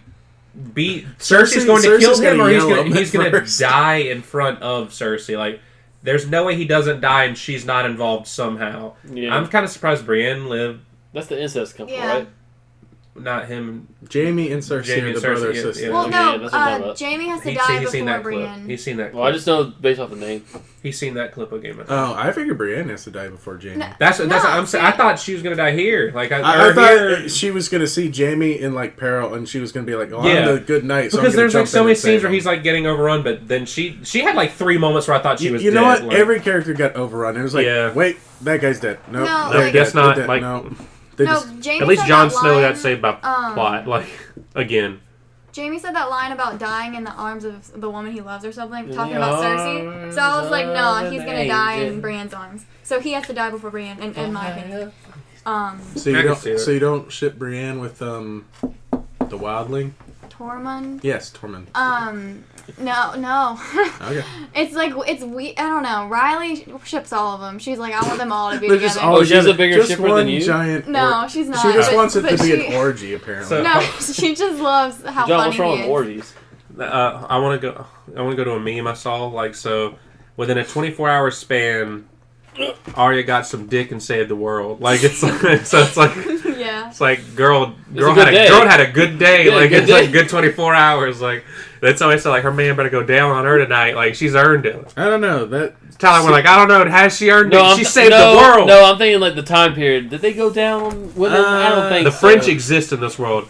be Cersei's going to kill him, or he's gonna die in front of Cersei. Like, there's no way he doesn't die and she's not involved somehow. Yeah. I'm kind of surprised Brienne lived. That's the incest couple, Yeah. right? Not him. Jamie and Cersei Jamie are and the brother Cersei, yeah, sister. yeah. Well, Yeah, no. that's what I'm talking about. Jamie has to He's die seen that before clip. Brienne. He's seen that clip. Well, I just know based off the name. He's seen that clip of Game of Oh, I figured Brienne has to die before Jamie. No. That's what I'm saying. I see- thought she was gonna die here. Like I or thought here. she was going to see Jamie in, like, peril, and she was going to be like, oh, Yeah. I'm the good knight, so Because I'm there's gonna like jump so in many and save scenes where him. he's like getting overrun, but then she had like 3 moments where I thought she was You know dead. what? Like, Every character got overrun. It was like, Yeah. wait, that guy's dead. Nope, No, that like- Guess guy's not, dead. like- no. They No, just, Jamie at least said Jon that Snow line, got saved by plot. Like again. Jamie said that line about dying in the arms of the woman he loves or something, talking about Cersei. So I was like, no, he's gonna die in Brienne's arms. So he has to die before Brienne, in my opinion. so, I can see it. you don't ship Brienne with the wildling? Tormund. Yes, Tormund. No. Okay. It's like it's we. I don't know. Riley ships all of them. She's like, I want them all to be They're together. just all Oh, she's together. a bigger Just shipper one than you? giant. No, she's not, She just but- wants it to but be she- an orgy, apparently. So- No, she just loves how John, funny what's wrong he with is. orgies? I want to go to a meme I saw. Like, so within a 24-hour span, Arya got some dick and saved the world. Like, it's like, so it's like Yeah. it's like girl good had day. a good day. Yeah, Like good it's like day. a good 24 hours. Like that's always said. Like her man better go down on her tonight. Like she's earned it. I don't know. That Tyler, we're like, I don't know. Has she earned No, it? I'm She saved no, the world. No, I'm thinking like the time period. Did they go down with it? I don't think The so. French exist in this world.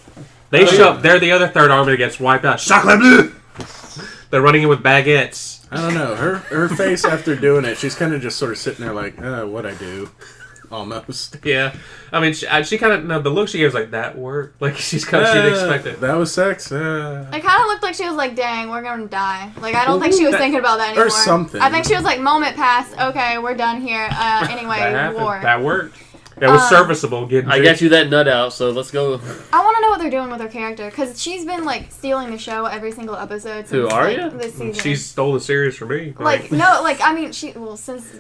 They Oh, show yeah. up. They're the other third army that gets wiped out. Chocolat bleu. They're running in with baguettes. I don't know. Her face after doing it, she's kind of just sort of sitting there like, what I do, almost. Yeah, I mean, she kind of no. The look she gives like that worked. Like she's kind of she didn't expect it. That was sex. It kind of looked like she was like, dang, we're gonna die. Like, I don't think she was thinking about that anymore. something. I think she was like, moment passed. Okay, we're done here. Anyway, That happened. war. That worked. That was serviceable. Getting I got you that nut out, so let's go. I want to know what they're doing with her character because she's been like stealing the show every single episode. Since, Who, Arya? Like, this season. She stole the series for me. like no, like I mean, since.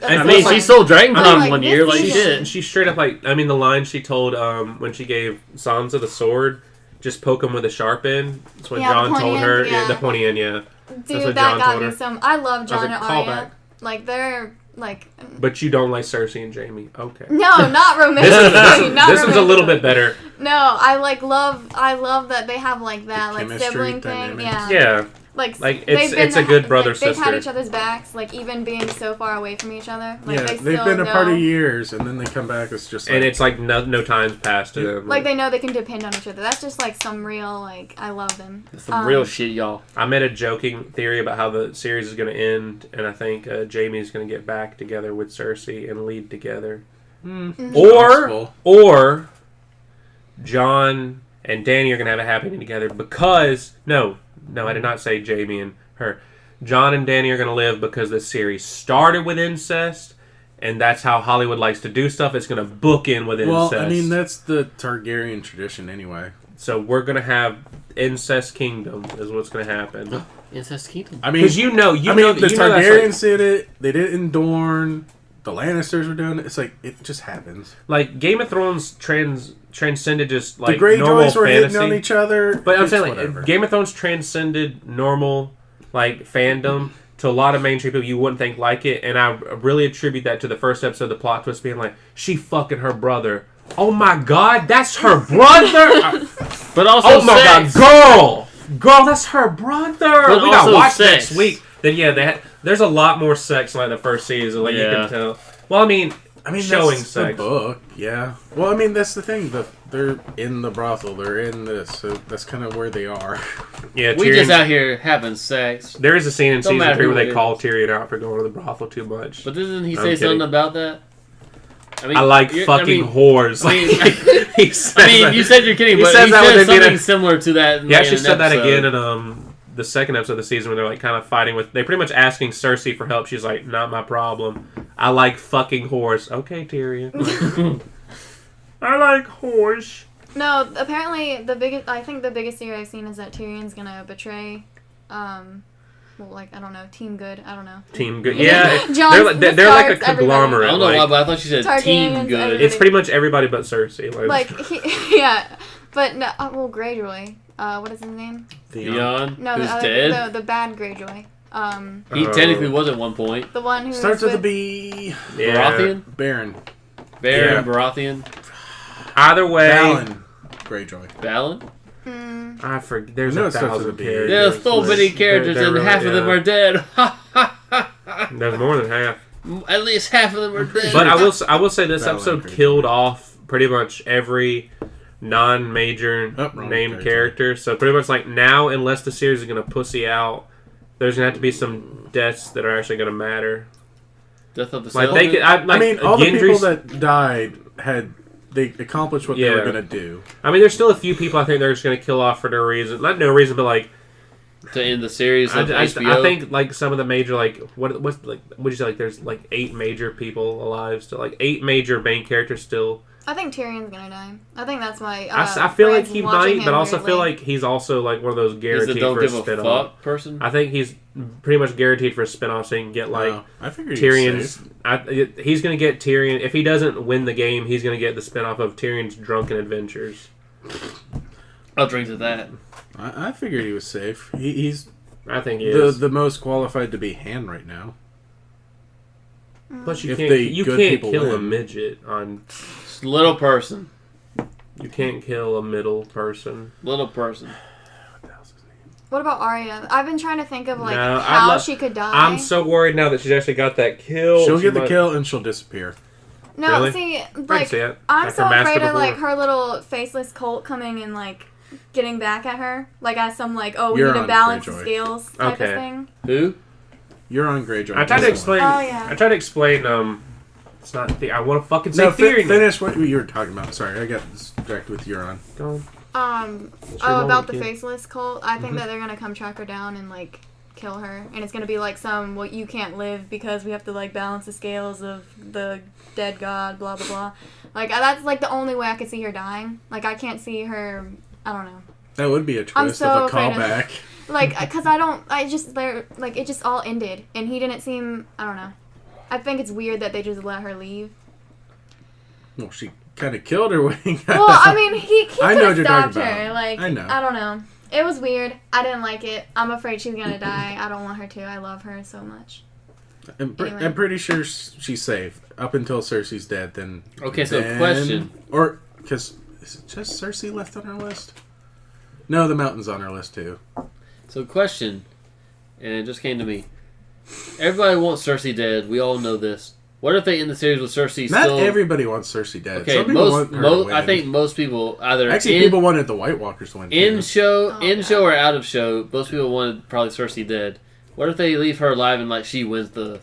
I I mean, mean, she stole Dragon I mean, Con like, one this year, like season- shit. she straight up like I mean the line she told when she gave Sansa the sword, just poke him with a sharp end. That's what Yeah, John the pointy told her. end, yeah. The pointy end, yeah. Dude, what that John got told me her. some. I love John That and was a Arya. callback. Like they're like. But you don't like Cersei and Jamie. Okay. No, not romantic. This one's a little bit better. No, I love that they have like that like Chemistry sibling thing. dynamics. Yeah. Yeah. Like it's a good brother They've had sister. each other's backs, like even being so far away from each other. Like Yeah, they they've still been know, apart years, and then they come back. It's just like, And it's like no time's passed to them. like they know they can depend on each other. That's just like some real like I love them. That's some real shit, y'all. I made a joking theory about how the series is going to end, and I think Jamie's going to get back together with Cersei and lead together. possible. Or John and Dany are going to have a happy ending together because no, I did not say Jamie and her. John and Dany are going to live because the series started with incest, and that's how Hollywood likes to do stuff. It's going to book in with incest. Well, I mean, that's the Targaryen tradition anyway. So we're going to have incest kingdom is what's going to happen. Incest kingdom. I mean, because the Targaryens did it. They did it in Dorne. The Lannisters were doing it. It's like it just happens. Like Game of Thrones transcended just like the Greyjoys were fantasy. hitting on each other. But I'm saying like Game of Thrones transcended normal like fandom to a lot of mainstream people you wouldn't think like it, and I really attribute that to the first episode, the plot twist being like she fucking her brother. Oh my god, that's her brother. But also, oh my god, girl, that's her brother. But we gotta watch sex. next week. Then there's a lot more sex in like the first season, like you can tell. Well, I mean, showing that's sex. the book, yeah. Well, I mean, that's the thing. They're in the brothel. They're in this, so that's kind of where they are. Yeah, we just out here having sex. There is a scene in season 3 where they call Tyrion out for going to the brothel too much. But doesn't he say something about that? I mean, I like fucking whores. You said you're kidding, but he said something similar to that. He actually said that again in the second episode of the season when they're like kind of fighting with. They're pretty much asking Cersei for help. She's like, "Not my problem. I like fucking whores." Okay, Tyrion. I like whores. No, apparently I think the biggest theory I've seen is that Tyrion's gonna betray. Well, like, I don't know, Team Good. I don't know. Team Good. Yeah. they're like a conglomerate. I don't know why, but I thought you said Targaryens, Team Good. Everybody. It's pretty much everybody but Cersei. Yeah. But, no, well, Greyjoy. What is his name? Theon. No, who's dead? The bad Greyjoy. He technically was at one point. The one who starts with a B. Yeah. Baratheon? Baron Baratheon. Either way. Balon Greyjoy. Balon? I forget. There's 1,000 characters. There's so many characters, and half of them are dead. There's more than half. At least half of them are dead. But I will say this episode killed off pretty much every non-major named character. So pretty much like now, unless the series is going to pussy out, there's going to have to be some deaths that are actually going to matter. Death of the I mean, all the people that died they accomplished what they were going to do. I mean, there's still a few people I think they're just going to kill off for no reason. Not no reason, but like to end the series of HBO. I think like some of the major what'd you say, like there's like 8 major people alive still, like 8 major main characters still. I think Tyrion's gonna die. I think that's why. I feel like he might, but also feel like he's also like one of those guaranteed for a spinoff person. I think he's pretty much guaranteed for a spinoff, so he can get like I figured Tyrion's. He's gonna get Tyrion if he doesn't win the game. He's gonna get the spinoff of Tyrion's drunken adventures. I'll drink to that. I figured he was safe. He's. I think he is the most qualified to be Han right now. But you can't kill a midget on. Little person. You can't kill a middle person. Little person. What about Arya? I've been trying to think of how she could die. I'm so worried now that she's actually got that kill. She'll get the kill and she'll disappear. No, really? see, like I'm so afraid of like her little faceless cult coming and like getting back at her, like as some like we need to balance the scales type of thing. Who? You're on Greyjoy. I tried to explain. Oh yeah. I tried to explain. It's not. I want to fucking say theory. Finish what you were talking about. Sorry, I got distracted with Euron. Go on. About the faceless cult. I think that they're gonna come track her down and like kill her, and it's gonna be like you can't live because we have to like balance the scales of the dead god, blah blah blah. Like that's like the only way I could see her dying. Like I can't see her. I don't know. That would be a twist of a callback. Like, because it just all ended, and he didn't seem. I don't know. I think it's weird that they just let her leave. Well, she kind of killed her when he got Well, I mean, he could have stopped her. About. Like, I know. I don't know. It was weird. I didn't like it. I'm afraid she's gonna die. I don't want her to. I love her so much. I'm pretty sure she's safe up until Cersei's dead. Then question, or because is it just Cersei left on her list? No, the mountain's on her list too. So question, and it just came to me. Everybody wants Cersei dead. We all know this. What if they end the series with Cersei still... Not everybody wants Cersei dead. Okay, I think most people either... Actually, people wanted the White Walkers to win. In show or out of show, most people wanted probably Cersei dead. What if they leave her alive and like she wins the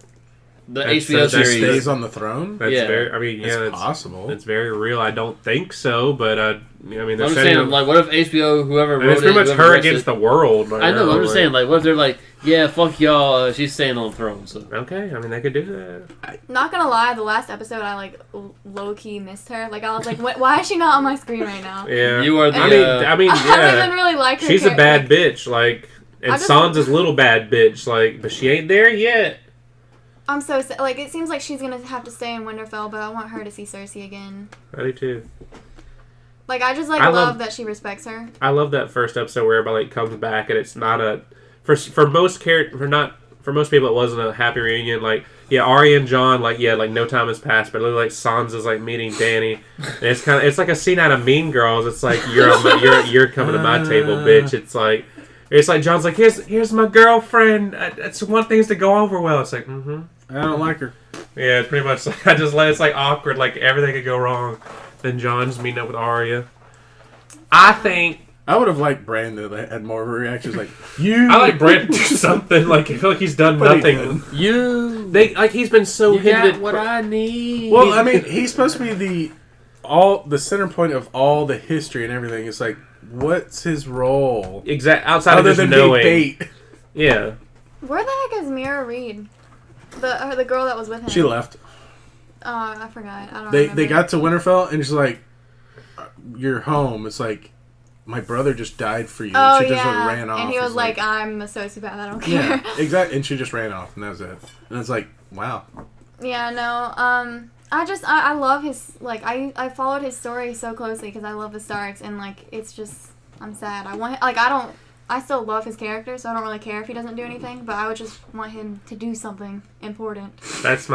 the HBO series stays on the throne. That's very. I mean, yeah, it's possible. It's very real. I don't think so, but I mean, they're I'm saying, like, what if HBO, whoever wrote it's pretty much her against the world. I know. I'm just saying, like, what if they're like, yeah, fuck y'all, she's staying on the throne. So okay, I mean, they could do that. Not gonna lie, the last episode I like low key missed her. Like I was like, why is she not on my screen right now? Yeah, you are. The, I mean, yeah. I don't even really like her. She's a bad bitch, like, and Sansa's little bad bitch, like, but she ain't there yet. I'm so like, it seems like she's gonna have to stay in Winterfell, but I want her to see Cersei again. I do too. Like, I just love that she respects her. I love that first episode where everybody like, comes back and it's not a for most people it wasn't a happy reunion. Like, yeah, Arya and Jon, like, yeah, like no time has passed, but it looked like Sansa's like meeting Dany, and it's like a scene out of Mean Girls. It's like you're coming to my table, bitch. It's like Jon's like, here's my girlfriend. It's one thing's to go over well. It's like, I don't like her. Yeah, it's pretty much like it's like awkward. Like everything could go wrong. Then Jon's meeting up with Arya. I think I would have liked Bran to had more of a reaction. Like you. I like Bran to do something. Like I feel like he's done nothing. He's been so hidden. What I need. Well, I mean, he's supposed to be the center point of all the history and everything. It's like, what's his role? Exactly. Outside other of than knowing. bait. Yeah. Where the heck is Mira Reed? The girl that was with him. She left. Oh, I forgot. I don't remember. They got to Winterfell and she's like, "You're home." It's like, my brother just died for you. Oh, and she just yeah. ran off. And he was like, I'm a sociopath. I don't care. Yeah, exactly. And she just ran off, and that was it. And it's like, wow. Yeah, no. I love his, like, I followed his story so closely because I love the Starks, and like, it's just, I'm sad. I still love his character, so I don't really care if he doesn't do anything, but I would just want him to do something important. That's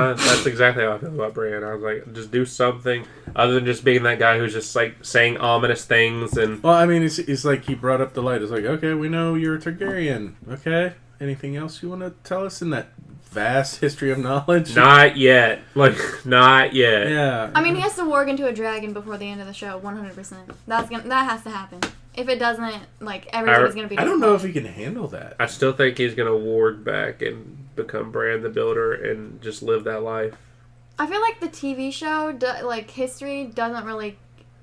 exactly how I feel about Bran. I was like, just do something other than just being that guy who's just like saying ominous things and. Well, I mean, it's like he brought up the light. It's like, okay, we know you're a Targaryen. Okay, anything else you want to tell us in that vast history of knowledge? Not yet. Like, not yet. Yeah. I mean, he has to warg into a dragon before the end of the show, 100%. That has to happen. If it doesn't, like, everybody's going to be... I don't know if he can handle that. I still think he's going to ward back and become Bran the Builder and just live that life. I feel like the TV show, history doesn't really...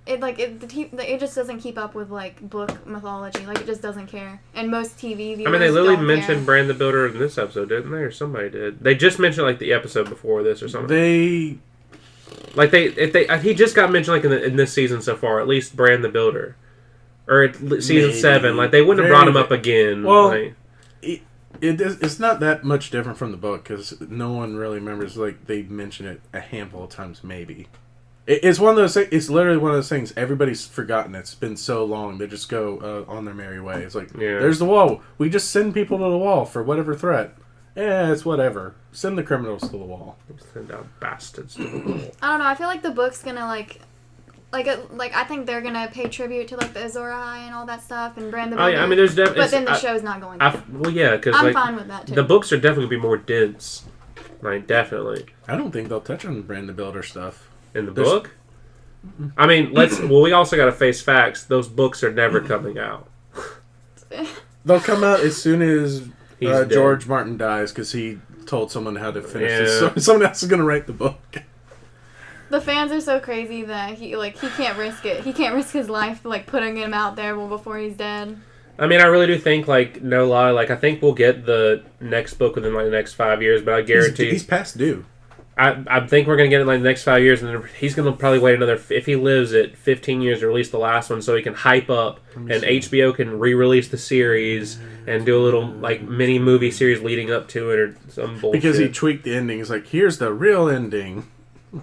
It just doesn't keep up with, like, book mythology. Like, it just doesn't care. And most TV viewers they literally don't mentioned care. Bran the Builder in this episode, didn't they? Or somebody did. They just mentioned, like, the episode before this or something. He just got mentioned, like, in this season so far, at least Bran the Builder. Or season 7, like, they wouldn't have brought him up again. Well, like, it's not that much different from the book, because no one really remembers, like, they mention it a handful of times, maybe. It's one of those things, it's literally one of those things, everybody's forgotten. It's been so long, they just go on their merry way. It's like, there's the wall. We just send people to the wall for whatever threat. Yeah, it's whatever. Send the criminals to the wall. Send out bastards to the wall. I don't know, I feel like the book's gonna, I think they're gonna pay tribute to like the Azor Ahai and all that stuff and Bran the Builder. Oh yeah, I mean there's definitely. But then the show's not going to. Well, yeah, because I'm fine with that too. The books are definitely gonna be more dense. Like definitely. I don't think they'll touch on Bran the Builder stuff In the book? I mean, we also gotta face facts. Those books are never coming out. They'll come out as soon as George Martin dies, because he told someone how to finish this. So someone else is gonna write the book. The fans are so crazy that he can't risk it. He can't risk his life like putting him out there before he's dead. I mean, I really do think, like, no lie, like, I think we'll get the next book within, like, the next 5 years, but I guarantee... He's past due. I think we're going to get it, like, the next 5 years, and then he's going to probably wait another... If he lives it, 15 years to release the last one, so he can hype up, and HBO can re-release the series, and do a little, like, mini-movie series leading up to it, or some bullshit. Because he tweaked the ending. He's like, here's the real ending.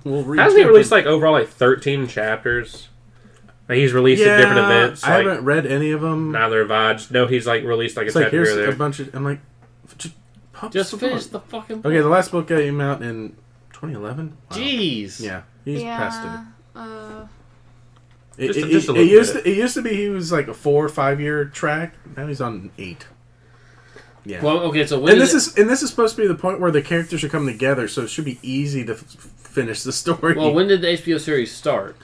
Hasn't he released, like, overall, like, 13 chapters? Like, he's released at different events. I haven't read any of them. Neither have I. No, he's, like, released, like, it's a like, chapter here's there. a bunch of... I'm like, just finish the fucking book. Okay, the last book came out in 2011? Wow. Jeez. Yeah, he's past it. It used to be he was, like, a 4 or 5 year track. Now he's on 8. Yeah. Well, okay, so this is supposed to be the point where the characters are coming together, so it should be easy to finish the story. Well, when did the HBO series start?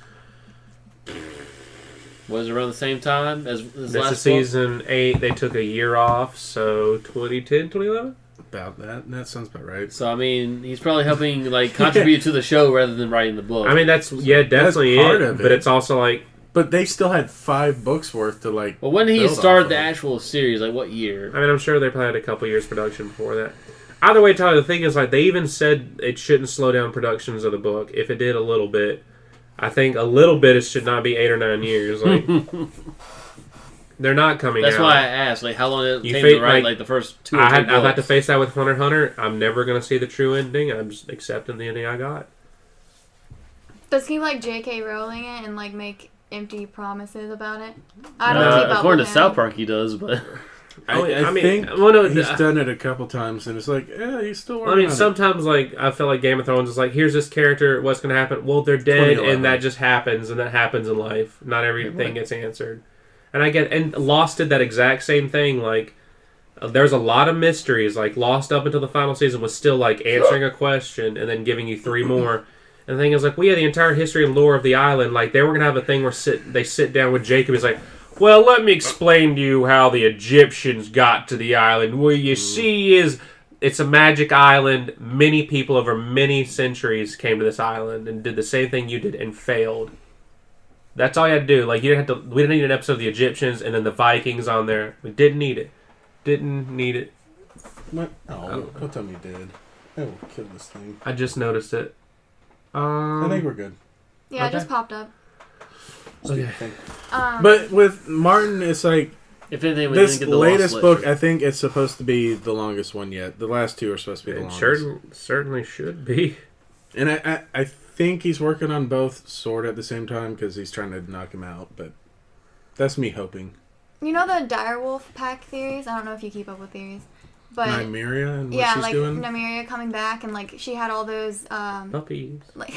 Was it around the same time as this last is season 8. They took a year off, so 2010, 2011? about that. That sounds about right. So I mean, he's probably helping like contribute to the show rather than writing the book. I mean, definitely part of it. But it's also like. But they still had 5 books worth to like. Well, when did he start the actual series? Like what year? I mean, I'm sure they probably had a couple years production before that. Either way, Tyler, the thing is, like, they even said it shouldn't slow down productions of the book. If it did a little bit, I think a little bit it should not be 8 or 9 years. Like, they're not coming That's out. why I asked, like, how long did it take to write, like, the first 2 or 3 books? I've had to face that with Hunter x Hunter. I'm never going to see the true ending. I'm just accepting the ending I got. Does he, like, J.K. Rowling it and, like, make empty promises about it? I don't keep up according with to him. South Park, he does, but... I think he's done it a couple times, and it's like, yeah, he's still working on it. Sometimes, like, I feel like Game of Thrones is like, here's this character, what's going to happen? Well, they're dead, and that just happens, and that happens in life. Not everything gets answered. And Lost did that exact same thing, like, there's a lot of mysteries, like, Lost up until the final season was still, like, answering a question, and then giving you 3 more. And the thing is, like, we had the entire history and lore of the island, like, they were going to have a thing where they sit down with Jacob, he's like, well, let me explain to you how the Egyptians got to the island. What you see is it's a magic island. Many people over many centuries came to this island and did the same thing you did and failed. That's all you had to do. Like, you didn't have to. We didn't need an episode of the Egyptians and then the Vikings on there. We didn't need it. Didn't need it. What? Oh, don't tell me you did. I will kill this thing. I just noticed it. I think we're good. Yeah, it just popped up. Okay. But with Martin, it's like if anything, this latest book. I think it's supposed to be the longest one yet. The last 2 are supposed to be the longest. Certainly should be. And I think he's working on both sort at the same time because he's trying to knock him out. But that's me hoping. You know the Direwolf Pack theories? I don't know if you keep up with theories. But Nymeria and what she's doing? Nymeria coming back and like she had all those puppies. Like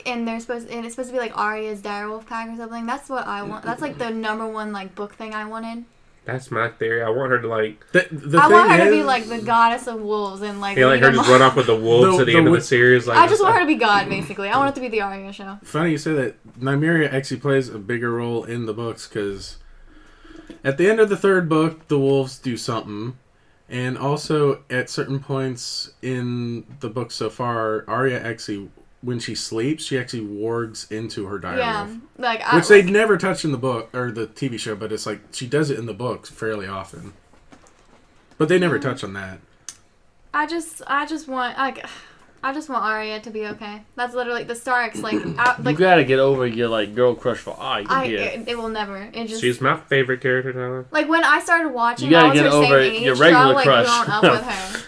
and it's supposed to be like Arya's Direwolf Pack or something. That's what I want. That's like the number 1 like book thing I wanted. That's my theory. I want her to like. I want her to be like the goddess of wolves and like. Yeah, like her just run off with the wolves at the end of the series. Like I just want her to be God, basically. I want it to be the Arya show. Funny you say that. Nymeria actually plays a bigger role in the books because at the end of the 3rd book, the wolves do something. And also, at certain points in the book so far, Arya actually, when she sleeps, she actually wargs into her direwolf. Yeah, which they'd never touched in the book, or the TV show, but it's like, she does it in the books fairly often. But they never touch on that. I just want Arya to be okay. That's literally the Starks. Like, you gotta get over your like girl crush for Arya. It will never. She's my favorite character, Tyler. Like when I started watching, you gotta I was get her over same age, your regular so I, crush. Grown up with her.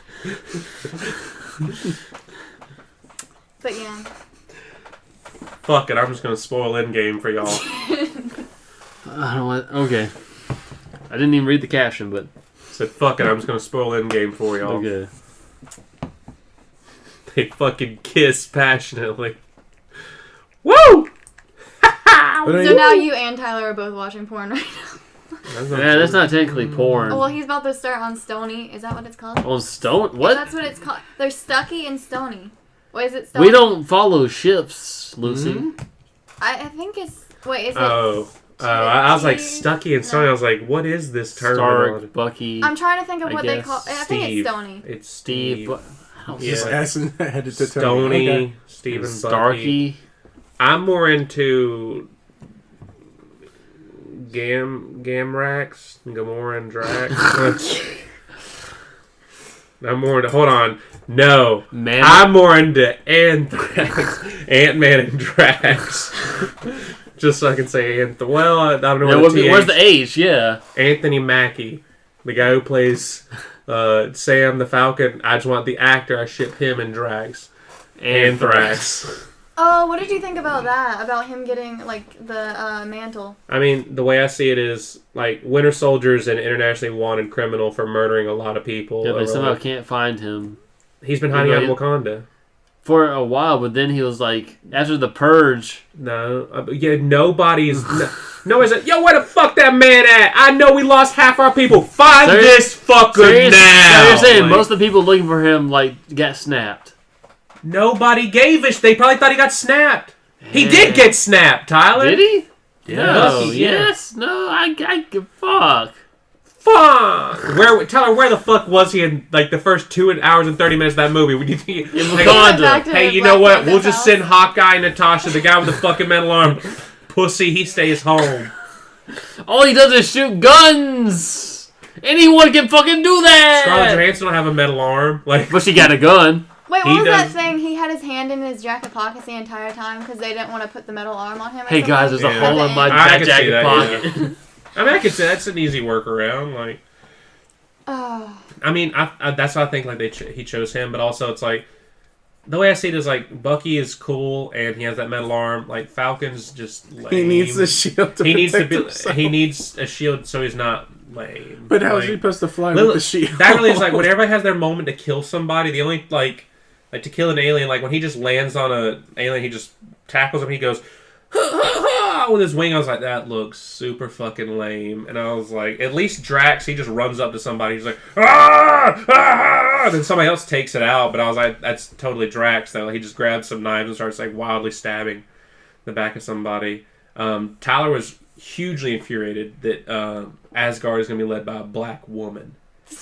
But yeah. Fuck it, I'm just gonna spoil Endgame for y'all. I don't want. Okay. I didn't even read the caption, but said fuck it, I'm just gonna spoil Endgame for y'all. Okay. They fucking kiss passionately. Woo! So now you and Tyler are both watching porn right now. That's not technically porn. Oh, well, he's about to start on Stony. Is that what it's called? On Stone? What? Yeah, that's what it's called. They're Stucky and Stony. What is it? Stony? We don't follow ships, Lucy. Mm-hmm. I think it's... Wait, is it... I was like Stucky and Stony. I was like, what is this term? Stark, Bucky. I'm trying to think of what they call... I think it's Stony. It's Steve. Just asking ahead to Stony, okay. Steve and Starky. Bucky. I'm more into Gamrax, Gamora and Drax. I'm more into... Hold on. No. I'm more into Anthrax. Ant-Man and Drax. Just so I can say Anthony. Well, I don't know what where's the H? Yeah. Anthony Mackie. The guy who plays Sam the Falcon. I just want the actor. I ship him and Drax. Anthrax. Oh, what did you think about that? About him getting, like, the mantle? I mean, the way I see it is, like, Winter Soldier's an internationally wanted criminal for murdering a lot of people. Yeah, they somehow can't find him. He's been hiding out in Wakanda. For a while, but then he was like, after the Purge. Nobody's... Nobody's like, yo, where the fuck that man at? I know we lost half our people. Find this fucker now! So you're saying most of the people looking for him, like, got snapped. Nobody gave a They probably thought he got snapped. He did get snapped, Tyler. Did he? Yeah. No. Yes. No. I fuck. fuck? Tyler, where the fuck was he in like the first 2 hours and 30 minutes of that movie? When you think, hey, you know what? We'll just send Hawkeye and Natasha, the guy with the fucking metal arm. Pussy, he stays home. All he does is shoot guns. Anyone can fucking do that. Scarlett Johansson don't have a metal arm, like, but she got a gun. Wait, what was that thing? He had his hand in his jacket pockets the entire time because they didn't want to put the metal arm on him. Hey guys, there's a hole in my jacket pocket. Yeah. I mean, I could say that's an easy workaround. Like, I mean, I that's why I think like he chose him, but also it's like the way I see it is like Bucky is cool and he has that metal arm. Like Falcon's just lame. He needs a shield. He needs a shield so he's not lame. But how is he supposed to fly with the shield? That really is like when everybody has their moment to kill somebody. The only like to kill an alien, like when he just lands on an alien, he just tackles him. He goes with his wing. I was like, that looks super fucking lame. And I was like, at least Drax, he just runs up to somebody. He's like, ah, ah! And then somebody else takes it out. But I was like, that's totally Drax though. He just grabs some knives and starts like wildly stabbing the back of somebody. Tyler was hugely infuriated that Asgard is going to be led by a black woman.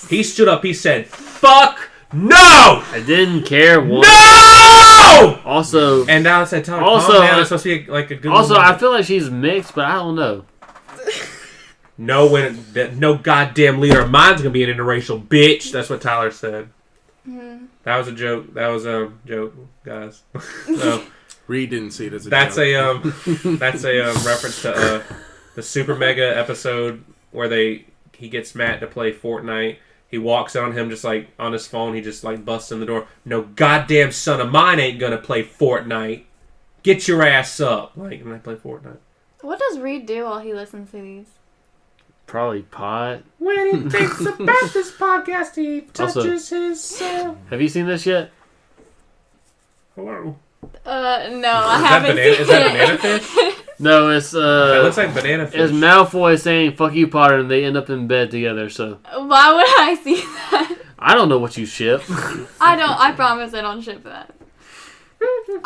He stood up. He said, "Fuck no!" I didn't care one. No! Also, and now I said, "Tyler, also, calm down. It's supposed to be like a good." Also, woman. I feel like she's mixed, but I don't know. No goddamn leader of mine's gonna be an interracial bitch. That's what Tyler said. Mm-hmm. That was a joke. That was a joke, guys. Reed didn't see it as a that's joke. That's a reference to the Super Mega episode where he gets Matt to play Fortnite. He walks on him just like on his phone. He just like busts in the door. No goddamn son of mine ain't gonna play Fortnite. Get your ass up. Like, and I play Fortnite. What does Reed do while he listens to these? Probably pot. When he thinks about this podcast, he touches his. Have you seen this yet? Hello. No, I haven't seen Is that Banana Fish? No, it's It looks like Banana Fish. It's Malfoy saying "fuck you, Potter," and they end up in bed together. So why would I see that? I don't know what you ship. I promise I don't ship that. You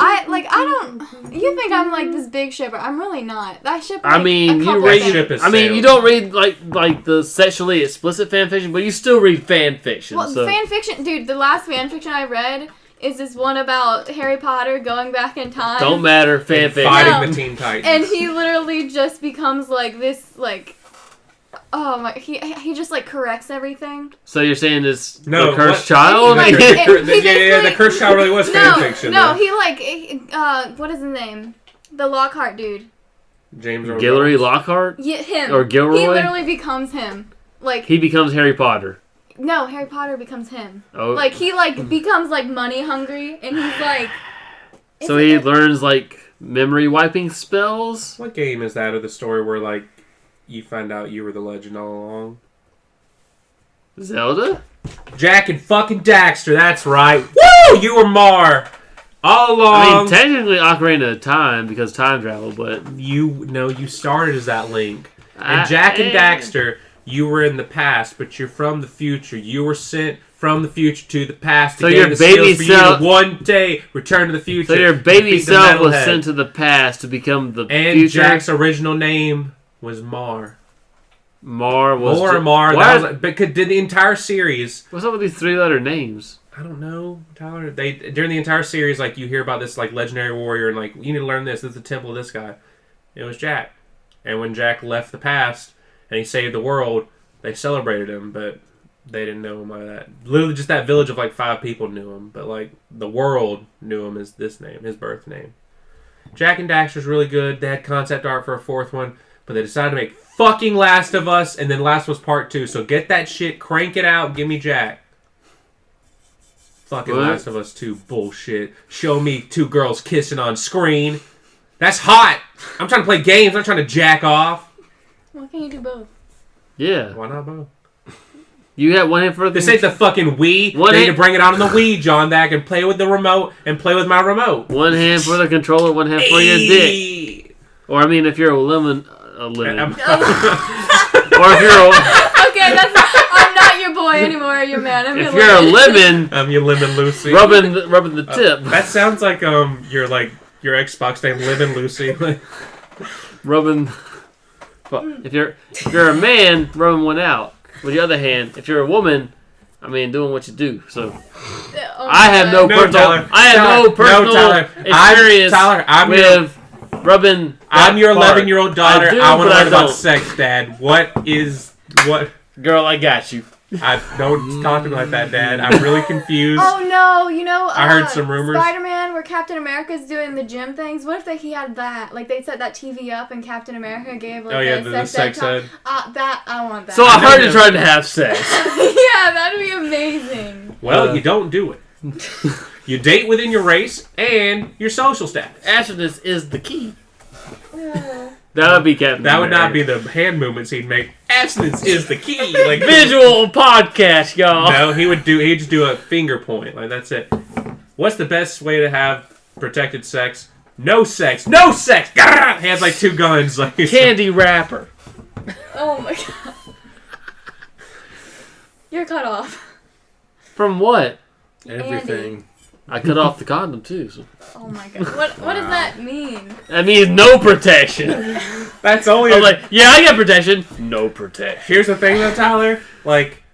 think I'm like this big shipper? I'm really not. I ship. Like, you don't read like the sexually explicit fan fiction, but you still read fan fiction. Well, fan fiction, dude. The last fan fiction I read is this one about Harry Potter going back in time. Don't matter, fan fiction. Fighting the Teen Titans. And he literally just becomes like this, like. Oh my! He just like corrects everything. So you're saying this the cursed child? The cursed child really was fan fiction. No, he like what is his name? The Lockhart dude. James Guillory Lockhart. Yeah, him. Or Gilroy. He literally becomes him. Like he becomes Harry Potter. No, Harry Potter becomes him. Oh. Like he like becomes like money hungry, and he's like. So he learns like memory wiping spells. What game is that of the story where like? You find out you were the legend all along. Zelda? Jak and fucking Daxter, that's right. Woo! You were Mar. All along. I mean, technically Ocarina of Time because time travel, but... You started as that Link. And Jak and Daxter, you were in the past, but you're from the future. You were sent from the future to the past to gain the skills for you to one day return to the future. So your baby self was sent to the past to become the future? And Jak's original name... was Mar. Mar was... Mar. That was, because did the entire series... What's up with these 3-letter names? I don't know, Tyler. During the entire series, like, you hear about this, like, legendary warrior, and, like, you need to learn this. This is the temple of this guy. It was Jak. And when Jak left the past, and he saved the world, they celebrated him, but they didn't know him by that. Literally just that village of, like, 5 people knew him. But, like, the world knew him as this name, his birth name. Jak and Daxter's really good. They had concept art for a 4th one. But they decided to make fucking Last of Us, and then Last of Us Part 2. So get that shit, crank it out, give me Jak. Fucking Last of Us 2 bullshit. Show me 2 girls kissing on screen. That's hot! I'm trying to play games, I'm trying to jack off. Why can't you do both? Yeah. Why not both? You got one hand for the... This ain't the fucking Wii. They need to bring it out on the Wii, John, that I can play with the remote and play with my remote. One hand for the controller, one hand for your dick. Or, I mean, if you're a lemon... or if you're okay, I'm not your boy anymore. You're man. If you're a lemon, I'm your lemon Lucy. Rubbing the tip. That sounds like your Xbox name, Lemon Lucy. Rubbing. If you're a man, rubbing one out. with the other hand, if you're a woman, I mean, doing what you do. So I have no personal experience with rubbing. I'm your 11-year-old daughter. I want to learn about sex, Dad. What? Girl, I got you. Don't talk to me like that, Dad. I'm really confused. Oh no, I heard some rumors. Spider-Man, where Captain America's doing the gym things. What if he had that? Like they set that TV up and Captain America gave like the sex ed. I want that. So I heard you're trying to have sex. Yeah, that'd be amazing. Well, you don't do it. You date within your race and your social status. Abstinence is the key. That would be Captain That would America. not be the hand movements he'd make. Abstinence is the key. Like visual podcast, y'all. No, he'd just do a finger point. Like that's it. What's the best way to have protected sex? No sex. No sex. Grrr! He has like 2 guns. Like candy wrapper. Oh my god. You're cut off. From what? Everything. Andy. I cut off the condom too. So. Oh my god. What does that mean? That means no protection. That's only. I'm like, yeah, I got protection. No protection. Here's the thing though, Tyler. Like,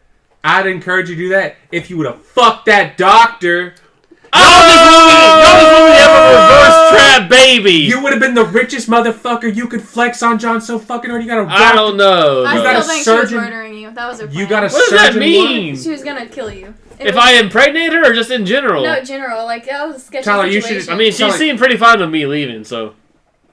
I'd encourage you to do that if you would have fucked that doctor. Reverse trap baby. You would have been the richest motherfucker. You could flex on John so fucking hard. You got a doctor. I don't know. I got still a think surgeon. she was murdering you. That was her plan. You got a what surgeon. does that mean? She was gonna kill you. If I impregnate her or just in general? No, general. Like, that was a sketchy Tyler, you situation. should- I mean, she seemed pretty fine with me leaving, so.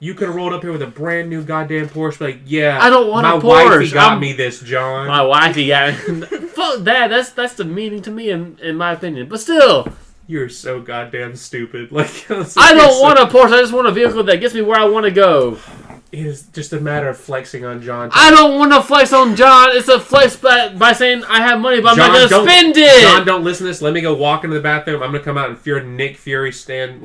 You could have rolled up here with a brand new goddamn Porsche. Like, yeah, I don't want a my Porsche. wifey got me this, John. My wifey got fuck that. That's the meaning to me, in my opinion. But still, You're so goddamn stupid. Like, I don't want a Porsche. I just want a vehicle that gets me where I want to go. It is just a matter of flexing on John. I don't want to flex on John. It's a flex by saying I have money, but I'm not going to spend it. John, don't listen to this. Let me go walk into the bathroom. I'm going to come out and Nick Fury stand,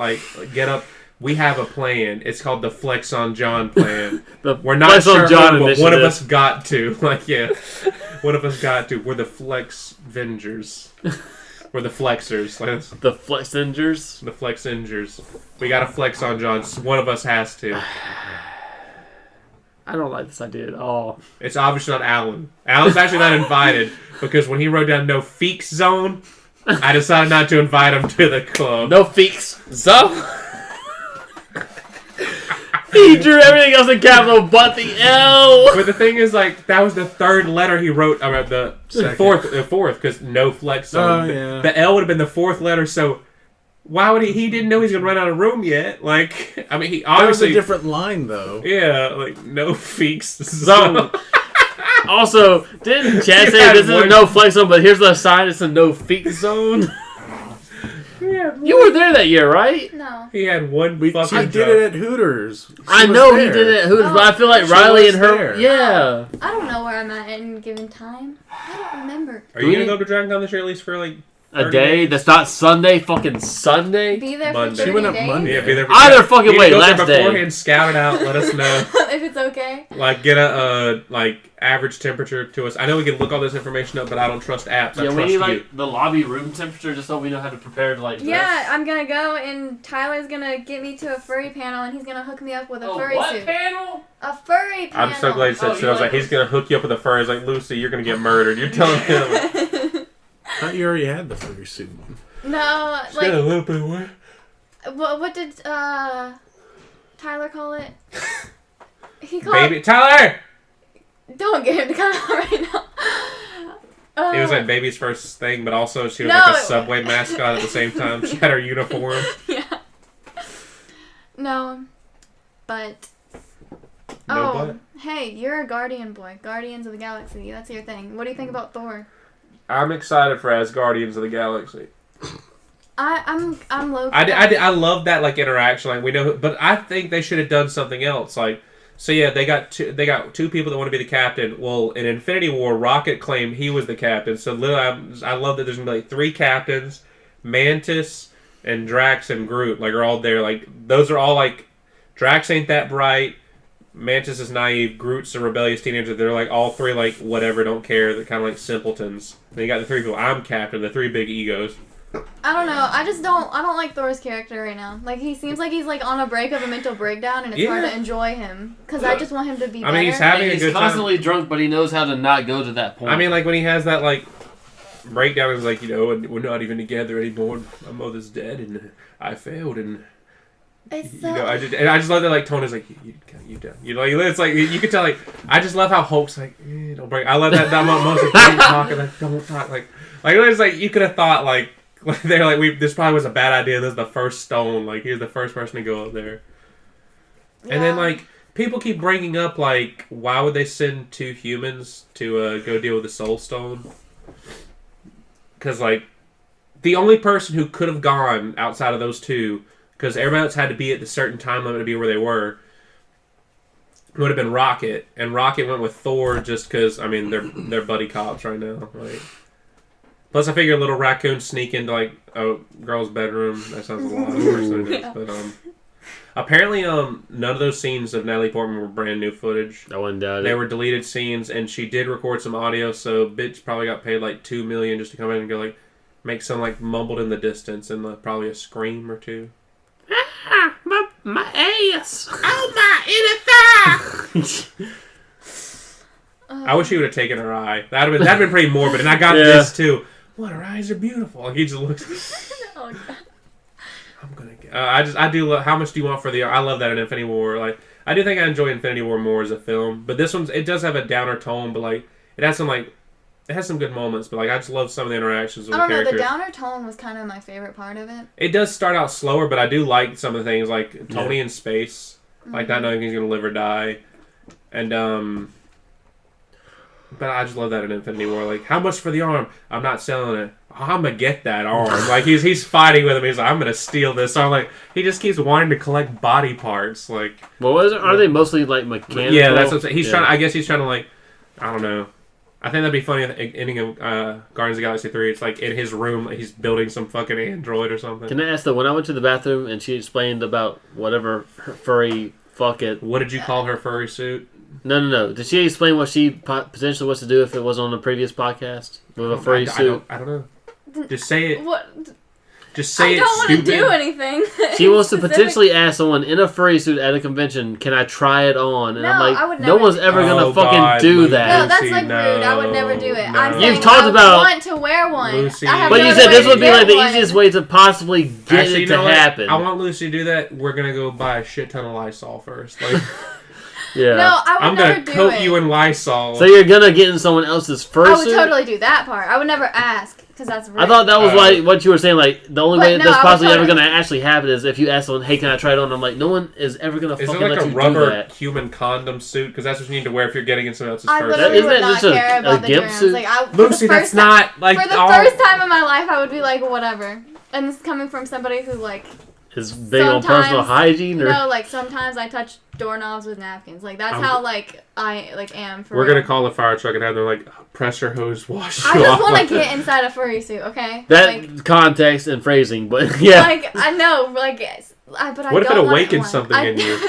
get up. We have a plan. It's called the Flex on John plan. We're not Flex sure on John who, but initiative. one of us got to. One of us got to. We're the Flex Vengers. We're the Flexers. The Flexingers? The Flexingers. We got to flex on John. One of us has to. I don't like this idea at all. It's obviously not Alan. Alan's actually not invited because when he wrote down no feeks zone, I decided not to invite him to the club. No feeks zone? He drew everything else in capital but the L. But the thing is, that was the 3rd letter he wrote. I mean, the fourth, because no flex zone. Oh, yeah. The L would have been the 4th letter, so why would he didn't know he's going to run out of room yet. I mean, he That was obviously... a different line, though. Yeah, no feeks zone. Also, didn't Chad say this is a no flex zone, but here's the sign, it's a no feet zone? You were there that year, right? No. He had one She fucking did it at Hooters. She I was know there. he did it at Hooters, but I feel like She Riley was and her... there. Yeah. I don't know where I'm at any given time. I don't remember. Are you going to go to Dragon Con this year at least for A 30 day days? that's not Sunday, fucking Sunday? Be there Monday. for 30 She went up days? Monday. Yeah, be there for Either fucking You way, need to go there last day. beforehand, scout it out, let us know. If it's okay. Get a average temperature to us. I know we can look all this information up, but I don't trust apps. I Yeah, we trust need you. the lobby room temperature just so we know how to prepare to dress. Yeah, I'm gonna go and Tyler's gonna get me to a furry panel and he's gonna hook me up with a furry suit. Panel? A furry panel. I'm so glad you said so. I was like, he's gonna hook you up with a furry. I was like, Lucy, you're gonna get murdered. You're telling him. I thought you already had the furry suit one. No, Just got a little bit of work. what did Tyler call it? He called Baby Tyler. Don't get him to come out right now. It was baby's first thing, but also she was No, a Subway mascot at the same time. She had her uniform. Yeah. No, but. No butt? Hey, you're a Guardian boy. Guardians of the Galaxy. That's your thing. What do you think about Thor? I'm excited for Asgardians of the Galaxy. I'm low. I love that interaction. We know, but I think they should have done something else. So yeah, they got two people that want to be the captain. Well, in Infinity War, Rocket claimed he was the captain. So I love that there's gonna be 3 captains, Mantis and Drax and Groot. Are all there. Those are all Drax ain't that bright. Mantis is naive. Groot's a rebellious teenager. They're all 3 whatever, don't care. They're kind of simpletons. Then you got the 3 people. I'm captain. The 3 big egos. I don't know. I don't like Thor's character right now. Like, he seems like he's like on a break of a mental breakdown, and it's hard to enjoy him because I just want him to be better. I mean, he's having a good time. He's constantly drunk, but he knows how to not go to that point. I mean, like when he has that like breakdown, is like, we're not even together anymore. My mother's dead, and I failed, and it's so... I just love that like tone is like you done. It's like you can tell like I just love how Hulk's like don't break. I love that most of them talking like don't talk like it's like you could have thought like they're like this probably was a bad idea. This is the first stone. Like he's the first person to go up there, and then like people keep bringing up like why would they send 2 humans to go deal with the Soul Stone? Because like the only person who could have gone outside of those 2. Because everybody else had to be at the certain time limit to be where they were. It would have been Rocket, and Rocket went with Thor just because I mean they're buddy cops right now. Like, plus I figure a little raccoon sneak into like a girl's bedroom. That sounds a lot worse than it is. But apparently none of those scenes of Natalie Portman were brand new footage. I wouldn't doubt it. They were deleted scenes, and she did record some audio. So bitch probably got paid like $2 million just to come in and go like make some like mumbled in the distance and probably a scream or 2. My ass! Oh my inner thigh! I wish he would have taken her eye. That'd been pretty morbid, and I got this too. What, her eyes are beautiful. Like, he just looks. Oh God. I'm gonna get. I do love. How much do you want for the? I love that in Infinity War. Like, I do think I enjoy Infinity War more as a film, but this it does have a downer tone, but like it has some like. It has some good moments, but like I just love some of the interactions with the characters. The downer tone was kind of my favorite part of it. It does start out slower, but I do like some of the things like Tony in space, like not knowing he's gonna live or die, and But I just love that in Infinity War. Like, how much for the arm? I'm not selling it. I'm gonna get that arm. Like he's fighting with him. He's like, I'm gonna steal this. So I'm like, he just keeps wanting to collect body parts. Like, well, are they mostly like mechanical? Yeah, that's what I'm saying. He's trying. I guess he's trying to like, I don't know. I think that'd be funny at the ending of Guardians of the Galaxy 3. It's like in his room, he's building some fucking android or something. Can I ask though? When I went to the bathroom and she explained about whatever her furry fuck it. What did you call her furry suit? No. Did she explain what she potentially was to do if it was on the previous podcast with a furry suit? I don't know. Just say it. What? Just say it. I don't want to do anything. She wants to potentially ask someone in a furry suit at a convention, "Can I try it on?" And no, I'm like, I would no one's ever gonna fucking do Lucy, that. No, that's like rude. I would never do it. No. I'm saying You've talked about want to wear one. Lucy, but you said this would be like the easiest way to possibly get it to happen. I want Lucy to do that. We're gonna go buy a shit ton of Lysol first. Like, yeah. No, I would never do it. I'm gonna coat you in Lysol. So you're gonna get in someone else's fursuit? I would totally do that part. I would never ask. That's rude. I thought that was like what you were saying. Like the only way that's possibly ever going to actually happen is if you ask someone, "Hey, can I try it on?" I'm like, no one is ever going to fucking let you do that. Is there like a rubber human condom suit? Because that's what you need to wear if you're getting in someone else's I first. literally would not care about the germs. Like, Lucy, that's not like for the first time in my life, I would be like, whatever. And this is coming from somebody who like is big on personal hygiene, or no, like sometimes I touch doorknobs with napkins. Like that's how like I like am. We're gonna call the fire truck and have them like pressure hose wash you off. I just want like to get inside a furry suit, okay? That like, context and phrasing, but yeah. Like I know, like, but I what if don't it awakens something in you?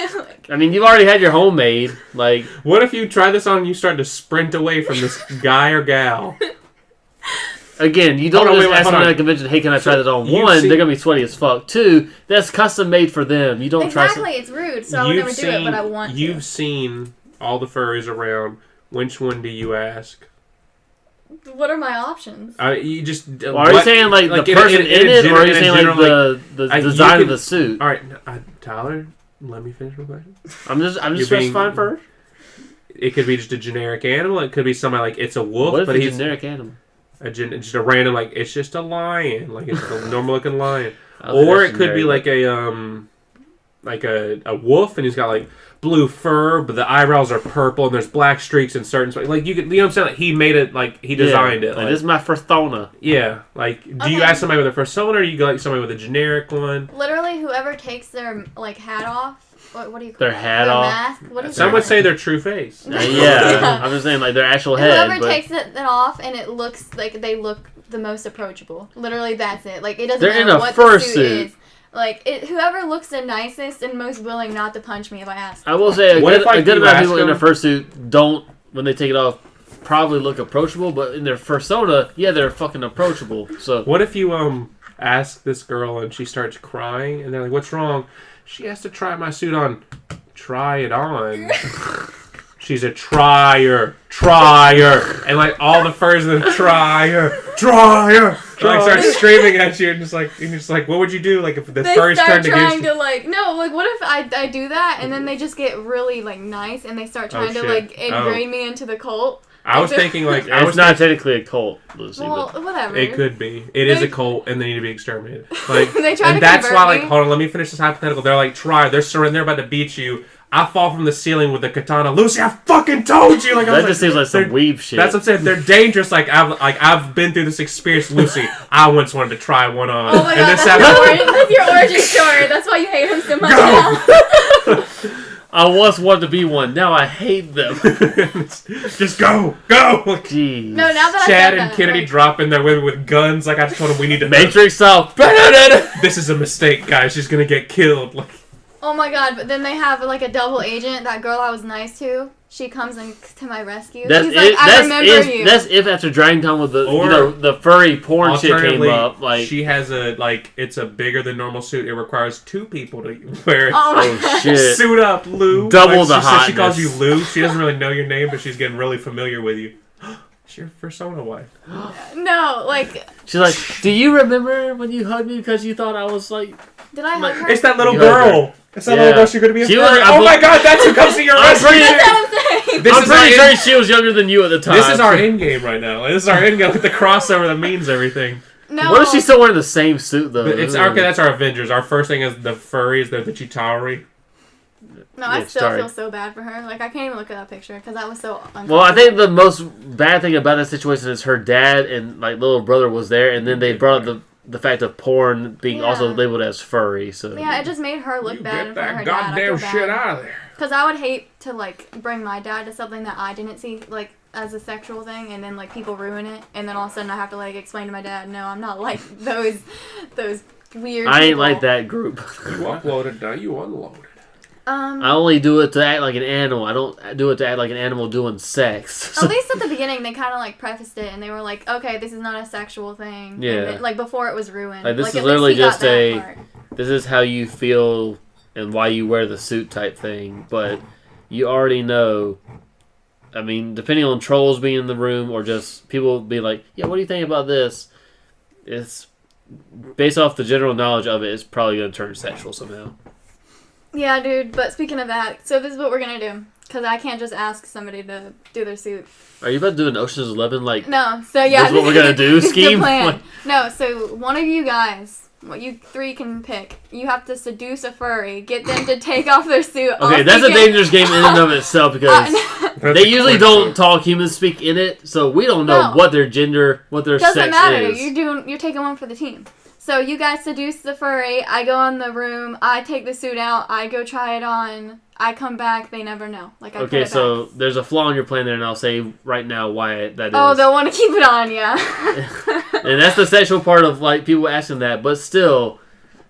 I mean, you've already had your homemade. Like, what if you try this on and you start to sprint away from this guy or gal? Again, you don't just ask them at a convention, "Hey, can I try that on?" One, they're gonna be sweaty as fuck. Two, that's custom made for them. You don't try. Exactly, it's rude. So I would never do it, but I want. You've seen all the furries around. Which one do you ask? What are my options? You just. Are you saying like the person in it, or are you saying like the design of the suit? All right, Tyler, let me finish my question. I'm just specifying first. It could be just a generic animal. It could be somebody like it's a wolf, what if but it's he's a generic animal. Just a random it's just a lion, like it's a normal looking lion, or it could be like a wolf and he's got like blue fur, but the eyebrows are purple and there's black streaks in certain spots. Like you know what I'm saying? Like he made it, like he designed it. Like, this is my persona. Yeah, like do you ask somebody with a persona, or you go like somebody with a generic one? Literally, whoever takes their like hat off. What do you call their hat off? Mask? What is Some would say their true face. Yeah, I'm just saying like their actual head. Whoever takes it off and it looks like they look the most approachable. Literally, that's it. Like it doesn't matter in a what the suit is. Like whoever looks the nicest and most willing not to punch me if I ask. I will say a good amount of people in a fursuit don't, when they take it off, probably look approachable, but in their persona, yeah, they're fucking approachable. So what if you ask this girl, and she starts crying, and they're like, "What's wrong?" She has to try my suit on. Try it on. She's a trier, and like all the furs in the trier. Like start screaming at you, and you're just like, what would you do? Like if the furs turned against you? They start trying to like, no, like what if I do that, and then they just get really like nice, and they start trying to like ingrain me into the cult. I was thinking like it's not technically a cult, Lucy. Well, whatever. It could be. It is a cult, and they need to be exterminated. Like, they try and to that's why. me. Like, hold on, let me finish this hypothetical. They're like, they're surrendering. They're about to beat you. I fall from the ceiling with the katana. Lucy, I fucking told you. Like that just seems like some weeb shit. That's what I'm saying. They're dangerous. I've been through this experience, Lucy. I once wanted to try one on. Oh my god, that's your origin story. That's why you hate him so much now. I once wanted to be one. Now I hate them. Just go. Jeez. No, now that Chad and Kennedy drop in there with guns. Like I just told them we need to. Matrix style. This is a mistake, guys. She's gonna get killed. Like. Oh my god! But then they have like a double agent. That girl I was nice to. She comes in to my rescue. She's like, I remember you. That's if after Dragon Con with the furry porn shit came up. Like she has it's a bigger than normal suit. It requires 2 people to wear it. Oh shit! Suit up, Lou. Double the hotness. She calls you Lou. She doesn't really know your name, but she's getting really familiar with you. It's your persona wife. No, like she's like, do you remember when you hugged me because you thought I was like? Did I hug her? It's that little girl. It's that little girl. She's gonna be a furry. Oh my god, that's who comes to your rescue. I'm pretty sure she was younger than you at the time. This is our end game right now. This is our end game with the crossover that means everything. No. What if she's still wearing the same suit though? It's okay. That's our Avengers. Our first thing is the furries. They're the Chitauri. No, I still feel so bad for her. Like I can't even look at that picture because that was so uncomfortable. Well, I think the most bad thing about that situation is her dad and like little brother was there, and then they brought up the fact of porn being also labeled as furry. So yeah, it just made her look bad in front of her dad. Get that goddamn shit out of there. Because I would hate to like bring my dad to something that I didn't see like as a sexual thing, and then like people ruin it, and then all of a sudden I have to like explain to my dad, no, I'm not like those weird. I ain't people. like that group. You uploaded, now you unloaded. I only do it to act like an animal. I don't do it to act like an animal doing sex. At least at the beginning, they kind of like prefaced it, and they were like, "Okay, this is not a sexual thing." Yeah. Then, like before it was ruined. Like this like, is literally just this is how you feel and why you wear the suit type thing. But you already know. I mean, depending on trolls being in the room or just people being like, "Yeah, what do you think about this?" It's based off the general knowledge of it. It's probably going to turn sexual somehow. Yeah, dude, but speaking of that, so this is what we're going to do. Because I can't just ask somebody to do their suit. Are you about to do an Ocean's 11? Like, no, so yeah. This is what we're going to do? Scheme? The plan. No, so one of you guys, what you 3 can pick, you have to seduce a furry, get them to take off their suit. Okay, that's a dangerous game in and of itself because they usually don't talk human speak in it, so we don't know what their gender, what their sex is. Doesn't matter. You're taking one for the team. So you guys seduce the furry, I go in the room, I take the suit out, I go try it on, I come back, they never know. Like I okay, so there's a flaw in your plan there, and I'll say right now why that is. Oh, they'll want to keep it on, yeah. And that's the sexual part of like people asking that, but still,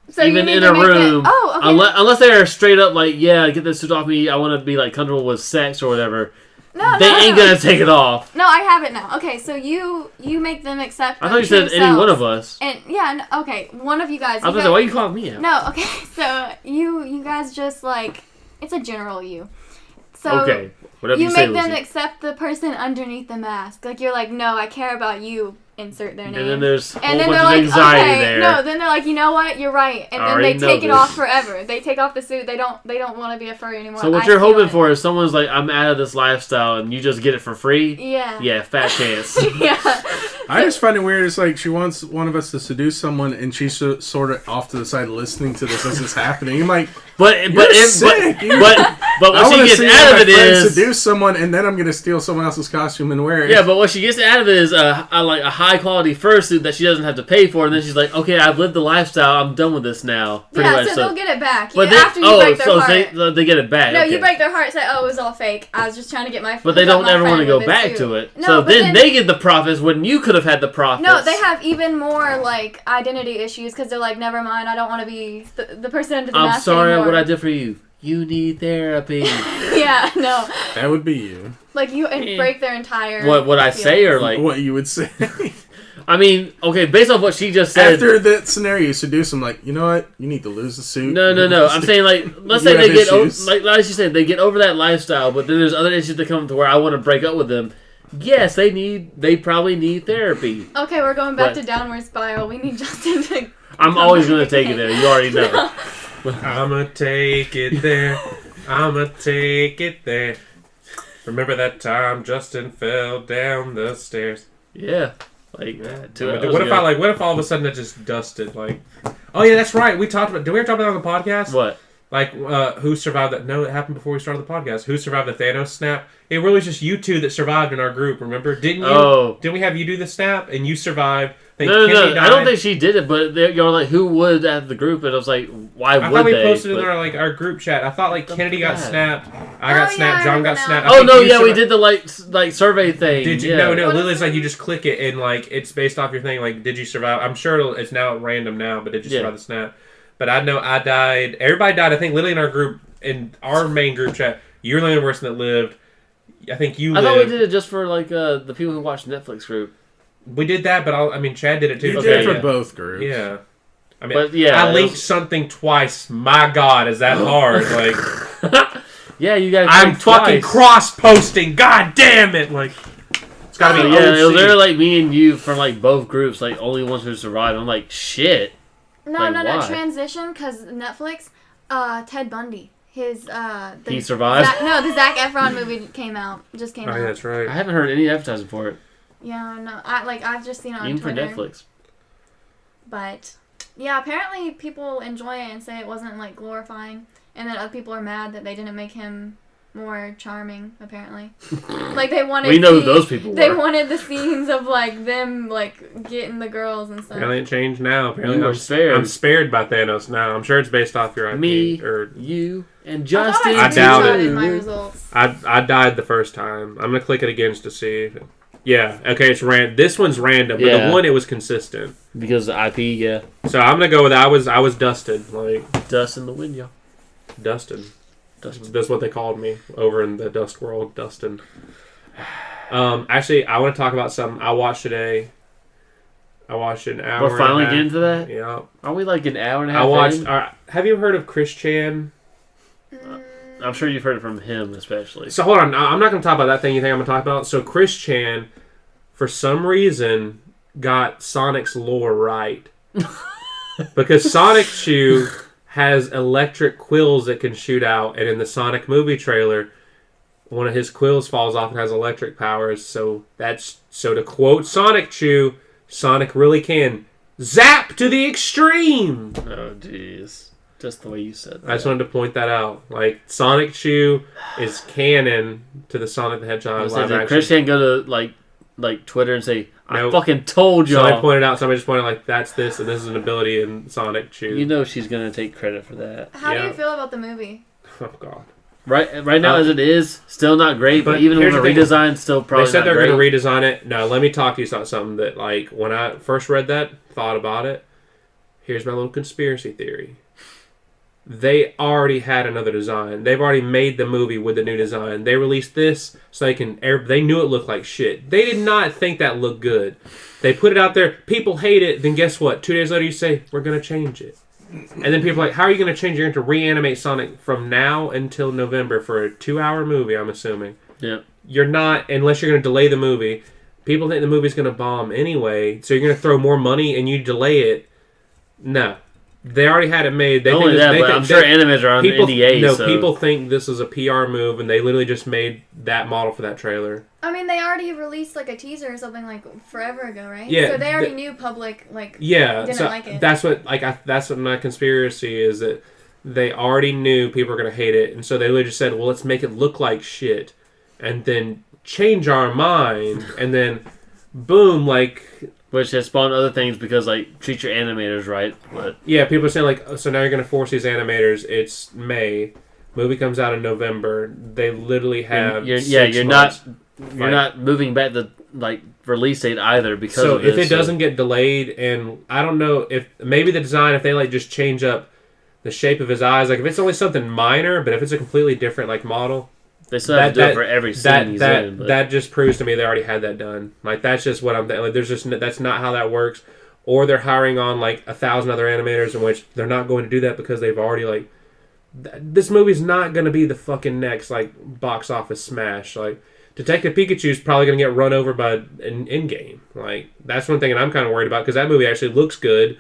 so even in a room, unless they are straight up like, yeah, get this suit off me, I want to be like comfortable with sex or whatever. They ain't gonna take it off. No, I have it now. Okay, so you make them accept. I thought you said any one of us. And yeah, okay, one of you guys. I was like, why are you calling me out? No, okay, so you guys just like it's a general you. So okay, whatever you say, make them Lucy. accept the person underneath the mask. Like you're like, no, I care about you. Insert their name. And then there's a whole bunch of like, anxiety okay, there. No, then they're like, you know what, you're right, and then they take it off forever. They take off the suit. They don't want to be a furry anymore. So what you're hoping for is someone's like, I'm out of this lifestyle, and you just get it for free. Yeah. Yeah, fat chance. Yeah. I just find it weird. It's like she wants one of us to seduce someone, and she's sort of off to the side listening to this as it's happening. I'm like, but when she gets out of it is seduce someone, and then I'm gonna steal someone else's costume and wear it. Yeah, but what she gets out of it is a high quality fursuit that she doesn't have to pay for, and then she's like, okay, I've lived the lifestyle. I'm done with this now. Pretty much. So they'll get it back. But after you break their heart. They get it back. No, okay. you break their heart. Say, oh, it was all fake. I was just trying to get my. But they don't ever want to go back to it. No, so then they get the profits when you could have had the profits. No, they have even more like identity issues because they're like, never mind. I don't want to be the person under the mask. I'm sorry, anymore. what I did for you. You need therapy. Yeah, no. That would be you. Like you break their entire. What would I say or like what you would say? I mean, okay, based off what she just said. After that scenario, you seduce them like, you know what? You need to lose the suit. No. I'm saying like, let's say they get like she said, they get over that lifestyle, but then there's other issues that come to where I want to break up with them. Yes, they probably need therapy. Okay, we're going back to Downward Spiral. We need Justin to. I'm always going to take it there. You already know. I'ma take it there. I'ma take it there. Remember that time Justin fell down the stairs? Yeah. Like, what if all of a sudden it just dusted? Like, oh yeah, that's right. We talked about. Did we ever talk about that on the podcast? What? Like, who survived that? No, it happened before we started the podcast. Who survived the Thanos snap? It really was just you two that survived in our group. Remember? Didn't you? Oh. Didn't we have you do the snap and you survived? No. I don't think she did it, but you're like, who would at the group? And I was like, why would they? I thought we posted in our group chat. I thought like Kennedy got snapped, I got snapped, John got snapped. Oh no, yeah, we did the like survey thing. Did you? Yeah. No. Lily's like you just click it and like it's based off your thing. Like, did you survive? I'm sure it's now random now, but did you survive the snap? But I know I died. Everybody died. I think Lily in our group, in our main group chat, you're the only person that lived. I think you lived. I thought we did it just for like the people who watch Netflix group. We did that, but Chad did it too. You did it for both groups. Yeah. I mean, but yeah, I linked something twice. My God, is that hard? Like, yeah, you guys. I'm fucking cross-posting. God damn it! Like, it's gotta be. Yeah, it was there like me and you from like both groups, like only ones who survived. I'm like, shit. No. Transition because Netflix. Ted Bundy. His he survived. The Zac Efron movie just came out. Yeah, that's right. I haven't heard any advertising for it. Yeah, no. I've just seen it on even Twitter. for Netflix. But yeah, apparently people enjoy it and say it wasn't like glorifying, and then other people are mad that they didn't make him more charming. Apparently, like they wanted. We know who those people were. They wanted the scenes of like them like getting the girls and stuff. Apparently it changed now. Apparently I'm spared by Thanos now. I'm sure it's based off your IP. Me, you, and Justin. I doubt it. My results. I died the first time. I'm gonna click it again to see. Yeah. Okay. It's This one's random, but the one it was consistent because the IP. Yeah. So I'm gonna go with I was dusted. Like dust in the wind, y'all. Dustin. That's what they called me over in the dust world, Dustin. Actually, I want to talk about something I watched today. I watched an hour. We're finally getting to that. Yeah. Are we like an hour and a half? I watched. Have you heard of Chris Chan? I'm sure you've heard it from him, especially. So hold on, I'm not going to talk about that thing you think I'm going to talk about. So Chris Chan, for some reason, got Sonic's lore right. Because Sonic Shoe has electric quills that can shoot out, and in the Sonic movie trailer, one of his quills falls off and has electric powers. So to quote Sonic Shoe, Sonic really can zap to the extreme. Oh, jeez. Just the way you said that. I just wanted to point that out. Like, Sonic Shoe is canon to the Sonic the Hedgehog live action. Chris can't go to, like Twitter and say, I fucking told y'all. Somebody pointed out, somebody just pointed like, that's this, and this is an ability in Sonic Shoe. You know she's going to take credit for that. How do you feel about the movie? Oh, God. Right now, as it is, still not great, but even with a redesign, still probably not great. They said they're going to redesign it. Now, let me talk to you about something that, like, when I first read that, thought about it, here's my little conspiracy theory. They already had another design. They've already made the movie with the new design. They released this so they knew it looked like shit. They did not think that looked good. They put it out there. People hate it. Then guess what? 2 days later you say, we're going to change it. And then people are like, how are you going to change? You're going to reanimate Sonic from now until November for a 2-hour movie, I'm assuming. Yeah. You're not, unless you're going to delay the movie. People think the movie's going to bomb anyway, so you're going to throw more money and you delay it. No. They already had it made. Not only that, but I'm sure animators are on NDA. No, people think this is a PR move, and they literally just made that model for that trailer. I mean, they already released like a teaser or something like forever ago, right? Yeah. So they already knew public didn't like it. That's what my conspiracy is, that they already knew people were gonna hate it, and so they literally just said, "Well, let's make it look like shit, and then change our mind, and then boom, like." Which has spawned other things because, treat your animators right. But yeah, people are saying, so now you're going to force these animators. It's May. Movie comes out in November. They literally have you're not moving back the, release date either because of this. So if it doesn't get delayed, and I don't know if, maybe the design, if they, just change up the shape of his eyes, if it's only something minor, but if it's a completely different, model, They still have to do it for every scene he's in. But... That just proves to me they already had that done. That just proves to me they already had that done. Like, that's just what I'm thinking. Like, that's not how that works. Or they're hiring on, like, 1,000 other animators, in which they're not going to do that because they've already, like... This movie's not going to be the fucking next, like, box office smash. Like, Detective Pikachu's probably going to get run over by an Endgame. Like, that's one thing that I'm kind of worried about, because that movie actually looks good,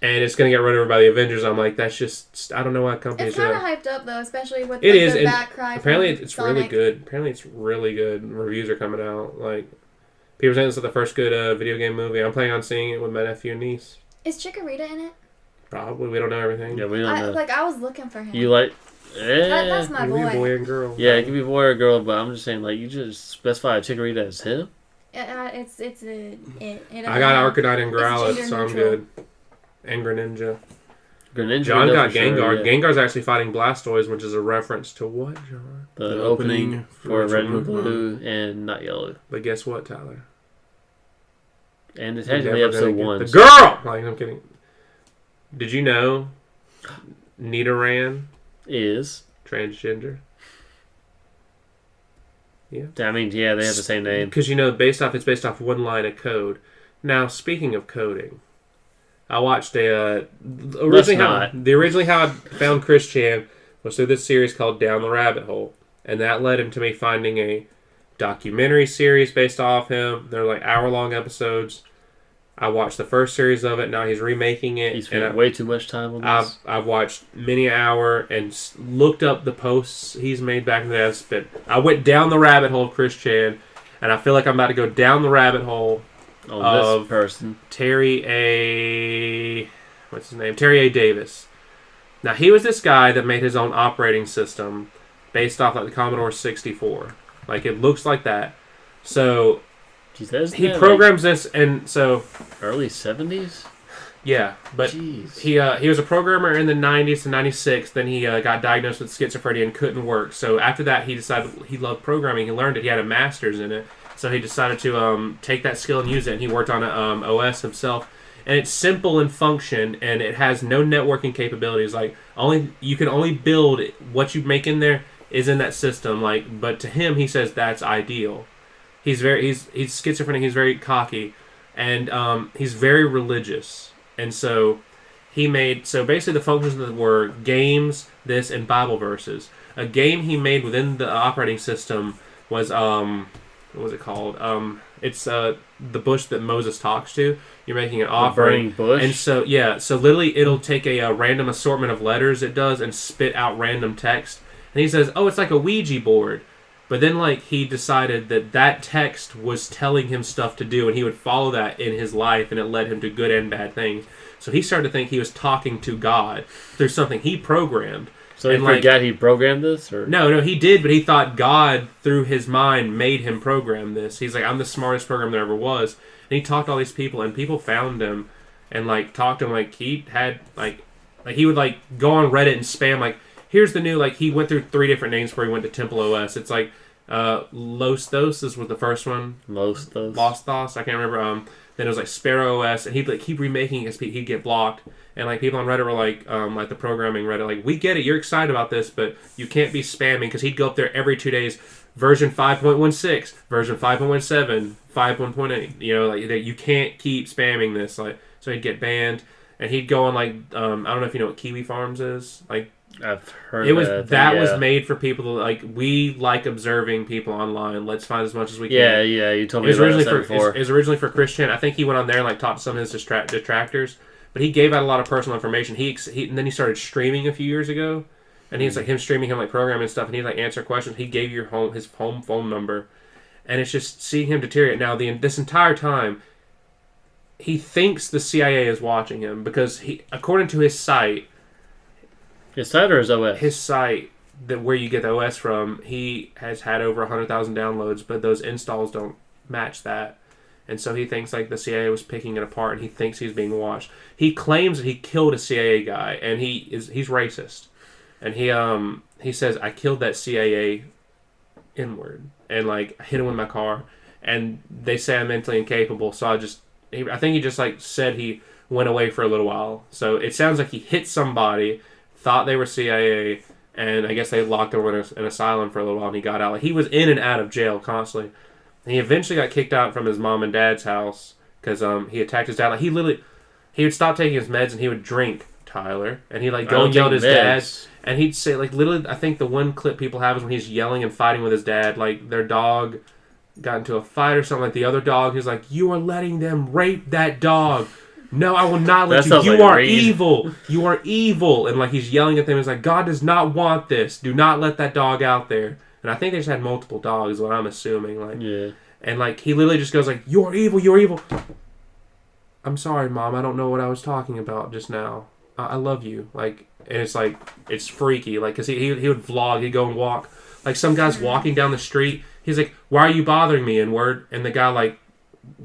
and it's going to get run over by the Avengers. I'm like, that's just... I don't know why companies do that. It's kind of hyped up, though, especially with the back cry. Apparently, it's really good. Apparently, it's really good. Reviews are coming out. Like, people saying this is the first good video game movie. I'm planning on seeing it with my nephew and niece. Is Chikorita in it? Probably. We don't know everything. Yeah, we don't know. Like, I was looking for him. You like... That's my boy. Boy and girl. Yeah, it can be boy or girl, but I'm just saying, like, you just specify a Chikorita as him? It's I got Arcanine and Growlithe, so I'm good. And Greninja. John got Gengar. Sure, yeah. Gengar's actually fighting Blastoise, which is a reference to what, John? The opening for Red and Blue and not Yellow. But guess what, Tyler? And it's actually episode 1. The girl! Like, I'm kidding. Did you know Nidoran is transgender? Yeah. I mean, yeah, they have the same name. Because, it's based off one line of code. Now, speaking of coding, I watched originally how I found Chris Chan was through this series called Down the Rabbit Hole. And that led him to me finding a documentary series based off him. They're like hour-long episodes. I watched the first series of it. Now he's remaking it. He's spent way too much time on this. I've watched many an hour and looked up the posts he's made back in the day. I went down the rabbit hole of Chris Chan, and I feel like I'm about to go down the rabbit hole of this person. Terry A. What's his name? Terry A. Davis. Now, he was this guy that made his own operating system based off like the Commodore 64. Like, it looks like that. So... He programs this, and so early 70s. Yeah, but Jeez. He was a programmer in the 90s to 96. Then he got diagnosed with schizophrenia and couldn't work. So after that, he decided he loved programming. He learned it. He had a master's in it. So he decided to take that skill and use it. And he worked on an OS himself. And it's simple in function, and it has no networking capabilities. Like you can only build what you make in there is in that system. Like, but to him, he says that's ideal. He's schizophrenic. He's very cocky, and he's very religious. And so basically the functions were games, this, and Bible verses. A game he made within the operating system was what was it called? It's the bush that Moses talks to. You're making an offering. Burning bush. And so literally it'll take a random assortment of letters it does and spit out random text. And he says, "Oh, it's like a Ouija board." But then, he decided that text was telling him stuff to do, and he would follow that in his life, and it led him to good and bad things. So he started to think he was talking to God through something he programmed. So he forgot he programmed this? Or? No, he did, but he thought God, through his mind, made him program this. He's like, I'm the smartest programmer there ever was. And he talked to all these people, and people found him and, talked to him. He had, he would, go on Reddit and spam, here's the new, he went through 3 different names before he went to Temple OS. It's Losthos was the first one. Losthos, I can't remember. Then it was Sparrow OS, and he'd keep remaking it. He'd get blocked, and people on Reddit were the programming Reddit, we get it, you're excited about this, but you can't be spamming, because he'd go up there every 2 days, version 5.16, version 5.17, 5.1.8. That you can't keep spamming this. So he'd get banned, and he'd go on I don't know if you know what Kiwi Farms is. I've heard it was was made for people to we like observing people online. Let's find as much as we can. Yeah, you told me about that before. It was originally for Christian. I think he went on there and talked to some of his detractors, but he gave out a lot of personal information. And then he started streaming a few years ago, and he's him streaming him programming and stuff, and he'd answer questions. He gave his home phone number, and it's just seeing him deteriorate. Now this entire time, he thinks the CIA is watching him because according to his site. His site or his OS? His site, where you get the OS from, he has had over 100,000 downloads, but those installs don't match that. And so he thinks the CIA was picking it apart, and he thinks he's being watched. He claims that he killed a CIA guy, and he's racist. And he says, I killed that CIA N-word, and hit him with my car. And they say I'm mentally incapable, so I think he just said he went away for a little while. So it sounds like he hit somebody, thought they were CIA, and I guess they locked him in an asylum for a little while, and he got out. Like, he was in and out of jail constantly. And he eventually got kicked out from his mom and dad's house because he attacked his dad. Like, he would stop taking his meds and he would drink, Tyler, and he'd like go and yell at his dad, and he'd say, like, literally, I think the one clip people have is when he's yelling and fighting with his dad, like their dog got into a fight or something, like the other dog, he's like, "You are letting them rape that dog. No, I will not let you. You are evil. You are evil." And like he's yelling at them. He's like, "God does not want this. Do not let that dog out there." And I think they just had multiple dogs, is what I'm assuming. Like, yeah. And like he literally just goes like, "You're evil. You're evil." "I'm sorry, Mom. I don't know what I was talking about just now. I love you." Like, and it's like it's freaky. Like, cause he would vlog. He'd go and walk. Like some guy's walking down the street. He's like, "Why are you bothering me?" And the guy like,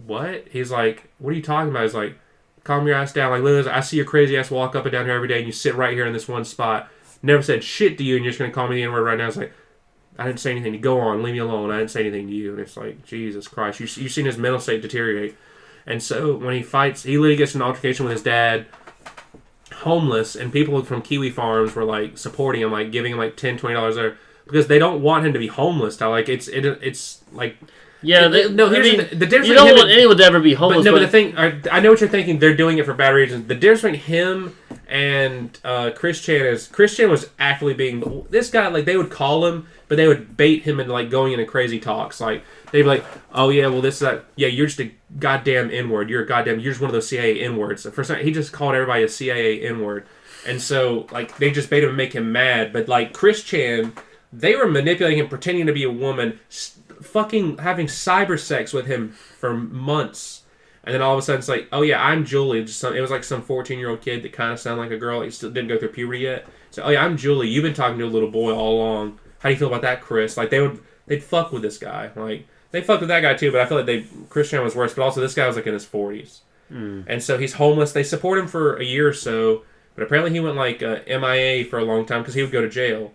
"What?" He's like, "What are you talking about?" He's like, "Calm your ass down. Like, Liz, I see your crazy ass walk up and down here every day, and you sit right here in this one spot. Never said shit to you, and you're just gonna call me the N-word right now." It's like, "I didn't say anything to you. Go on, leave me alone. I didn't say anything to you." And it's like, Jesus Christ, you've seen his mental state deteriorate. And so when he fights, he literally gets in an altercation with his dad, homeless, and people from Kiwi Farms were like supporting him, like giving him like $10, $20 there because they don't want him to be homeless. Like it's like. Yeah, the difference. You don't want anyone to ever be homeless. But the thing, I know what you're thinking. They're doing it for bad reasons. The difference between him and Chris Chan is Chris Chan was actively being this guy. Like they would call him, but they would bait him into like going into crazy talks. Like they'd be like, "Oh yeah, well this is that. Yeah, you're just a goddamn N-word. You're just one of those CIA N-words." For some, he just called everybody a CIA N-word, and so like they just bait him and make him mad. But like Chris Chan, they were manipulating him, pretending to be a woman. Fucking having cyber sex with him for months, and then all of a sudden it's like, "Oh yeah, I'm Julie." It was like some 14-year-old kid that kind of sounded like a girl. He still didn't go through puberty yet. So, "Oh yeah, I'm Julie. You've been talking to a little boy all along. How do you feel about that, Chris?" Like they'd fuck with this guy. Like they fucked with that guy too, but I feel like Christian was worse. But also this guy was like in his 40s, and so he's homeless. They support him for a year or so, but apparently he went like MIA for a long time because he would go to jail.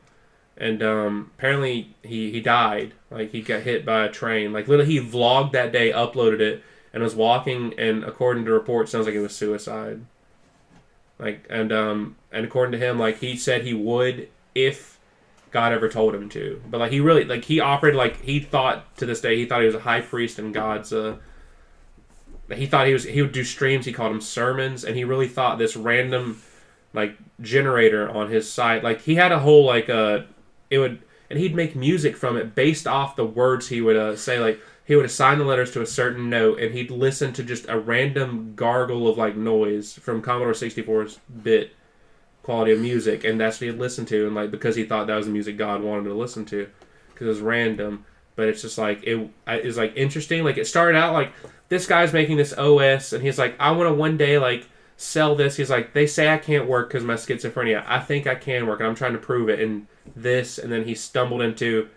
And apparently he died. Like he got hit by a train. Like literally he vlogged that day, uploaded it, and was walking. And according to reports, sounds like it was suicide. Like and according to him, like he said he would if God ever told him to. But like he really like he operated like he thought to this day he thought he was a high priest in God's. He thought he would do streams. He called them sermons, and he really thought this random like generator on his site. Like he had a whole like and he'd make music from it based off the words he would say. Like he would assign the letters to a certain note, and he'd listen to just a random gargle of like noise from Commodore 64's bit quality of music, and that's what he'd listen to. And like because he thought that was the music God wanted him to listen to, because it was random. But it's just like it is like interesting. Like it started out like this guy's making this OS, and he's like, "I want to one day like sell this." He's like, "They say I can't work because of my schizophrenia. I think I can work, and I'm trying to prove it." And then he stumbled into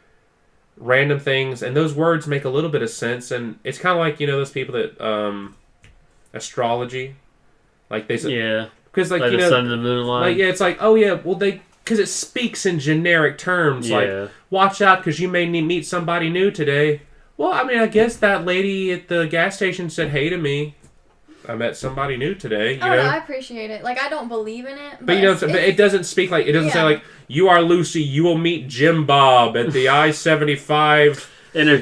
random things, and those words make a little bit of sense. And it's kind of like, you know, those people that astrology, like they say, yeah, because like you know, the sun and the moon line. Like yeah, it's like, oh yeah, well because it speaks in generic terms. Yeah. Like watch out because you may meet somebody new today. Well, I mean, I guess that lady at the gas station said hey to me. I met somebody new today. No, I appreciate it. Like, I don't believe in it. But you know, but it doesn't speak like, it doesn't say like, "You are Lucy, you will meet Jim Bob at the I-75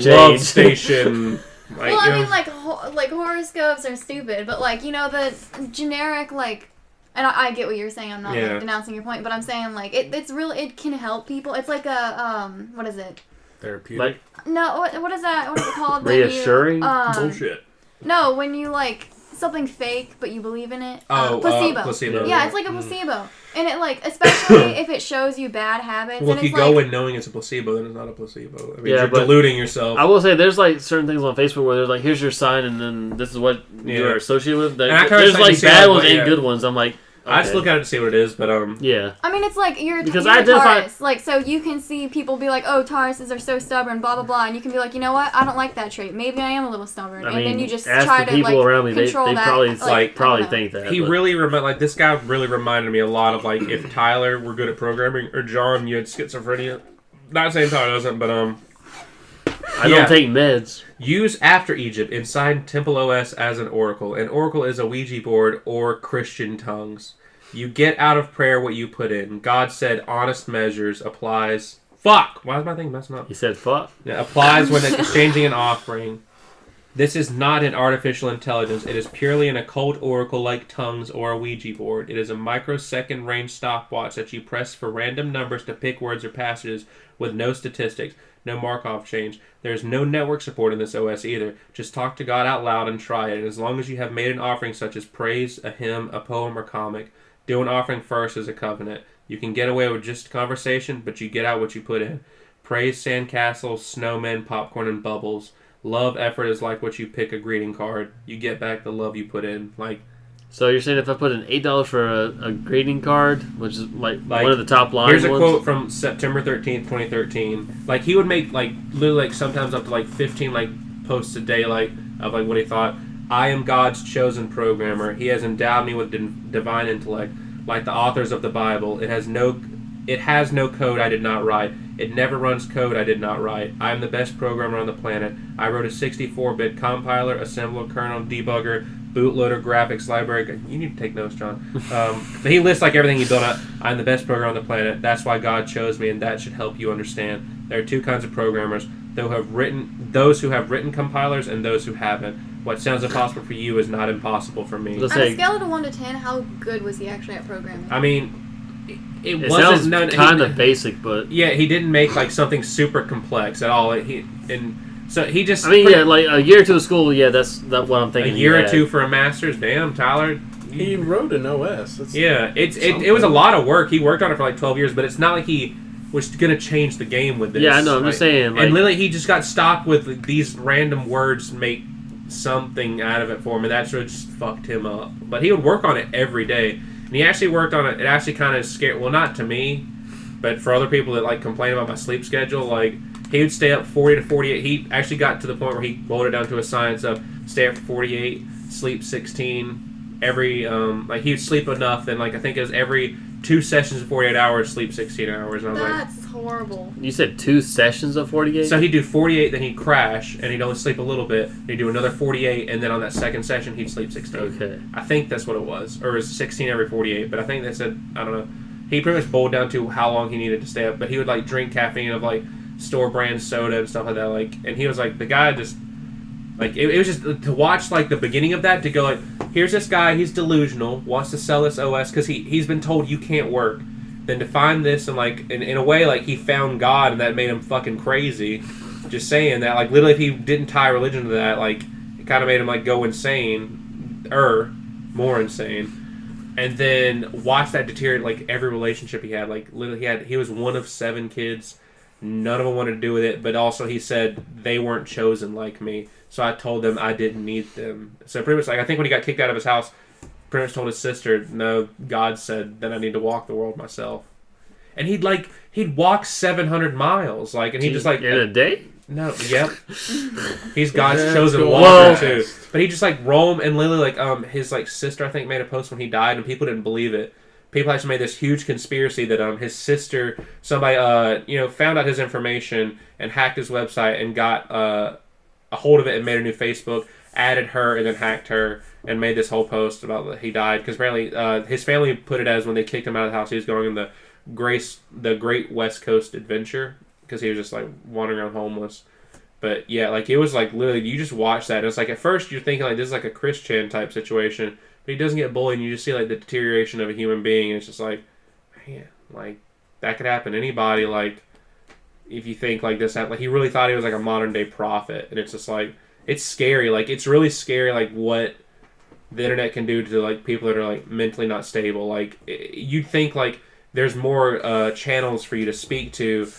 love station." Like, well, I mean, like horoscopes are stupid, but like, you know, the generic, like, and I get what you're saying, I'm not like, denouncing your point, but I'm saying like, it's really, it can help people. It's like a, what is it? Therapeutic? No, what is that? What is it called? Reassuring? Bullshit. No, when you like, something fake, but you believe in it. Placebo. Yeah, it's like a placebo. And it, like, especially if it shows you bad habits. Well, if you go in knowing it's a placebo, then it's not a placebo. I mean, you're deluding yourself. I will say, there's, like, certain things on Facebook where there's, like, here's your sign, and then this is what you are associated with. There's, like, bad ones and good ones. I'm like, okay. I just look at it to see what it is, but yeah. I mean, it's like you're Taurus, like, so you can see people be like, "Oh, Tauruses are so stubborn," blah blah blah, and you can be like, "You know what? I don't like that trait. Maybe I am a little stubborn." And then you just try to people like around me, control they that. probably think that. He really this guy really reminded me a lot of like if Tyler were good at programming or John, you had schizophrenia. Not saying Tyler doesn't, but I don't take meds. Use After Egypt inside Temple OS as an oracle. An oracle is a Ouija board or Christian tongues. You get out of prayer what you put in. God said honest measures applies. Fuck! Why is my thing messing up? He said fuck? Yeah, applies when exchanging an offering. This is not an artificial intelligence. It is purely an occult oracle like tongues or a Ouija board. It is a microsecond range stopwatch that you press for random numbers to pick words or passages with no statistics, no Markov chains. There is no network support in this OS either. Just talk to God out loud and try it. And as long as you have made an offering such as praise, a hymn, a poem, or comic, do an offering first as a covenant. You can get away with just conversation, but you get out what you put in. Praise, sandcastles, snowmen, popcorn, and bubbles. Love effort is like what you pick a greeting card. You get back the love you put in. Like, so you're saying if I put in $8 for a greeting card, which is like one of the top lines. Here's a quote from September 13th, 2013. Like, he would make like literally like sometimes up to like 15 like posts a day like of like what he thought. I am God's chosen programmer. He has endowed me with divine intellect, like the authors of the Bible. It has no code I did not write. It never runs code I did not write. I am the best programmer on the planet. I wrote a 64-bit compiler, assembler, kernel, debugger, bootloader, graphics, library. You need to take notes, John. But he lists like everything he built out. I'm the best programmer on the planet. That's why God chose me, and that should help you understand. There are two kinds of programmers: those who have written compilers and those who haven't. What sounds impossible for you is not impossible for me. On a scale of 1 to 10, how good was he actually at programming? I mean, it wasn't sounds kind of basic, but yeah, he didn't make like something super complex at all. So he just. I mean, yeah, like a year or two of school. Yeah, that's what I'm thinking. A year or two for a master's. Damn, Tyler. He wrote an OS. It was a lot of work. He worked on it for like 12 years, but it's not like he was gonna change the game with this. Yeah, I know. I'm just saying. And literally, he just got stopped with these random words make something out of it for him, and that's what just fucked him up. But he would work on it every day. And he actually worked on it. It actually kind of scared. Well, not to me, but for other people that like complain about my sleep schedule, like he would stay up 40 to 48. He actually got to the point where he boiled it down to a science of stay up for 48, sleep 16. Every like he would sleep enough. Then like I think it was every 2 sessions of 48 hours, sleep 16 hours. And I was That's horrible. You said 2 sessions of 48? So he'd do 48, then he'd crash, and he'd only sleep a little bit. He'd do another 48, and then on that second session, he'd sleep 16. Okay. I think that's what it was. Or it was 16 every 48, but I think they said, I don't know. He pretty much boiled down to how long he needed to stay up, but he would, like, drink caffeine of, like, store-brand soda and stuff like that. Like, and he was, like, the guy just... Like, it was just to watch, like, the beginning of that, to go, like, here's this guy, he's delusional, wants to sell this OS because he's been told you can't work. Then to find this and, like, in a way, like, he found God and that made him fucking crazy. Just saying that, like, literally if he didn't tie religion to that, like, it kind of made him, like, go insane. More insane. And then watch that deteriorate, like, every relationship he had. Like, literally he was one of 7 kids. None of them wanted to do with it, but also he said they weren't chosen like me. So I told them I didn't need them. So pretty much, like, I think when he got kicked out of his house, pretty much told his sister, no, God said that I need to walk the world myself. And he'd walk 700 miles, like, and he just, like... In a day? No, yep. He's God's chosen walker, too. But he just, like, roam, and literally, like, his, like, sister, I think, made a post when he died, and people didn't believe it. People actually made this huge conspiracy that his sister, somebody, found out his information and hacked his website and got a hold of it and made a new Facebook, added her, and then hacked her, and made this whole post about that he died. Because apparently his family put it as when they kicked him out of the house, he was going on the Great West Coast Adventure, because he was just, like, wandering around homeless. But, yeah, like, it was, like, literally, you just watch that, and it's like, at first you're thinking, like, this is, like, a Christian type situation, but he doesn't get bullied, and you just see, like, the deterioration of a human being, and it's just like, man, like, that could happen to anybody, like, if you think, like, this happened. Like, he really thought he was, like, a modern-day prophet, and it's just, like, it's scary. Like, it's really scary, like, what the internet can do to, like, people that are, like, mentally not stable. Like, you'd think, like, there's more channels for you to speak to,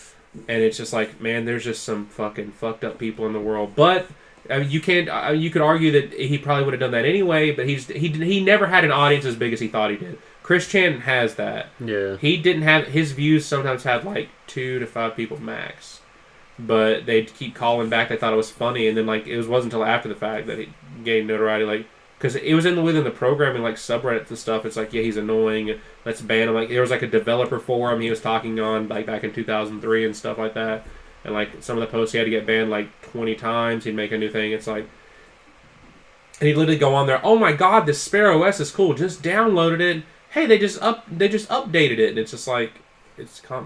and it's just like, man, there's just some fucking fucked up people in the world. But I mean, you could argue that he probably would have done that anyway, but he never had an audience as big as he thought he did. Chris Chan has that. Yeah. He didn't have, his views sometimes had like 2 to 5 people max, but they'd keep calling back. They thought it was funny, and then like it wasn't until after the fact that he gained notoriety. Like, because it was within the programming, like, subreddits and stuff. It's like, yeah, he's annoying, let's ban him. Like, there was, like, a developer forum he was talking on, like, back in 2003 and stuff like that. And, like, some of the posts he had to get banned, like, 20 times. He'd make a new thing. It's like... And he'd literally go on there, oh, my God, this Spare OS is cool. Just downloaded it. hey, they just updated it, and it's just like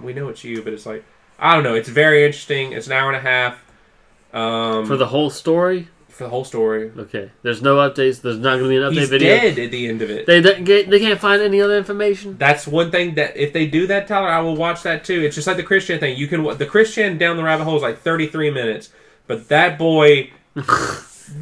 we know it's you, but it's like I don't know. It's very interesting. It's an hour and a half. For the whole story. For the whole story. Okay. There's no updates. There's not going to be an update video. He's dead at the end of it. They can't find any other information. That's one thing that if they do that, Tyler, I will watch that too. It's just like the Christian thing. You can the Christian down the rabbit hole is like 33 minutes, but that boy,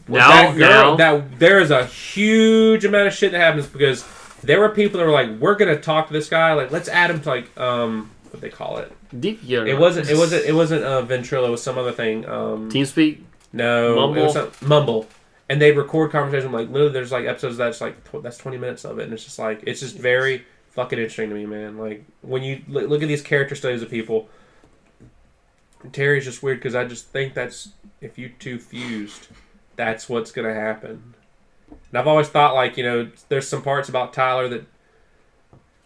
there is a huge amount of shit that happens because there were people that were like, we're gonna talk to this guy, like let's add him to like what they call it. Deep. It wasn't Ventrilo. It was some other thing. TeamSpeak. No, Mumble. It was Mumble, and they record conversation like literally. There's like episodes that's like that's 20 minutes of it, and it's just like it's just very fucking interesting to me, man. Like when you look at these character studies of people, Terry's just weird because I just think that's if you two fused, that's what's gonna happen. And I've always thought like there's some parts about Tyler that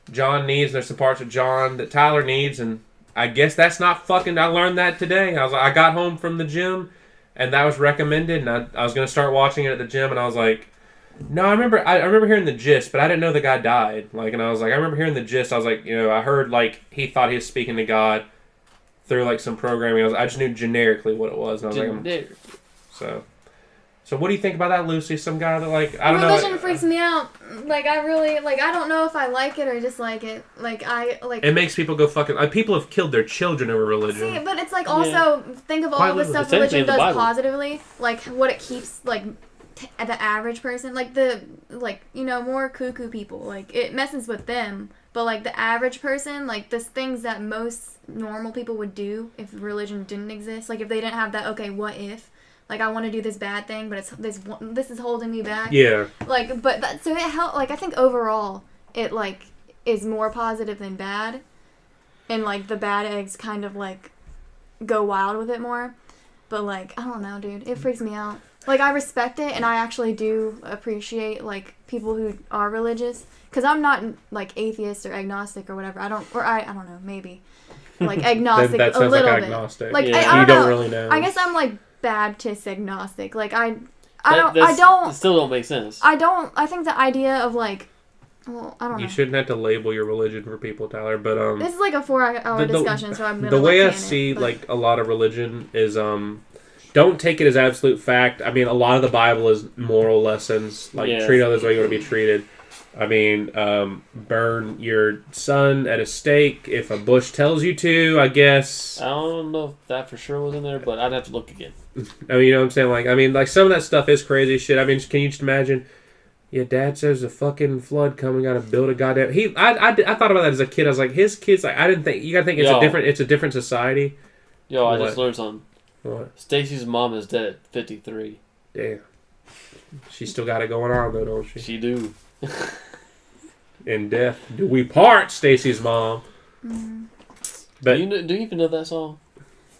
John needs, and there's some parts of John that Tyler needs, and I guess that's not fucking. I learned that today. I got home from the gym. And that was recommended, and I was going to start watching it at the gym, and I was like, no, I remember hearing the gist, but I didn't know the guy died. Like, and I was like, I remember hearing the gist. I was like, I heard, like, he thought he was speaking to God through, like, some programming. I just knew generically what it was, and I was like, So what do you think about that, Lucy? Some guy that, like, I don't know. Religion freaks me out. Like, I really, like, I don't know if I like it or dislike it. Like, It makes people go fucking... people have killed their children over religion. See, but it's, like, also, think of all the stuff religion does positively. Like, what it keeps, like, the average person. Like, more cuckoo people. Like, it messes with them. But, like, the average person, like, the things that most normal people would do if religion didn't exist. Like, if they didn't have that, okay, what if... Like, I want to do this bad thing, but this is holding me back. Yeah. Like, but so it helped. Like, I think overall, it like is more positive than bad, and like the bad eggs kind of like go wild with it more. But like, I don't know, dude. It freaks me out. Like, I respect it, and I actually do appreciate like people who are religious, because I'm not like atheist or agnostic or whatever. I don't know, maybe like agnostic that a little like bit. agnostic. Like, yeah. I don't really know. I guess I'm like Baptist agnostic. Like It still don't make sense. I think the idea of like, well, I don't know. You shouldn't have to label your religion for people, Tyler, but this is like a 4-hour discussion, so I'm gonna the way I see like a lot of religion is don't take it as absolute fact. I mean, a lot of the Bible is moral lessons, like treat others the way you want to be treated. I mean, burn your son at a stake if a bush tells you to, I guess. I don't know if that for sure was in there, but I'd have to look again. I mean, you know what I'm saying? Like some of that stuff is crazy shit. I mean, can you just imagine? Yeah, Dad says a fucking flood coming. Gotta build a goddamn. I thought about that as a kid. I was like, his kids. Like, I didn't think. You gotta think it's a different society. Yo, I just learned something. What? Stacy's mom is dead at 53. Damn. She's still got it going on though, don't she? She do. In death do we part, Stacy's mom. Mm-hmm. But do you even know that song?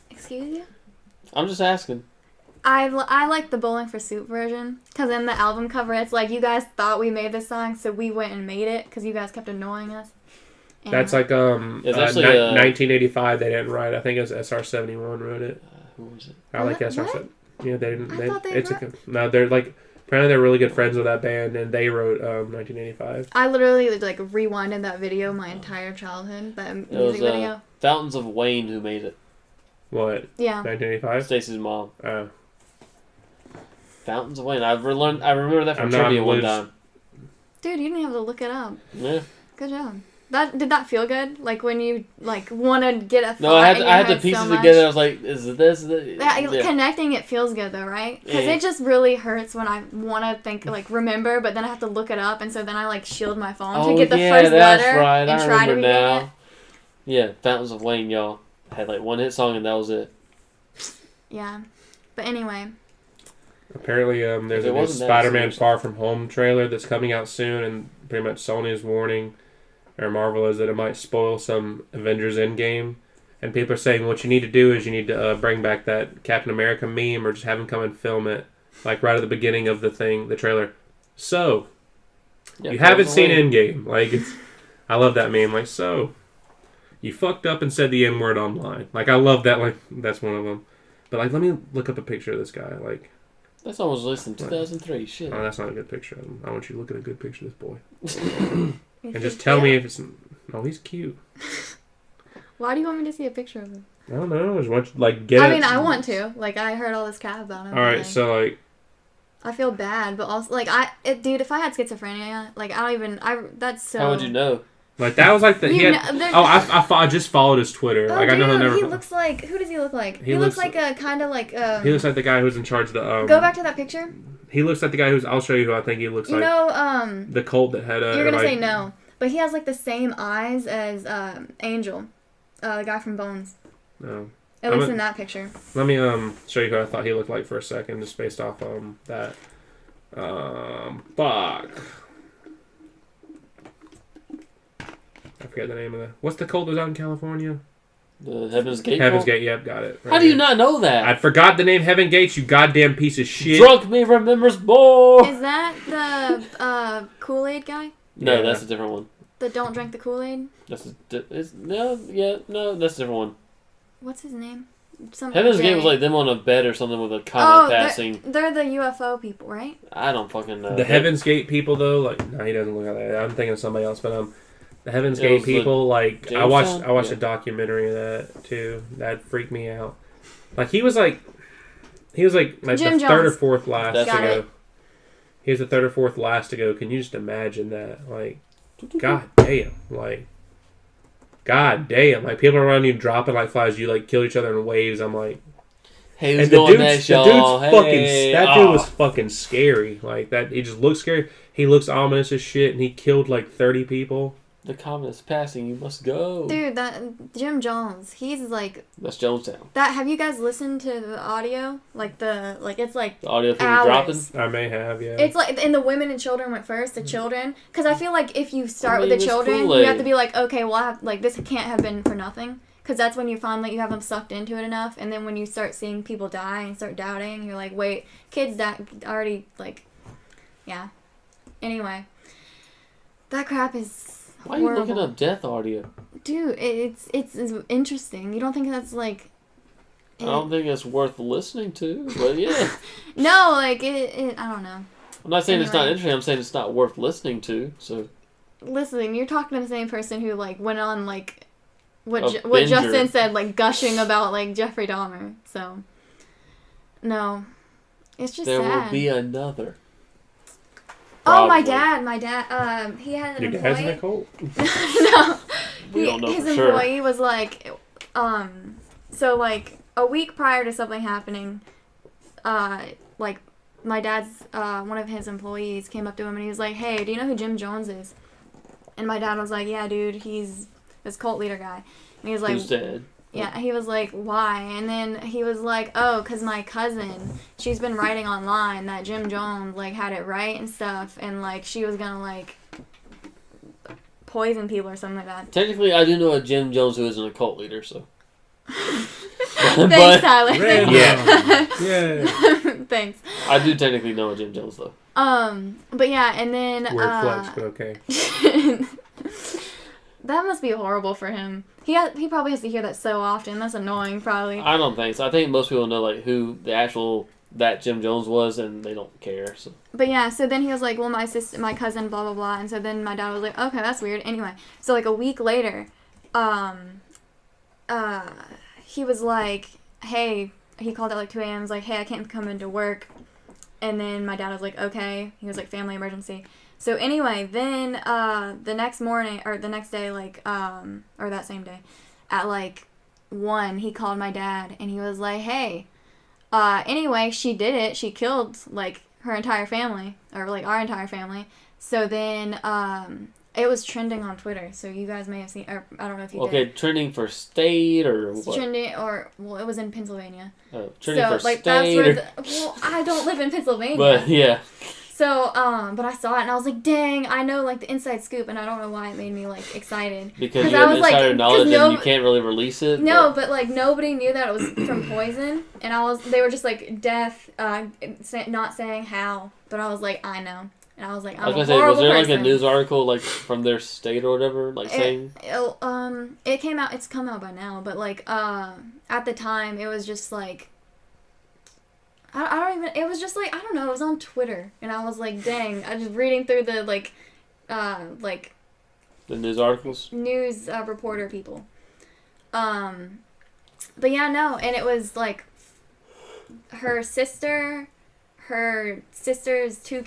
Excuse you? I'm just asking. I like the Bowling for Soup version, because in the album cover it's like, you guys thought we made this song, so we went and made it because you guys kept annoying us. And that's like it's actually 1985 they didn't write. I think it was SR71 wrote it. Who was it? I like SR7. Yeah, they didn't. I thought no, they're like apparently they're really good friends with that band, and they wrote 1985. I literally like rewinded that video my entire childhood. That music video. Fountains of Wayne who made it. What? Yeah. 1985. Stacy's mom. Oh. Fountains of Wayne. I remember that from trivia one time. Dude, you didn't have to look it up. Yeah. Good job. Did that feel good? Like when you like want to get a thought. No, I had the pieces together. I was like, is it this? Connecting it feels good though, right? Because it just really hurts when I want to think like remember, but then I have to look it up, and so then I like shield my phone to get the first letter right. and I try to remember read now. it. Yeah, Fountains of Wayne, y'all had like one hit song, and that was it. Yeah, but anyway. Apparently, there's a new Spider-Man Far From Home trailer that's coming out soon, and pretty much Sony is warning, or Marvel is, that it might spoil some Avengers Endgame. And people are saying what you need to do is you need to bring back that Captain America meme, or just have him come and film it, like right at the beginning of the trailer. So, you haven't seen Endgame. Like, I love that meme. Like, so, you fucked up and said the N-word online. Like, I love that. Like, that's one of them. But, like, let me look up a picture of this guy. Like, that song was released in 2003. Shit. Oh, that's not a good picture of him. I want you to look at a good picture of this boy. And just tell me if it's... Oh, he's cute. Why do you want me to see a picture of him? I don't know. I just want you, get I mean, I want to. Like, I heard all this crap about him. Alright, so, like... I feel bad, but also, like, dude, if I had schizophrenia, like, that's so... How would you know? Like, that was like the... I just followed his Twitter. Oh, like, dude, I know he looks like... Who does he look like? He looks like a kind of like... he looks like the guy who's in charge of the... Go back to that picture. He looks like the guy who's... I'll show you who I think he looks like. You know, the cult that had... you're gonna say no. But he has, like, the same eyes as Angel. The guy from Bones. No. At least in that picture. Let me show you who I thought he looked like for a second, just based off that. Fuck. I forget the name of the... What's the cult that was out in California? The Heaven's Gate? Heaven's Gate, yep, got it. Right. How do you not know that? I forgot the name Heaven Gates, you goddamn piece of shit. Drunk me remembers more! Is that the Kool-Aid guy? No, that's a different one. The Don't Drink the Kool-Aid? That's that's a different one. What's his name? Heaven's Gate was like them on a bed or something with a comet passing. They're the UFO people, right? I don't fucking know. The Heaven's Gate people, though, like... No, he doesn't look like that. I'm thinking of somebody else, but... The Heaven's Gate people, like... I watched a documentary of that, too. That freaked me out. Like, he was like Jim the Jones. third or fourth last to Got go. it. He was the third or fourth last to go. Can you just imagine that? Like, god damn. Like, god damn. Like, people around you dropping like flies. You, like, kill each other in waves. I'm like... Hey, who's going next, y'all? That dude was fucking scary. Like, that... He just looked scary. He looks ominous as shit, and he killed, like, 30 people. The comet is passing. You must go. Dude, that Jim Jones, he's like... That's Jonestown. Have you guys listened to the audio? It's like the audio thing dropping? I may have, yeah. It's like... And the women and children went first, the children. Because I feel like if you start with the children, Kool-Aid. you have to be like, okay, well, this can't have been for nothing. Because that's when you find like you have them sucked into it enough. And then when you start seeing people die and start doubting, you're like, wait, kids already, like... Yeah. Anyway. That crap is... Why are you looking up death audio? Dude, it's interesting. You don't think that's like... I don't think it's worth listening to, but yeah. No, like, I don't know. I'm not saying it's not interesting, I'm saying it's not worth listening to, so... Listen, you're talking to the same person who, like, went on, like, what Justin said, like, gushing about, like, Jeffrey Dahmer, so... No. It's just sad. There will be another. Oh, my dad, he had an employee. Your dad's in a cult? No. We don't know his for sure. employee was like, so like a week prior to something happening, like my dad's, one of his employees came up to him and he was like, hey, do you know who Jim Jones is? And my dad was like, yeah, dude, he's this cult leader guy. And he was like, who's dead? Yeah, he was like, why? And then he was like, oh, because my cousin, she's been writing online that Jim Jones, like, had it right and stuff, and, like, she was gonna, like, poison people or something like that. Technically, I do know a Jim Jones who isn't a cult leader, so... Thanks, Tyler. Yeah. Thanks. I do technically know a Jim Jones, though. But yeah, and then... Weird flex, but okay. That must be horrible for him. He probably has to hear that so often. That's annoying, probably. I don't think so. I think most people know like who the actual that Jim Jones was, and they don't care. So. But yeah, so then he was like, well, my cousin, blah blah blah, and so then my dad was like, okay, that's weird. Anyway, so like a week later, he was like, hey, he called at like 2 a.m. Was like, hey, I can't come into work, and then my dad was like, okay. He was like, family emergency. So anyway, then the next morning, or the next day, like, or that same day, at like 1, he called my dad, and he was like, hey, anyway, she did it. She killed, like, her entire family, or, like, our entire family. So then, it was trending on Twitter, so you guys may have seen, or I don't know if you did. Okay, trending for state, or what? Trending, or, well, it was in Pennsylvania. Oh, trending so, for like, state, well, I don't live in Pennsylvania. But, yeah. So, but I saw it and I was like, dang, I know, like, the inside scoop, and I don't know why it made me, like, excited. Because you have insider knowledge and you can't really release it? No, but like, nobody knew that it was from poison, and they were just, like, death, not saying how, but I was like, I know. And I was like, I'm a horrible was there, person. like, a news article, like, from their state or whatever, like, saying? It came out, it's come out by now, but, like, at the time, it was just, like, I don't even, it was just like, I don't know, it was on Twitter, and I was like, dang, I was just reading through the, like, The news articles? News reporter people. But yeah, no, and it was like her sister's two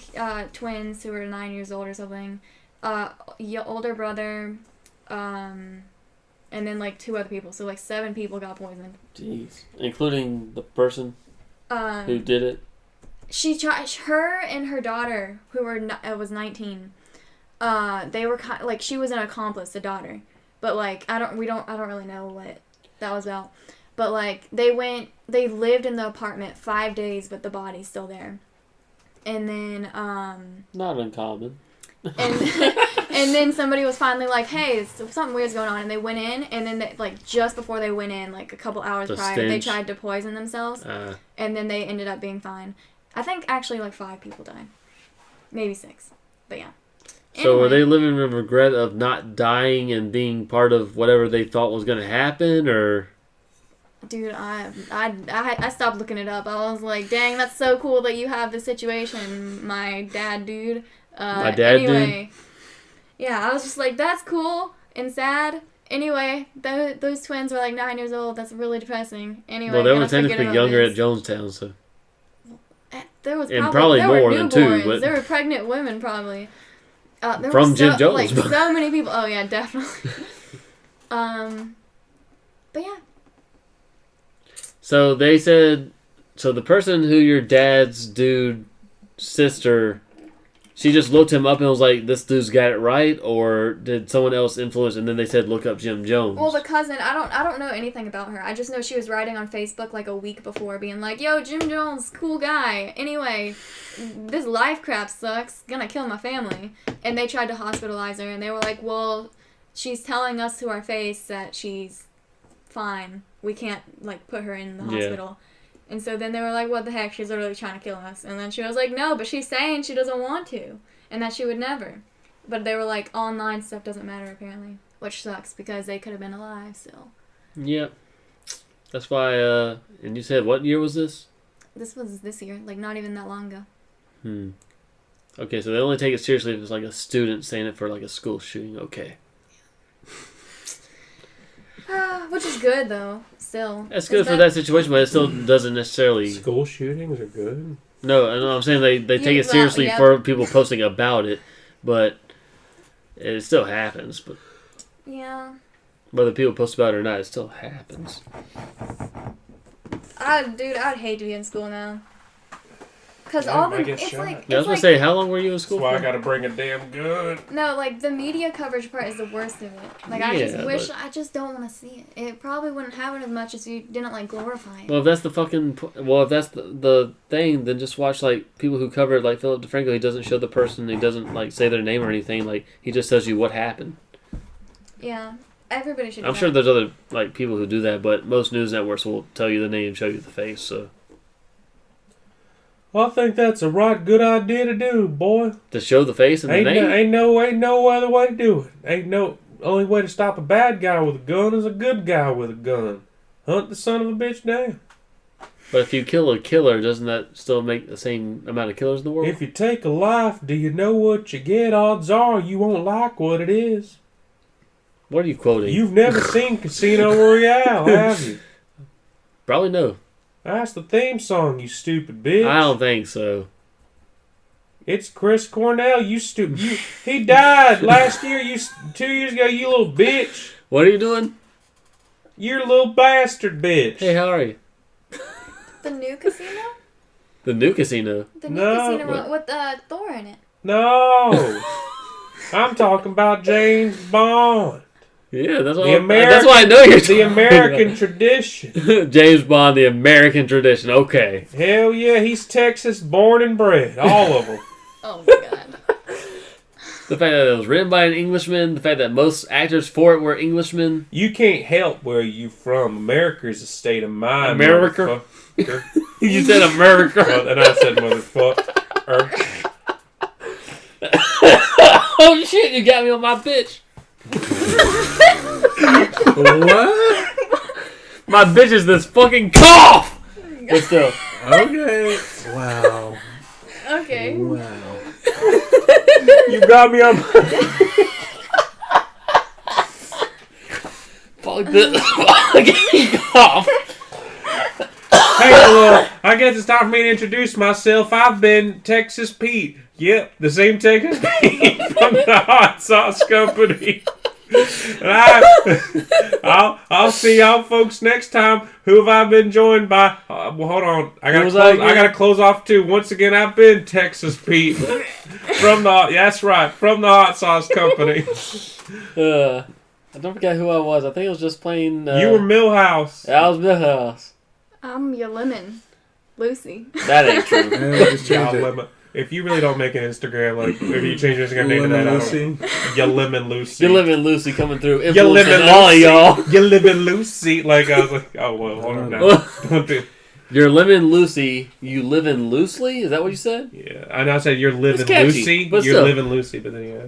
twins who were 9 years old or something, older brother, and then like 2 other people. So like 7 people got poisoned. Jeez, including the person who did it. Her and her daughter, who was 19. They were like she was an accomplice, the daughter, but like I don't really know what that was about. But like they lived in the apartment 5 days, but the body's still there. And then not uncommon. And then somebody was finally like, hey, something weird's going on, and they went in, and then like just before they went in, like a couple hours prior, they tried to poison themselves, and then they ended up being fine. I think actually like 5 people died, maybe 6, but yeah. So were they living in regret of not dying and being part of whatever they thought was going to happen, or? Dude, I stopped looking it up. I was like, dang, that's so cool that you have this situation, my dad dude. My dad anyway, dude? Yeah, I was just like, that's cool and sad. Anyway, those twins were like 9 years old. That's really depressing. Anyway, well, they were technically younger at Jonestown, so. There was probably more than 2, but there were pregnant women probably. From Jim Jones, like so many people. Oh yeah, definitely. But yeah. So they said, so the person who your dad's dude sister, she just looked him up and was like, this dude's got it right, or did someone else influence? And then they said, look up Jim Jones. Well, the cousin, I don't know anything about her. I just know she was writing on Facebook like a week before, being like, yo, Jim Jones, cool guy. Anyway, this life crap sucks. Gonna kill my family. And they tried to hospitalize her, and they were like, well, she's telling us to our face that she's fine. We can't like put her in the hospital. And so then they were like, what the heck, she's literally trying to kill us. And then she was like, no, but she's saying she doesn't want to. And that she would never. But they were like, online stuff doesn't matter, apparently. Which sucks, because they could have been alive still. Yep. That's why, and you said, what year was this? This was this year, like not even that long ago. Okay, so they only take it seriously if it's like a student saying it for like a school shooting. Okay. Which is good, though, still. That's good for that situation, but it still doesn't necessarily... School shootings are good. No, I'm saying they take it seriously for people posting about it, but it still happens. But yeah. Whether people post about it or not, it still happens. I'd hate to be in school now. Because it's like... Yeah, I was going to say, how long were you in school for? That's why I got to bring a damn gun. No, like, the media coverage part is the worst of it. Like, I just don't want to see it. It probably wouldn't happen as much as you didn't, like, glorify it. Well, if that's the if that's the thing, then just watch, like, people who cover it, like Philip DeFranco. He doesn't show the person, he doesn't, like, say their name or anything. Like, he just tells you what happened. Yeah. Everybody should do I'm sure there's other, like, people who do that, but most news networks will tell you the name, show you the face, so... I think that's a right good idea to do, boy. To show the face and the name? Ain't no other way to do it. Only way to stop a bad guy with a gun is a good guy with a gun. Hunt the son of a bitch down. But if you kill a killer, doesn't that still make the same amount of killers in the world? If you take a life, do you know what you get? Odds are you won't like what it is. What are you quoting? You've never seen Casino Royale, have you? Probably no. That's the theme song, you stupid bitch. I don't think so. It's Chris Cornell, you stupid. He died last year, 2 years ago, you little bitch. What are you doing? You're a little bastard bitch. Hey, how are you? The new casino? The new casino? The new casino with Thor in it. No. I'm talking about James Bond. Yeah, that's why I know you're the American tradition. James Bond, the American tradition. Okay. Hell yeah, he's Texas born and bred. All of them. Oh my god. The fact that it was written by an Englishman, the fact that most actors for it were Englishmen. You can't help where you from. America is a state of mind. America? You said America. Well, and I said motherfucker. Oh shit, you got me on my bitch. What? My bitch is this fucking cough! But still. Okay. Wow. Okay. Wow. You got me on my... Off. Hey, hello. I guess it's time for me to introduce myself. I've been Texas Pete. Yep, the same Texas Pete from the Hot Sauce Company. And I'll see y'all folks next time. Who have I been joined by? Well, hold on. I gotta close off too. Once again, I've been Texas Pete from that's right, from the Hot Sauce Company. I don't forget who I was. I think I was just playing. You were Millhouse. I was Millhouse. I'm your lemon, Lucy. That ain't true. Just change it. If you really don't make an Instagram, like if you change your Instagram name to that, Lucy. You Lemon Lucy. You Lemon Lucy coming through. You Lemon all Lucy. y'all. You Lemon Lucy. Like I was like, oh well, hold on now. Don't do. You're Lemon Lucy. You living loosely? Is that what you said? Yeah, I know. I said you're living catchy, Lucy. but You're still. living Lucy, but then yeah.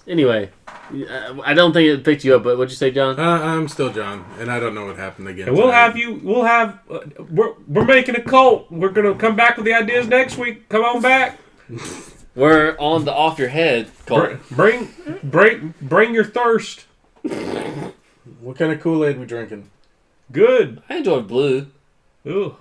Anyway, I don't think it picked you up. But what'd you say, John? I'm still John, and I don't know what happened again. And we're making a cult. We're gonna come back with the ideas next week. Come on back. We're on the off your head call. Bring your thirst. What kind of Kool-Aid we drinking? Good. I enjoyed blue. Ooh.